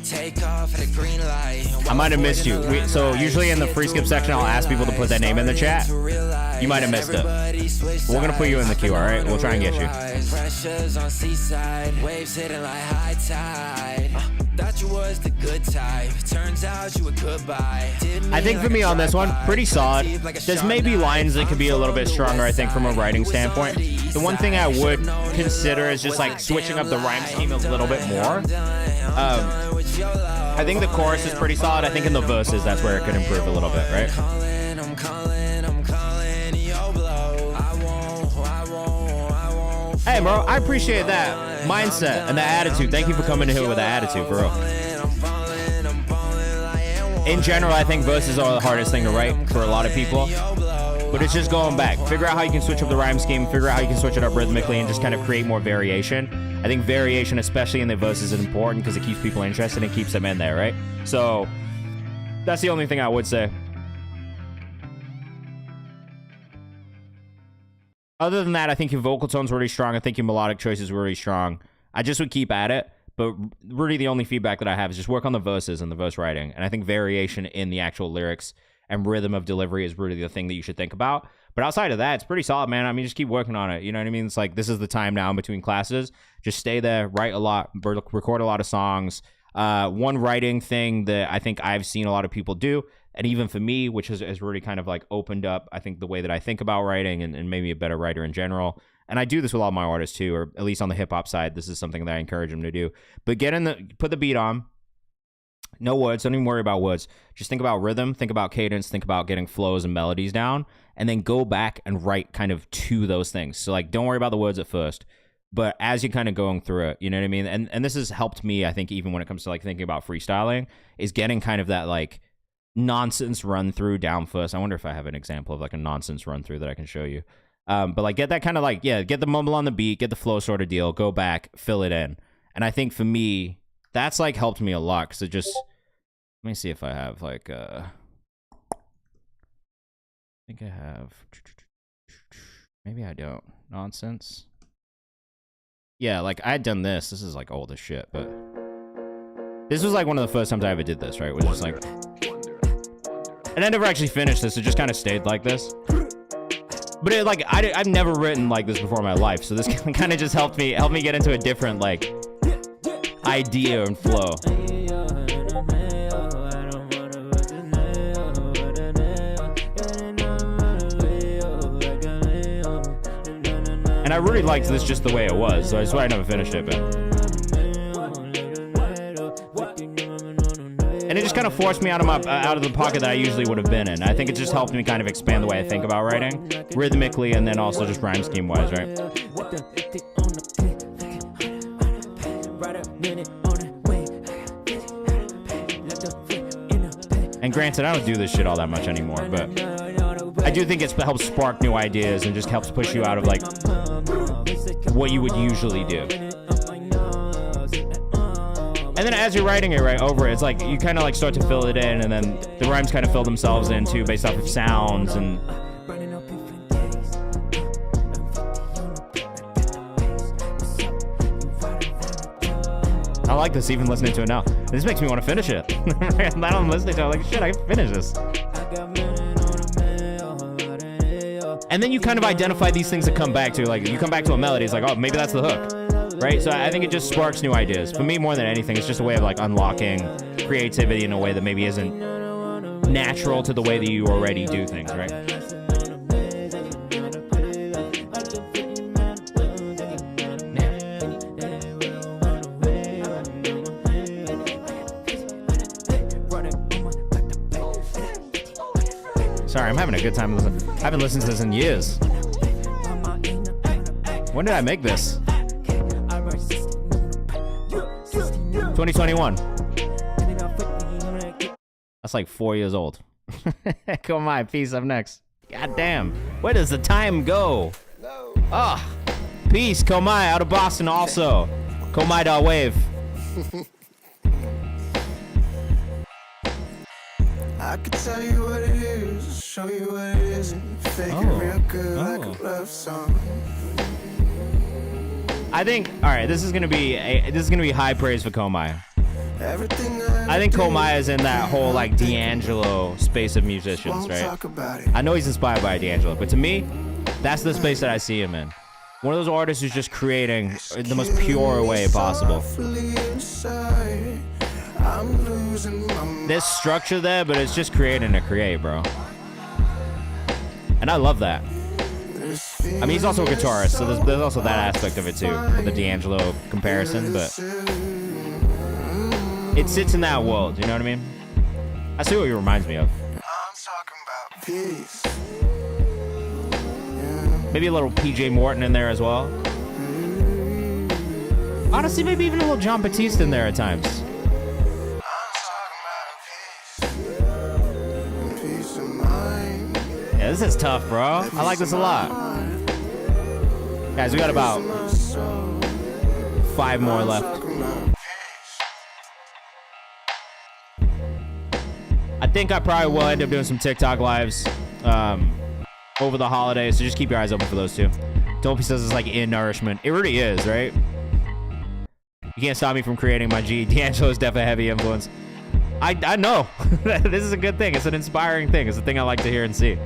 Take off at a green light. I might have missed you. So usually in the free skip section, I'll ask people to put that name in the chat. You might have missed it. We're gonna put you in the queue, all right? We'll try and get you. Pressures on seaside, waves hitting like high tide. Thought you was the good type. Turns out you were goodbye. I think for me on this one, pretty solid. There's maybe lines that could be a little bit stronger, I think, from a writing standpoint. The one thing I would consider is just like switching up the rhyme scheme a little bit more. I think the chorus is pretty solid. I think in the verses, that's where it could improve a little bit, right? Hey, bro, I appreciate that mindset and that attitude. Thank you for coming in here with that attitude, bro. In general, I think verses are the hardest thing to write for a lot of people. But it's just going back. Figure out how you can switch up the rhyme scheme. Figure out how you can switch it up rhythmically and just kind of create more variation. I think variation, especially in the verses, is important because it keeps people interested and keeps them in there, right? So that's the only thing I would say. Other than that, I think your vocal tone's really strong. I think your melodic choice is really strong. I just would keep at it. But really the only feedback that I have is just work on the verses and the verse writing. And I think variation in the actual lyrics and rhythm of delivery is really the thing that you should think about. But outside of that, it's pretty solid, man. I mean, just keep working on it. You know what I mean? It's like, this is the time now in between classes. Just stay there, write a lot, record a lot of songs. One writing thing that I think I've seen a lot of people do, and even for me, which has really kind of like opened up, I think, the way that I think about writing and made me a better writer in general. And I do this with all my artists too, or at least on the hip hop side, this is something that I encourage them to do. But put the beat on. No words. Don't even worry about words. Just think about rhythm. Think about cadence. Think about getting flows and melodies down. And then go back and write kind of to those things. So, like, don't worry about the words at first. But as you're kind of going through it, you know what I mean? And this has helped me, I think, even when it comes to, like, thinking about freestyling, is getting kind of that, like, nonsense run-through down first. I wonder if I have an example of, like, a nonsense run-through that I can show you. But, like, get that kind of, like, yeah, get the mumble on the beat, get the flow sort of deal, go back, fill it in. And I think for me, that's, like, helped me a lot because it just... Let me see if I have, like, I think I have... Maybe I don't. Nonsense. Yeah, like, I had done this. This is, like, old as shit, but... This was, like, one of the first times I ever did this, right? It was just, like... And I never actually finished this. It just kind of stayed like this. But, it, like, I've never written like this before in my life, so this kind of just helped me get into a different, like, idea and flow. And I really liked this just the way it was, so that's why I never finished it, but... And it just kind of forced me out of the pocket that I usually would have been in. I think it just helped me kind of expand the way I think about writing, rhythmically, and then also just rhyme scheme-wise, right? And granted, I don't do this shit all that much anymore, but I do think it helps spark new ideas and just helps push you out of, like, what you would usually do. And then as you're writing it right over it, it's like you kind of like start to fill it in, and then the rhymes kind of fill themselves in too based off of sounds. And I like this even listening to it now. This makes me want to finish it. Now I'm listening to it, I'm like, shit, I can finish this. And then you kind of identify these things that come back to, like, you come back to a melody, it's like, oh, maybe that's the hook, right? So I think it just sparks new ideas. For me, more than anything, it's just a way of, like, unlocking creativity in a way that maybe isn't natural to the way that you already do things, right? Sorry, I'm having a good time listening. I haven't listened to this in years. When did I make this? 2021. That's like 4 years old. Come on, peace up next. God damn. Where does the time go? Ah, oh, peace, Komai, out of Boston also. Komai.wave. I could tell you what it is, show you what it isn't. Fake it real good like a love song. I think, all right, this is gonna be high praise for Komai. I think Komai is in that whole like D'Angelo space of musicians, right? I know he's inspired by D'Angelo, but to me, that's the space that I see him in. One of those artists who's just creating the most pure way possible. There's structure there, but it's just creating to create, bro. And I love that. I mean, he's also a guitarist, so there's also that aspect of it too, with the D'Angelo comparison, but it sits in that world, you know what I mean? I see what he reminds me of. Maybe a little PJ Morton in there as well. Honestly, maybe even a little John Batiste in there at times. Yeah, this is tough, bro. I like this a lot. Guys, we got about 5 more left. I think I probably will end up doing some TikTok lives over the holidays, so just keep your eyes open for those too. Dopey says it's like in nourishment. It really is, right? You can't stop me from creating my G. D'Angelo's definitely a heavy influence. I know. This is a good thing. It's an inspiring thing. It's a thing I like to hear and see.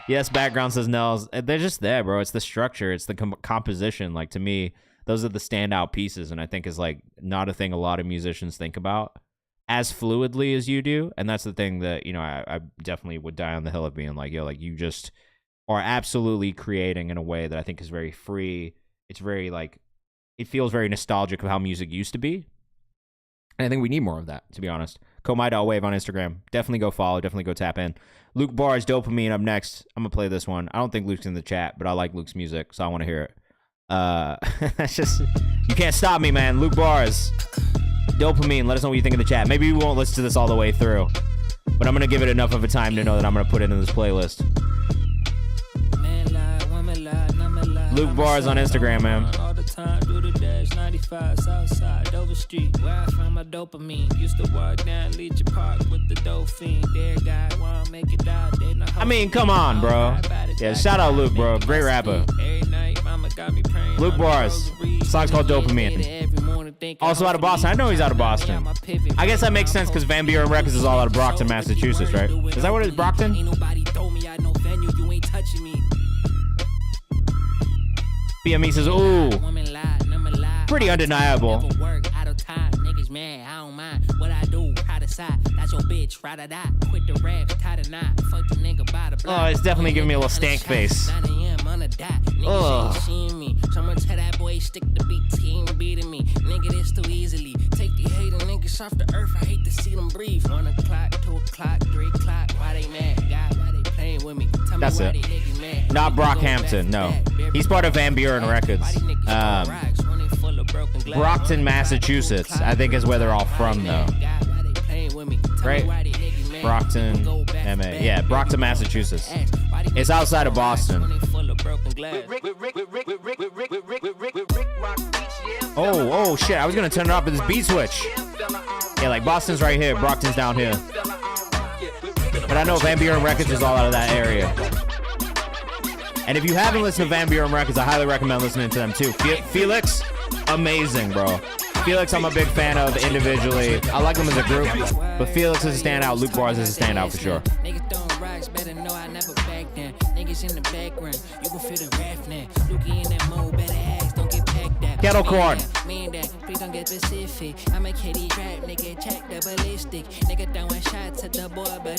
Yes, background says Nels. They're just there, bro. It's the structure. It's the composition. Like, to me, those are the standout pieces, and I think is like not a thing a lot of musicians think about as fluidly as you do. And that's the thing that, you know, I definitely would die on the hill of being like, yo, like you just are absolutely creating in a way that I think is very free. It's very like, it feels very nostalgic of how music used to be. And I think we need more of that, to be honest. Komai.wave on Instagram. Definitely go follow. Definitely go tap in. Luke Barr's Dopamine up next. I'm going to play this one. I don't think Luke's in the chat, but I like Luke's music, so I want to hear it. That's just, you can't stop me, man. Luke Barr's Dopamine. Let us know what you think in the chat. Maybe we won't listen to this all the way through, but I'm going to give it enough of a time to know that I'm going to put it in this playlist. Luke Barr's on Instagram, man. All the time, do the dash, 95 Southside, Dover Street, where I found my dopamine. Used to walk down Legion Park with the Dolphin. There, guy, wanna make it out. I mean, come on, bro. Yeah, shout out Luke, bro. Great rapper. Luke Barr's. Song's called Dopamine. Also out of Boston. I know he's out of Boston. I guess that makes sense because Van Buren Records is all out of Brockton, Massachusetts, right? Is that what it is, Brockton? BME says, ooh, pretty undeniable. Oh, it's definitely giving me a little stank face. Oh. Someone tell that boy stick the beat, he ain't beating me. Nigga, this too easily. Take the hater niggas off the earth, I hate to see them breathe. 1 o'clock, 2 o'clock, 3 o'clock, why they mad? God, why they playing with me? Tell That's me it. Not Brockhampton, no. He's part of Van Buren Records. Brockton, Massachusetts, I think is where they're all from, though. Right? Brockton, MA. Yeah, Brockton, Massachusetts. It's outside of Boston. Oh, shit. I was going to turn it off with this beat switch. Yeah, like Boston's right here. Brockton's down here. But I know Van Buren Records is all out of that area. And if you haven't listened to Van Buren Records, I highly recommend listening to them too. Felix, amazing, bro. Felix, I'm a big fan of individually. I like them as a group, but Felix is a standout. Luke Barr's is a standout for sure. Kettle corn.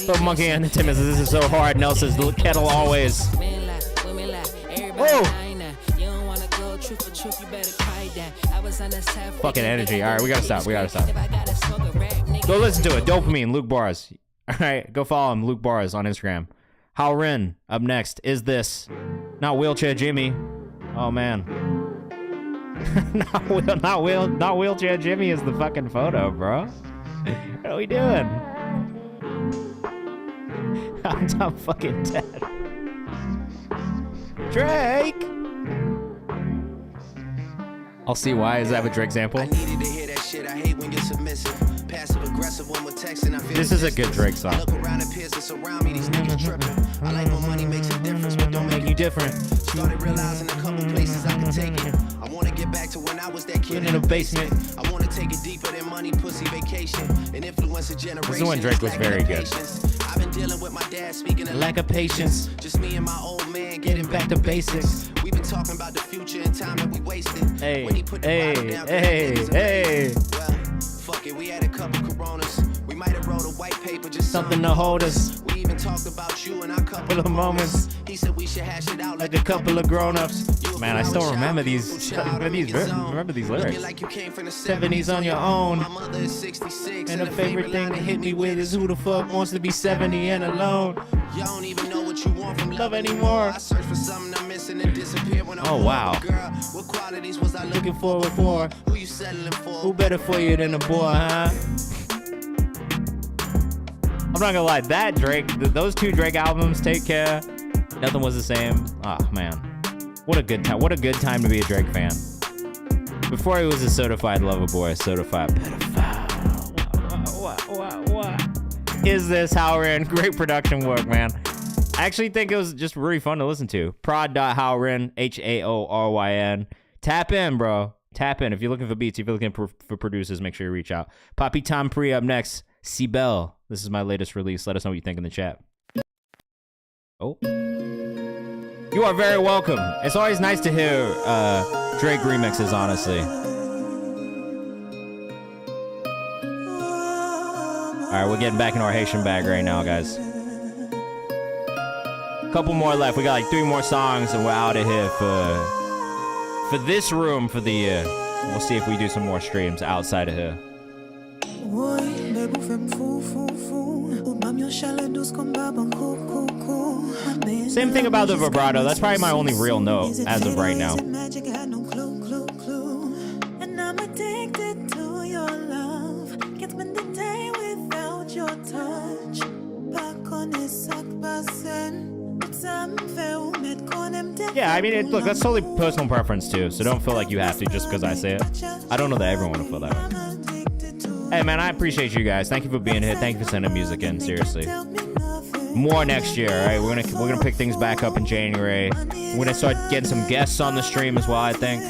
Put monkey on the Tim says this is so hard. Nelson says kettle always. Whoa. Fucking energy. All right, we gotta stop. Go listen to it. Dopamine, Luke Barr's. All right, go follow him, Luke Barr's on Instagram. Hal Rin up next. Is this not Wheelchair Jimmy? Oh man. not Wheelchair Jimmy is the fucking photo, bro. What are we doing? I'm fucking dead. Drake. I'll see why. Is that a Drake sample? I needed to hear that shit. I hate when you're submissive. Passive aggressive when we're texting. I feel this is a good Drake song. Look around and peers that's around me. These niggas tripping. I like when money makes a difference, but don't make you different. Started realizing a couple places I can take it. I want to get back to when I was that kid in the basement. I want to take it deeper than money, pussy, vacation, and influence a generation. This is when Drake was very good. I've been dealing with my dad speaking a lack of patience. Just me and my old man getting back to basics. We've been talking about the future and time that we wasted. Hey, hey. Well, fuck it, we had a couple Coronas. We might have wrote a white paper, just something to hold us. We even talked about you in our couple of moments. He said we should hash it out like a couple of grown-ups. Man, I still remember these. Remember these lyrics. Like you came from the 70s on your own. My mother is 66, and the favorite thing to hit me with is who the fuck wants to be 70 and alone. You don't even know what you want from love anymore. Oh, wow. Looking forward for. Who better for you than a boy, huh? I'm not gonna lie, that Drake, those two Drake albums, Take Care, Nothing Was the Same. Oh, man. What a good time. What a good time to be a Drake fan. Before he was a certified lover boy, a certified pedophile. What is this, Howrin? Great production work, man. I actually think it was just really fun to listen to. Prod.Howrin, Haoryn. Tap in, bro. Tap in. If you're looking for beats, if you're looking for producers, make sure you reach out. Papi Tampri up next. C-Bell. This is my latest release. Let us know what you think in the chat. Oh. You are very welcome. It's always nice to hear Drake remixes, honestly. All right, we're getting back in our Haitian bag right now, guys. Couple more left. We got like 3 more songs and we're out of here for this room for the year. We'll see if we do some more streams outside of here. Same thing about the vibrato. That's probably my only real note as of right now. Yeah, I mean, look, that's totally personal preference too, so don't feel like you have to just because I say it. I don't know that everyone will feel that way. Hey, man, I appreciate you guys. Thank you for being here. Thank you for sending music in, seriously. More next year, all right? We're gonna pick things back up in January. We're gonna start getting some guests on the stream as well, I think.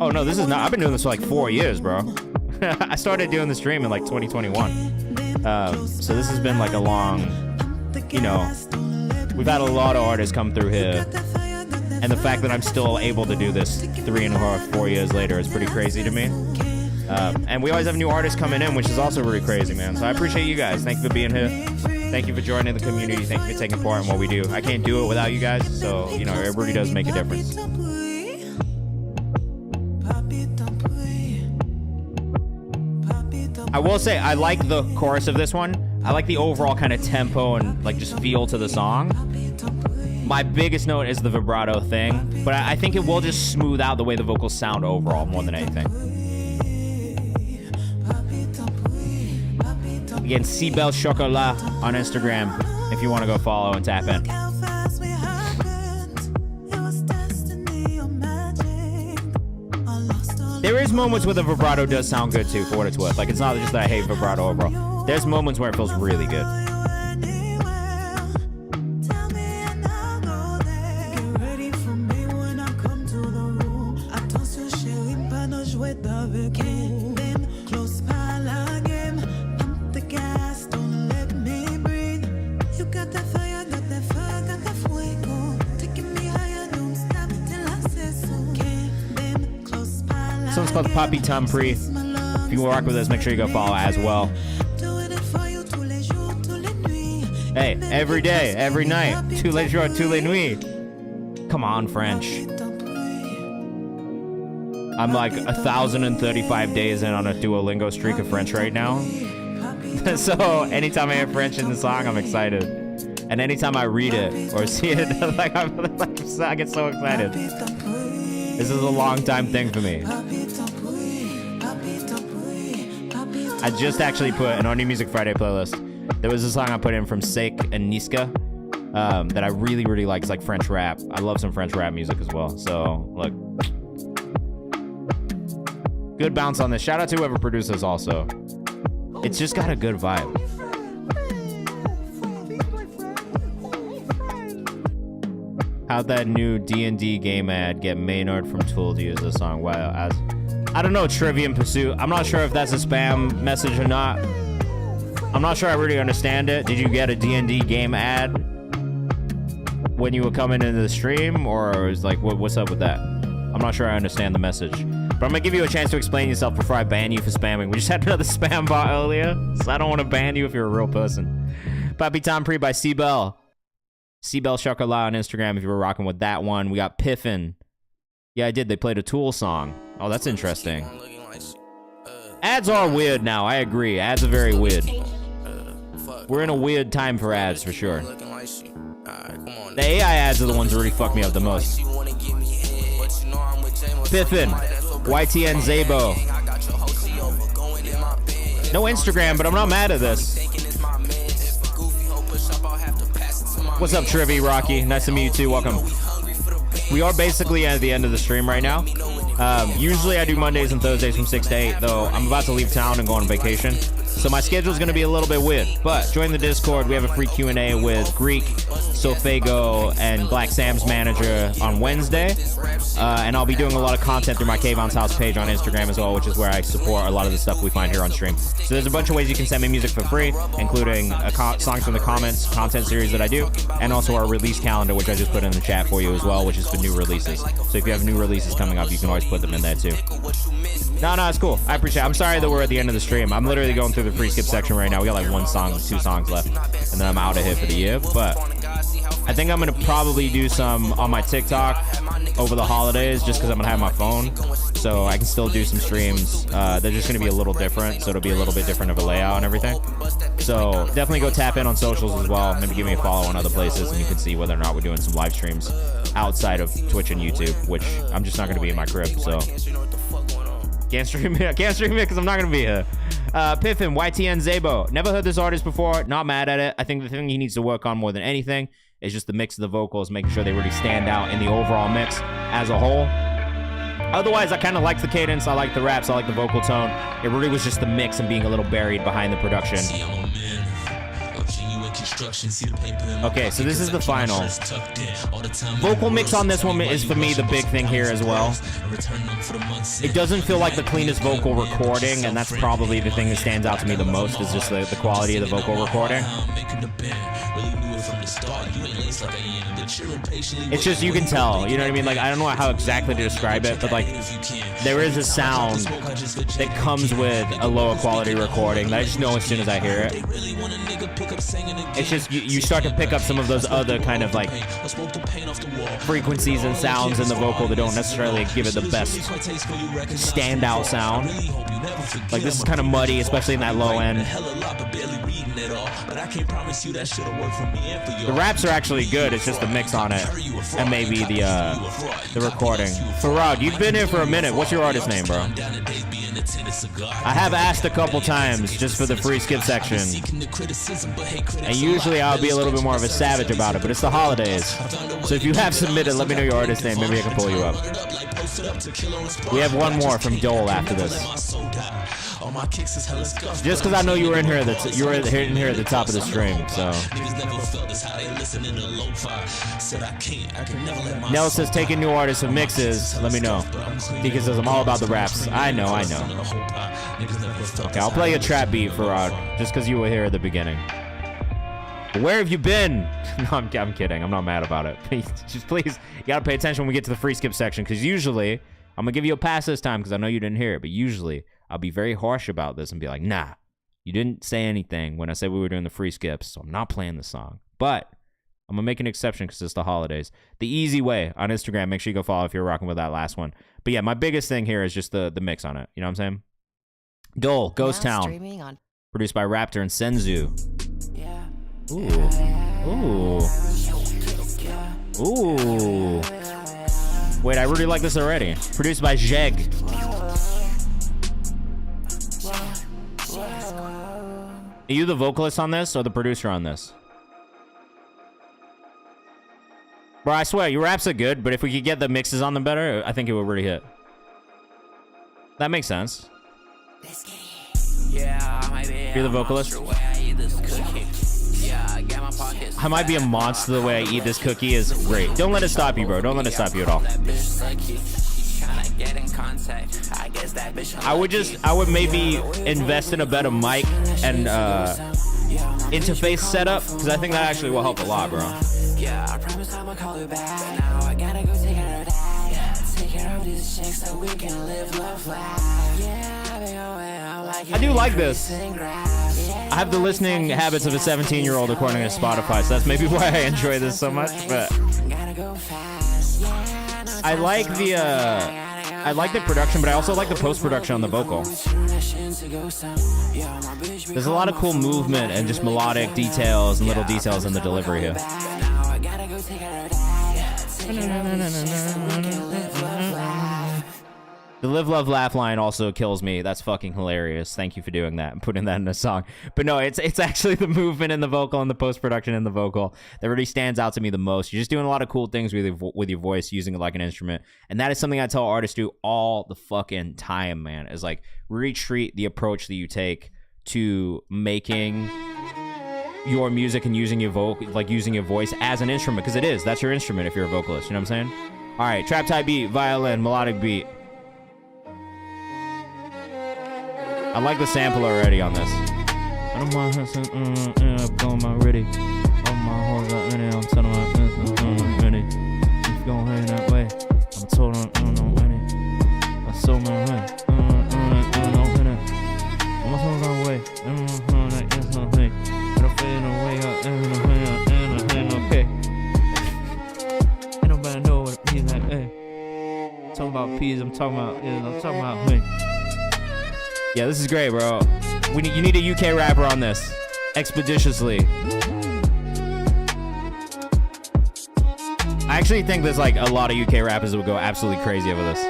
Oh, no, this is not... I've been doing this for like 4 years, bro. I started doing the stream in like 2021. So this has been like a long... You know... We've had a lot of artists come through here. And the fact that I'm still able to do this 3.5, 4 years later is pretty crazy to me. And we always have new artists coming in, which is also really crazy, man. So I appreciate you guys. Thank you for being here. Thank you for joining the community. Thank you for taking part in what we do. I can't do it without you guys. So, you know, it really does make a difference. I will say, I like the chorus of this one. I like the overall kind of tempo and like just feel to the song. My biggest note is the vibrato thing, but I think it will just smooth out the way the vocals sound overall more than anything. Again, C-Bell Chocolat on Instagram if you want to go follow and tap in. There is moments where the vibrato does sound good too, for what it's worth. Like, it's not just that I hate vibrato overall. There's moments where it feels really good. Someone's called Papi Tampri. If you rock with us, make sure you go follow as well. Hey, every day, every night. Tous les jours, tous les nuits. Come on, French. I'm like 1,035 days in on a Duolingo streak of French right now. So anytime I hear French in the song, I'm excited. And anytime I read it or see it, I get so excited. This is a long time thing for me. I just actually put in our New Music Friday playlist. There was a song I put in from Sake and Niska that I really, really like. It's like French rap. I love some French rap music as well. So, look. Good bounce on this. Shout out to whoever produced this also. It's just got a good vibe. How'd that new D&D game ad get Maynard from Tool to use this song? Wow, I don't know, Trivium Pursuit. I'm not sure if that's a spam message or not. I'm not sure I really understand it. Did you get a D&D game ad when you were coming into the stream? Or is like, what's up with that? I'm not sure I understand the message. But I'm gonna give you a chance to explain yourself before I ban you for spamming. We just had another spam bot earlier, so I don't want to ban you if you're a real person. Papi Tampri by C-Bell. C-Bell Chocolat on Instagram if you were rocking with that one. We got Piffin. Yeah, I did. They played a Tool song. Oh, that's interesting. Ads are weird now. I agree. Ads are very weird. We're in a weird time for ads for sure. The AI ads are the ones that really fuck me up the most. Piffin, YTN Zabo. No Instagram, but I'm not mad at this. What's up, Trivy, Rocky? Nice to meet you too. Welcome. We are basically at the end of the stream right now. Usually I do Mondays and Thursdays from 6 to 8, though I'm about to leave town and go on vacation. So my schedule is going to be a little bit weird. But join the Discord. We have a free Q&A with Greek, Sofago, and Black Sam's manager on Wednesday. And I'll be doing a lot of content through my Kayvan's House page on Instagram as well, which is where I support a lot of the stuff we find here on stream. So there's a bunch of ways you can send me music for free, including songs from the comments, content series that I do, and also our release calendar, which I just put in the chat for you as well, which is for new releases. So if you have new releases coming up, you can always put them in there too. No, it's cool. I appreciate it. I'm sorry that we're at the end of the stream. I'm literally going through the free skip section right now. We got like 1 song, 2 songs left, and then I'm out of here for the year. But I think I'm going to probably do some on my TikTok over the holidays just because I'm going to have my phone. So I can still do some streams. They're just going to be a little different. So it'll be a little bit different of a layout and everything. So definitely go tap in on socials as well. Maybe give me a follow on other places and you can see whether or not we're doing some live streams outside of Twitch and YouTube, which I'm just not going to be in my crib. So can't stream it because I'm not going to be here. Piffin, YTN Zabo. Never heard this artist before. Not mad at it. I think the thing he needs to work on more than anything is just the mix of the vocals, making sure they really stand out in the overall mix as a whole. Otherwise, I kind of like the cadence. I like the raps. I like the vocal tone. It really was just the mix and being a little buried behind the production. Okay, so this is the final. Vocal mix on this one is, for me, the big thing here as well. It doesn't feel like the cleanest vocal recording, and that's probably the thing that stands out to me the most, is just the quality of the vocal recording. It's just, you can tell, you know what I mean? Like, I don't know how exactly to describe it, but like, there is a sound that comes with a lower quality recording that I just know as soon as I hear it. It's just, you start to pick up some of those other kind of like frequencies and sounds in the vocal that don't necessarily give it the best standout sound. Like, this is kind of muddy, especially in that low end. The raps are actually good, it's just the mix on it and maybe the recording. Farad, you've been here for a minute. What's your artist name, bro? I have asked a couple times just for the free skip section, and usually I'll be a little bit more of a savage about it, but it's the holidays, so if you have submitted, let me know your artist name. Maybe I can pull you up. We have one more from Dole after this. Just because I know you were in here, you were in here at the top of the stream, so. Nell says, taking new artists and mixes, let me know. Deacon says, I'm all about the raps. I know. Okay, I'll play a trap beat for just because you were here at the beginning. Where have you been? No, I'm kidding. I'm not mad about it. Just please, you gotta pay attention when we get to the free skip section, because usually, I'm gonna give you a pass this time because I know you didn't hear it, but usually, I'll be very harsh about this and be like, nah, you didn't say anything when I said we were doing the free skips, so I'm not playing the song. But I'm going to make an exception because it's the holidays. The easy way on Instagram, make sure you go follow if you're rocking with that last one. But yeah, my biggest thing here is just the mix on it. You know what I'm saying? Dole, Ghost Town. Produced by Raptor and Senzu. Ooh. Wait, I really like this already. Produced by Jeg. Are you the vocalist on this or the producer on this? Bro, I swear, your raps are good, but if we could get the mixes on them better, I think it would really hit. That makes sense. You're the vocalist? I might be a monster the way I eat this cookie is great. Don't let it stop you, bro. Don't let it stop you at all. I would maybe invest in a better mic and interface setup, because I think that actually will help a lot, bro. I do like this. I have the listening habits of a 17-year-old according to Spotify, so that's maybe why I enjoy this so much, but I like the I like the production, but I also like the post-production on the vocal. There's a lot of cool movement and just melodic details and little details in the delivery here. The Live, Love, Laugh line also kills me. That's fucking hilarious. Thank you for doing that and putting that in a song. But no, it's actually the movement in the vocal and the post-production in the vocal that really stands out to me the most. You're just doing a lot of cool things with your voice, using it like an instrument. And that is something I tell artists to do all the fucking time, man, is like really treat the approach that you take to making your music and using your using your voice as an instrument, because it is. That's your instrument if you're a vocalist. You know what I'm saying? All right, trap type beat, violin, melodic beat. I like the sample already on this. I don't mind going my ready. All my hoes are in it. I'm telling my I'm ready. If you gon' hang that way, I'm told I'm ready. I sold my way. I'm told my way. I'm fading away. Okay. Ain't nobody know what he's like. Hey. Talking about peas. I'm talking about me. Yeah, this is great, bro. You need a UK rapper on this. Expeditiously. I actually think there's like a lot of UK rappers that would go absolutely crazy over this.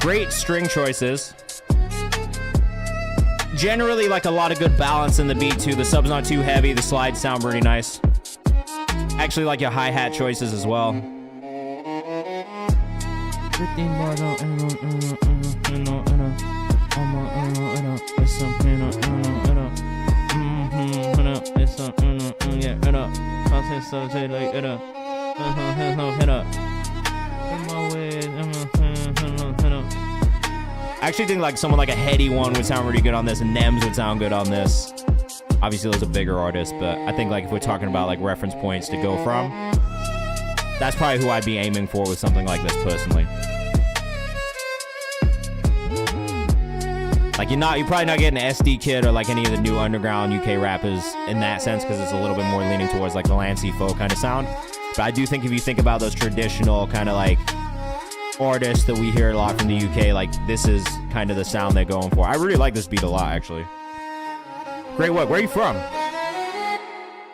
Great string choices. Generally, like a lot of good balance in the beat too. The sub's not too heavy. The slides sound pretty nice. Actually like your hi-hat choices as well. I actually think like someone like a Heady one would sound really good on this, and Nems would sound good on this. Obviously those are bigger artists, but I think like if we're talking about like reference points to go from, that's probably who I'd be aiming for with something like this personally. Like you're probably not getting SD Kid or like any of the new underground UK rappers in that sense, because it's a little bit more leaning towards like the Lancey folk kind of sound. But I do think if you think about those traditional kind of like artists that we hear a lot from the UK, like this is kind of the sound they're going for. I really like this beat a lot, actually. Great work. Where are you from?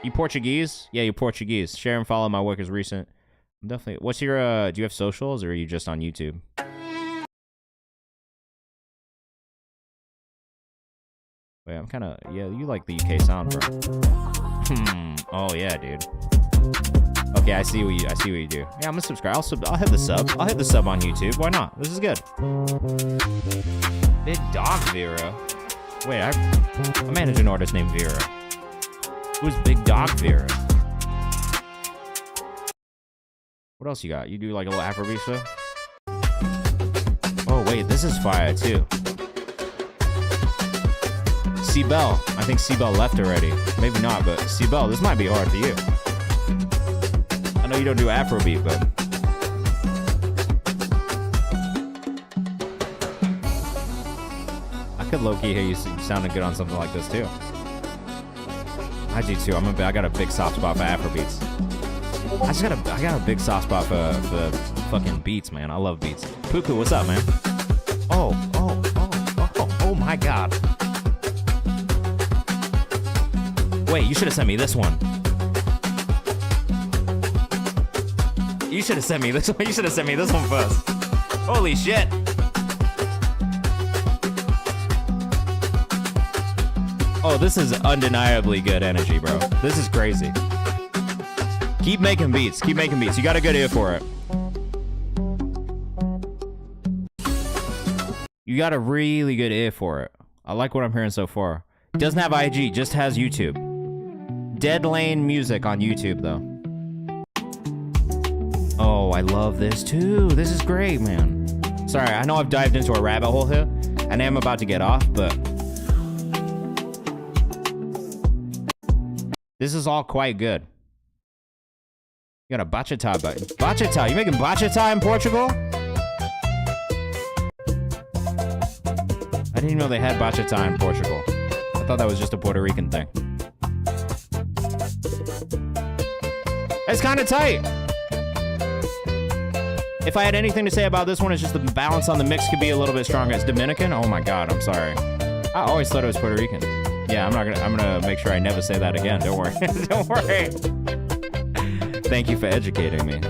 You Portuguese? Yeah, you're Portuguese. Share and follow my work is recent. I'm definitely. What's your? Do you have socials or are you just on YouTube? Wait, I'm kind of. Yeah, you like the UK sound, bro. Oh yeah, dude. Okay, I see what you do. Yeah, I'm gonna subscribe. I'll hit the sub. I'll hit the sub on YouTube. Why not? This is good. Big Dog Vera. Wait, I manage an artist named Vera. Who's Big Dog Vera? What else you got? You do like a little Afrobeat stuff? Oh wait, this is fire too. C-Bell. I think C-Bell left already. Maybe not, but C-Bell, this might be hard for you. I know you don't do Afrobeat, but I could low-key hear you sounding good on something like this too. I do too. I got a big soft spot for Afrobeats. I got a big soft spot for fucking beats, man. I love beats. Puku, what's up, man? Oh my god. Wait, you should have sent me this one. You should have sent me this one. You should have sent me this one first. Holy shit. Oh, this is undeniably good energy, bro. This is crazy. Keep making beats. Keep making beats. You got a good ear for it. You got a really good ear for it. I like what I'm hearing so far. Doesn't have IG, just has YouTube. Dead Lane Music on YouTube, though. Oh, I love this, too. This is great, man. Sorry, I know I've dived into a rabbit hole here, and I am about to get off, but this is all quite good. You got a bachata button. Bachata? You making bachata in Portugal? I didn't even know they had bachata in Portugal. I thought that was just a Puerto Rican thing. It's kind of tight. If I had anything to say about this one, it's just the balance on the mix could be a little bit stronger. It's Dominican? Oh my God, I'm sorry. I always thought it was Puerto Rican. Yeah, I'm gonna make sure I never say that again. Don't worry. Don't worry. Thank you for educating me.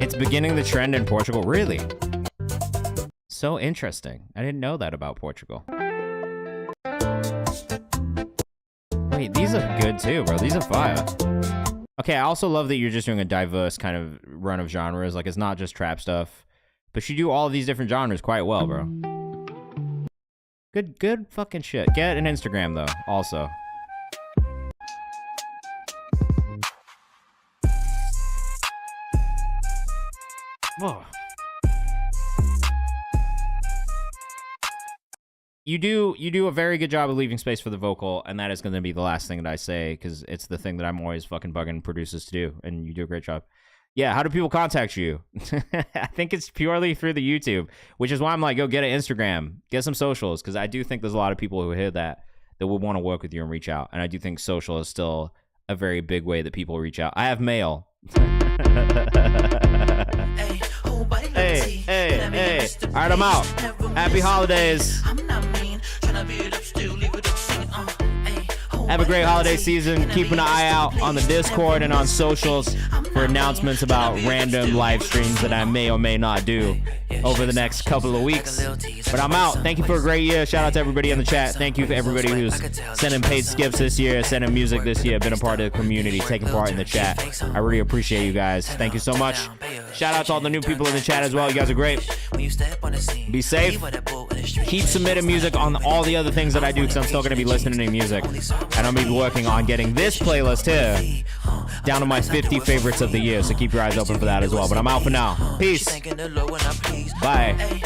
It's beginning the trend in Portugal. Really? So interesting. I didn't know that about Portugal. Wait, these are good too, bro. These are fire. Okay, I also love that you're just doing a diverse kind of run of genres. Like, it's not just trap stuff. But you do all of these different genres quite well, bro. Good fucking shit. Get an Instagram, though, also. Whoa. You do a very good job of leaving space for the vocal, and that is going to be the last thing that I say, because it's the thing that I'm always fucking bugging producers to do, and you do a great job. Yeah, how do people contact you? I think it's purely through the YouTube, which is why I'm like, go get an Instagram, get some socials, because I do think there's a lot of people who hear that would want to work with you and reach out, and I do think social is still a very big way that people reach out. I have mail. Hey. All right, I'm out. Happy holidays. Have a great holiday season. Keep an eye out on the Discord and on socials for announcements about random live streams that I may or may not do over the next couple of weeks. But I'm out. Thank you for a great year. Shout out to everybody in the chat. Thank you for everybody who's sending paid skips this year, sending music this year, been a part of the community, taking part in the chat. I really appreciate you guys. Thank you so much. Shout out to all the new people in the chat as well. You guys are great. Be safe. Keep submitting music on all the other things that I do, because I'm still going to be listening to music. And I'm going to be working on getting this playlist here down to my 50 favorites of the year. So keep your eyes open for that as well. But I'm out for now. Peace. Bye.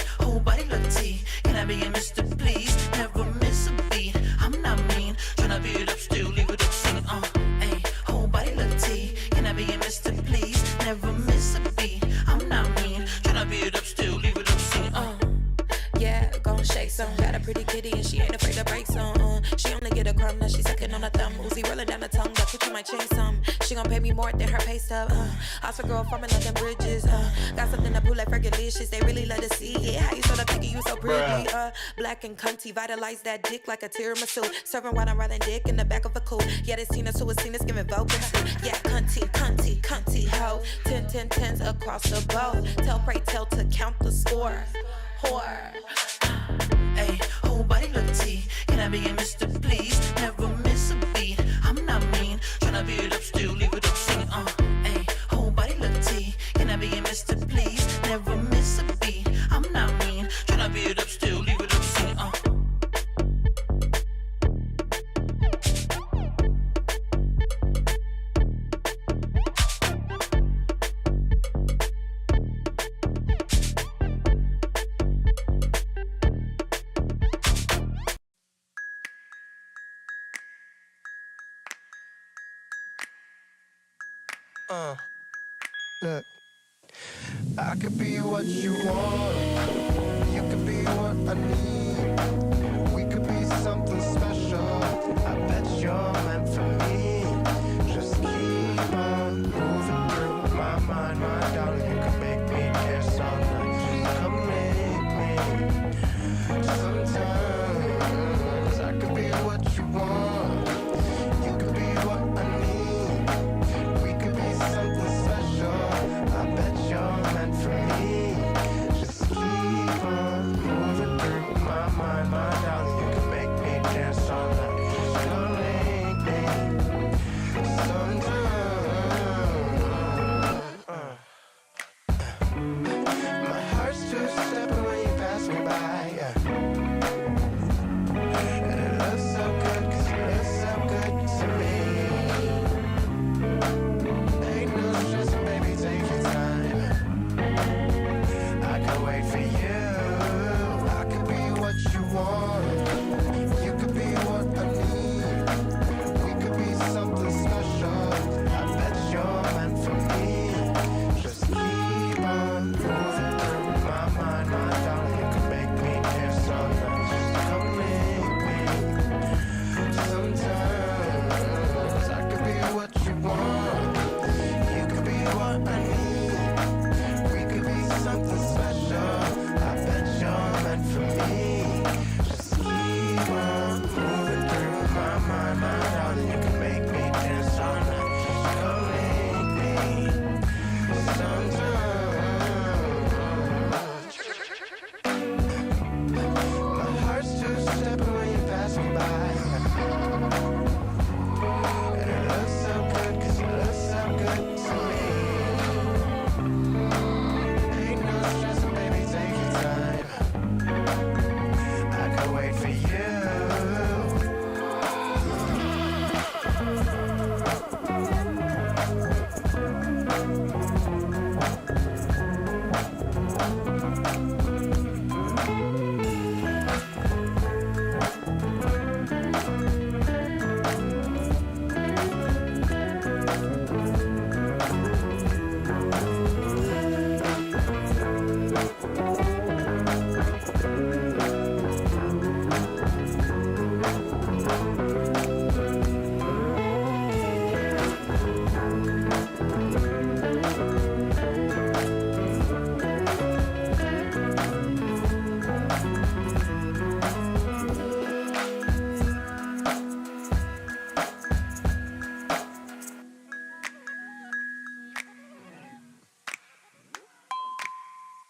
Got a pretty kitty and she ain't afraid to break some. She only get a crumb, now she sucking on her thumb. Uzi rolling down the tongue, but you might change some. She gon' pay me more than her pay stub. Also girl farming like them bridges. Got something to pull like Fergalicious. They really love to see it. How you sort of thinking you so pretty? Black and cunty, vitalize that dick like a tiramisu. Serving while I'm riding dick in the back of a coupe. Yeah, they seen us who was seen us giving vocal. Yeah, cunty, ho. 10, 10, 10s across the bow. Tell to count the score. Whore. Hey, whole body look T. Can I be a Mr. Please? Never miss a beat. I'm not mean. Tryna beat up, still leave it up, sing. Hey, whole body look T. Can I be a Mr. Please? Never miss a beat. I'm not mean. Tryna beat up, still leave it up, sing. Look, I could be what you want. You could be what I need. We could be something special. I bet you're meant for me. Just keep on moving through my mind, my darling. You can make me dance all night. Just come with me. Sometimes I could be what you want. You could be what I need. We could be something special. I bet you're meant for me. Just keep on moving through my for you.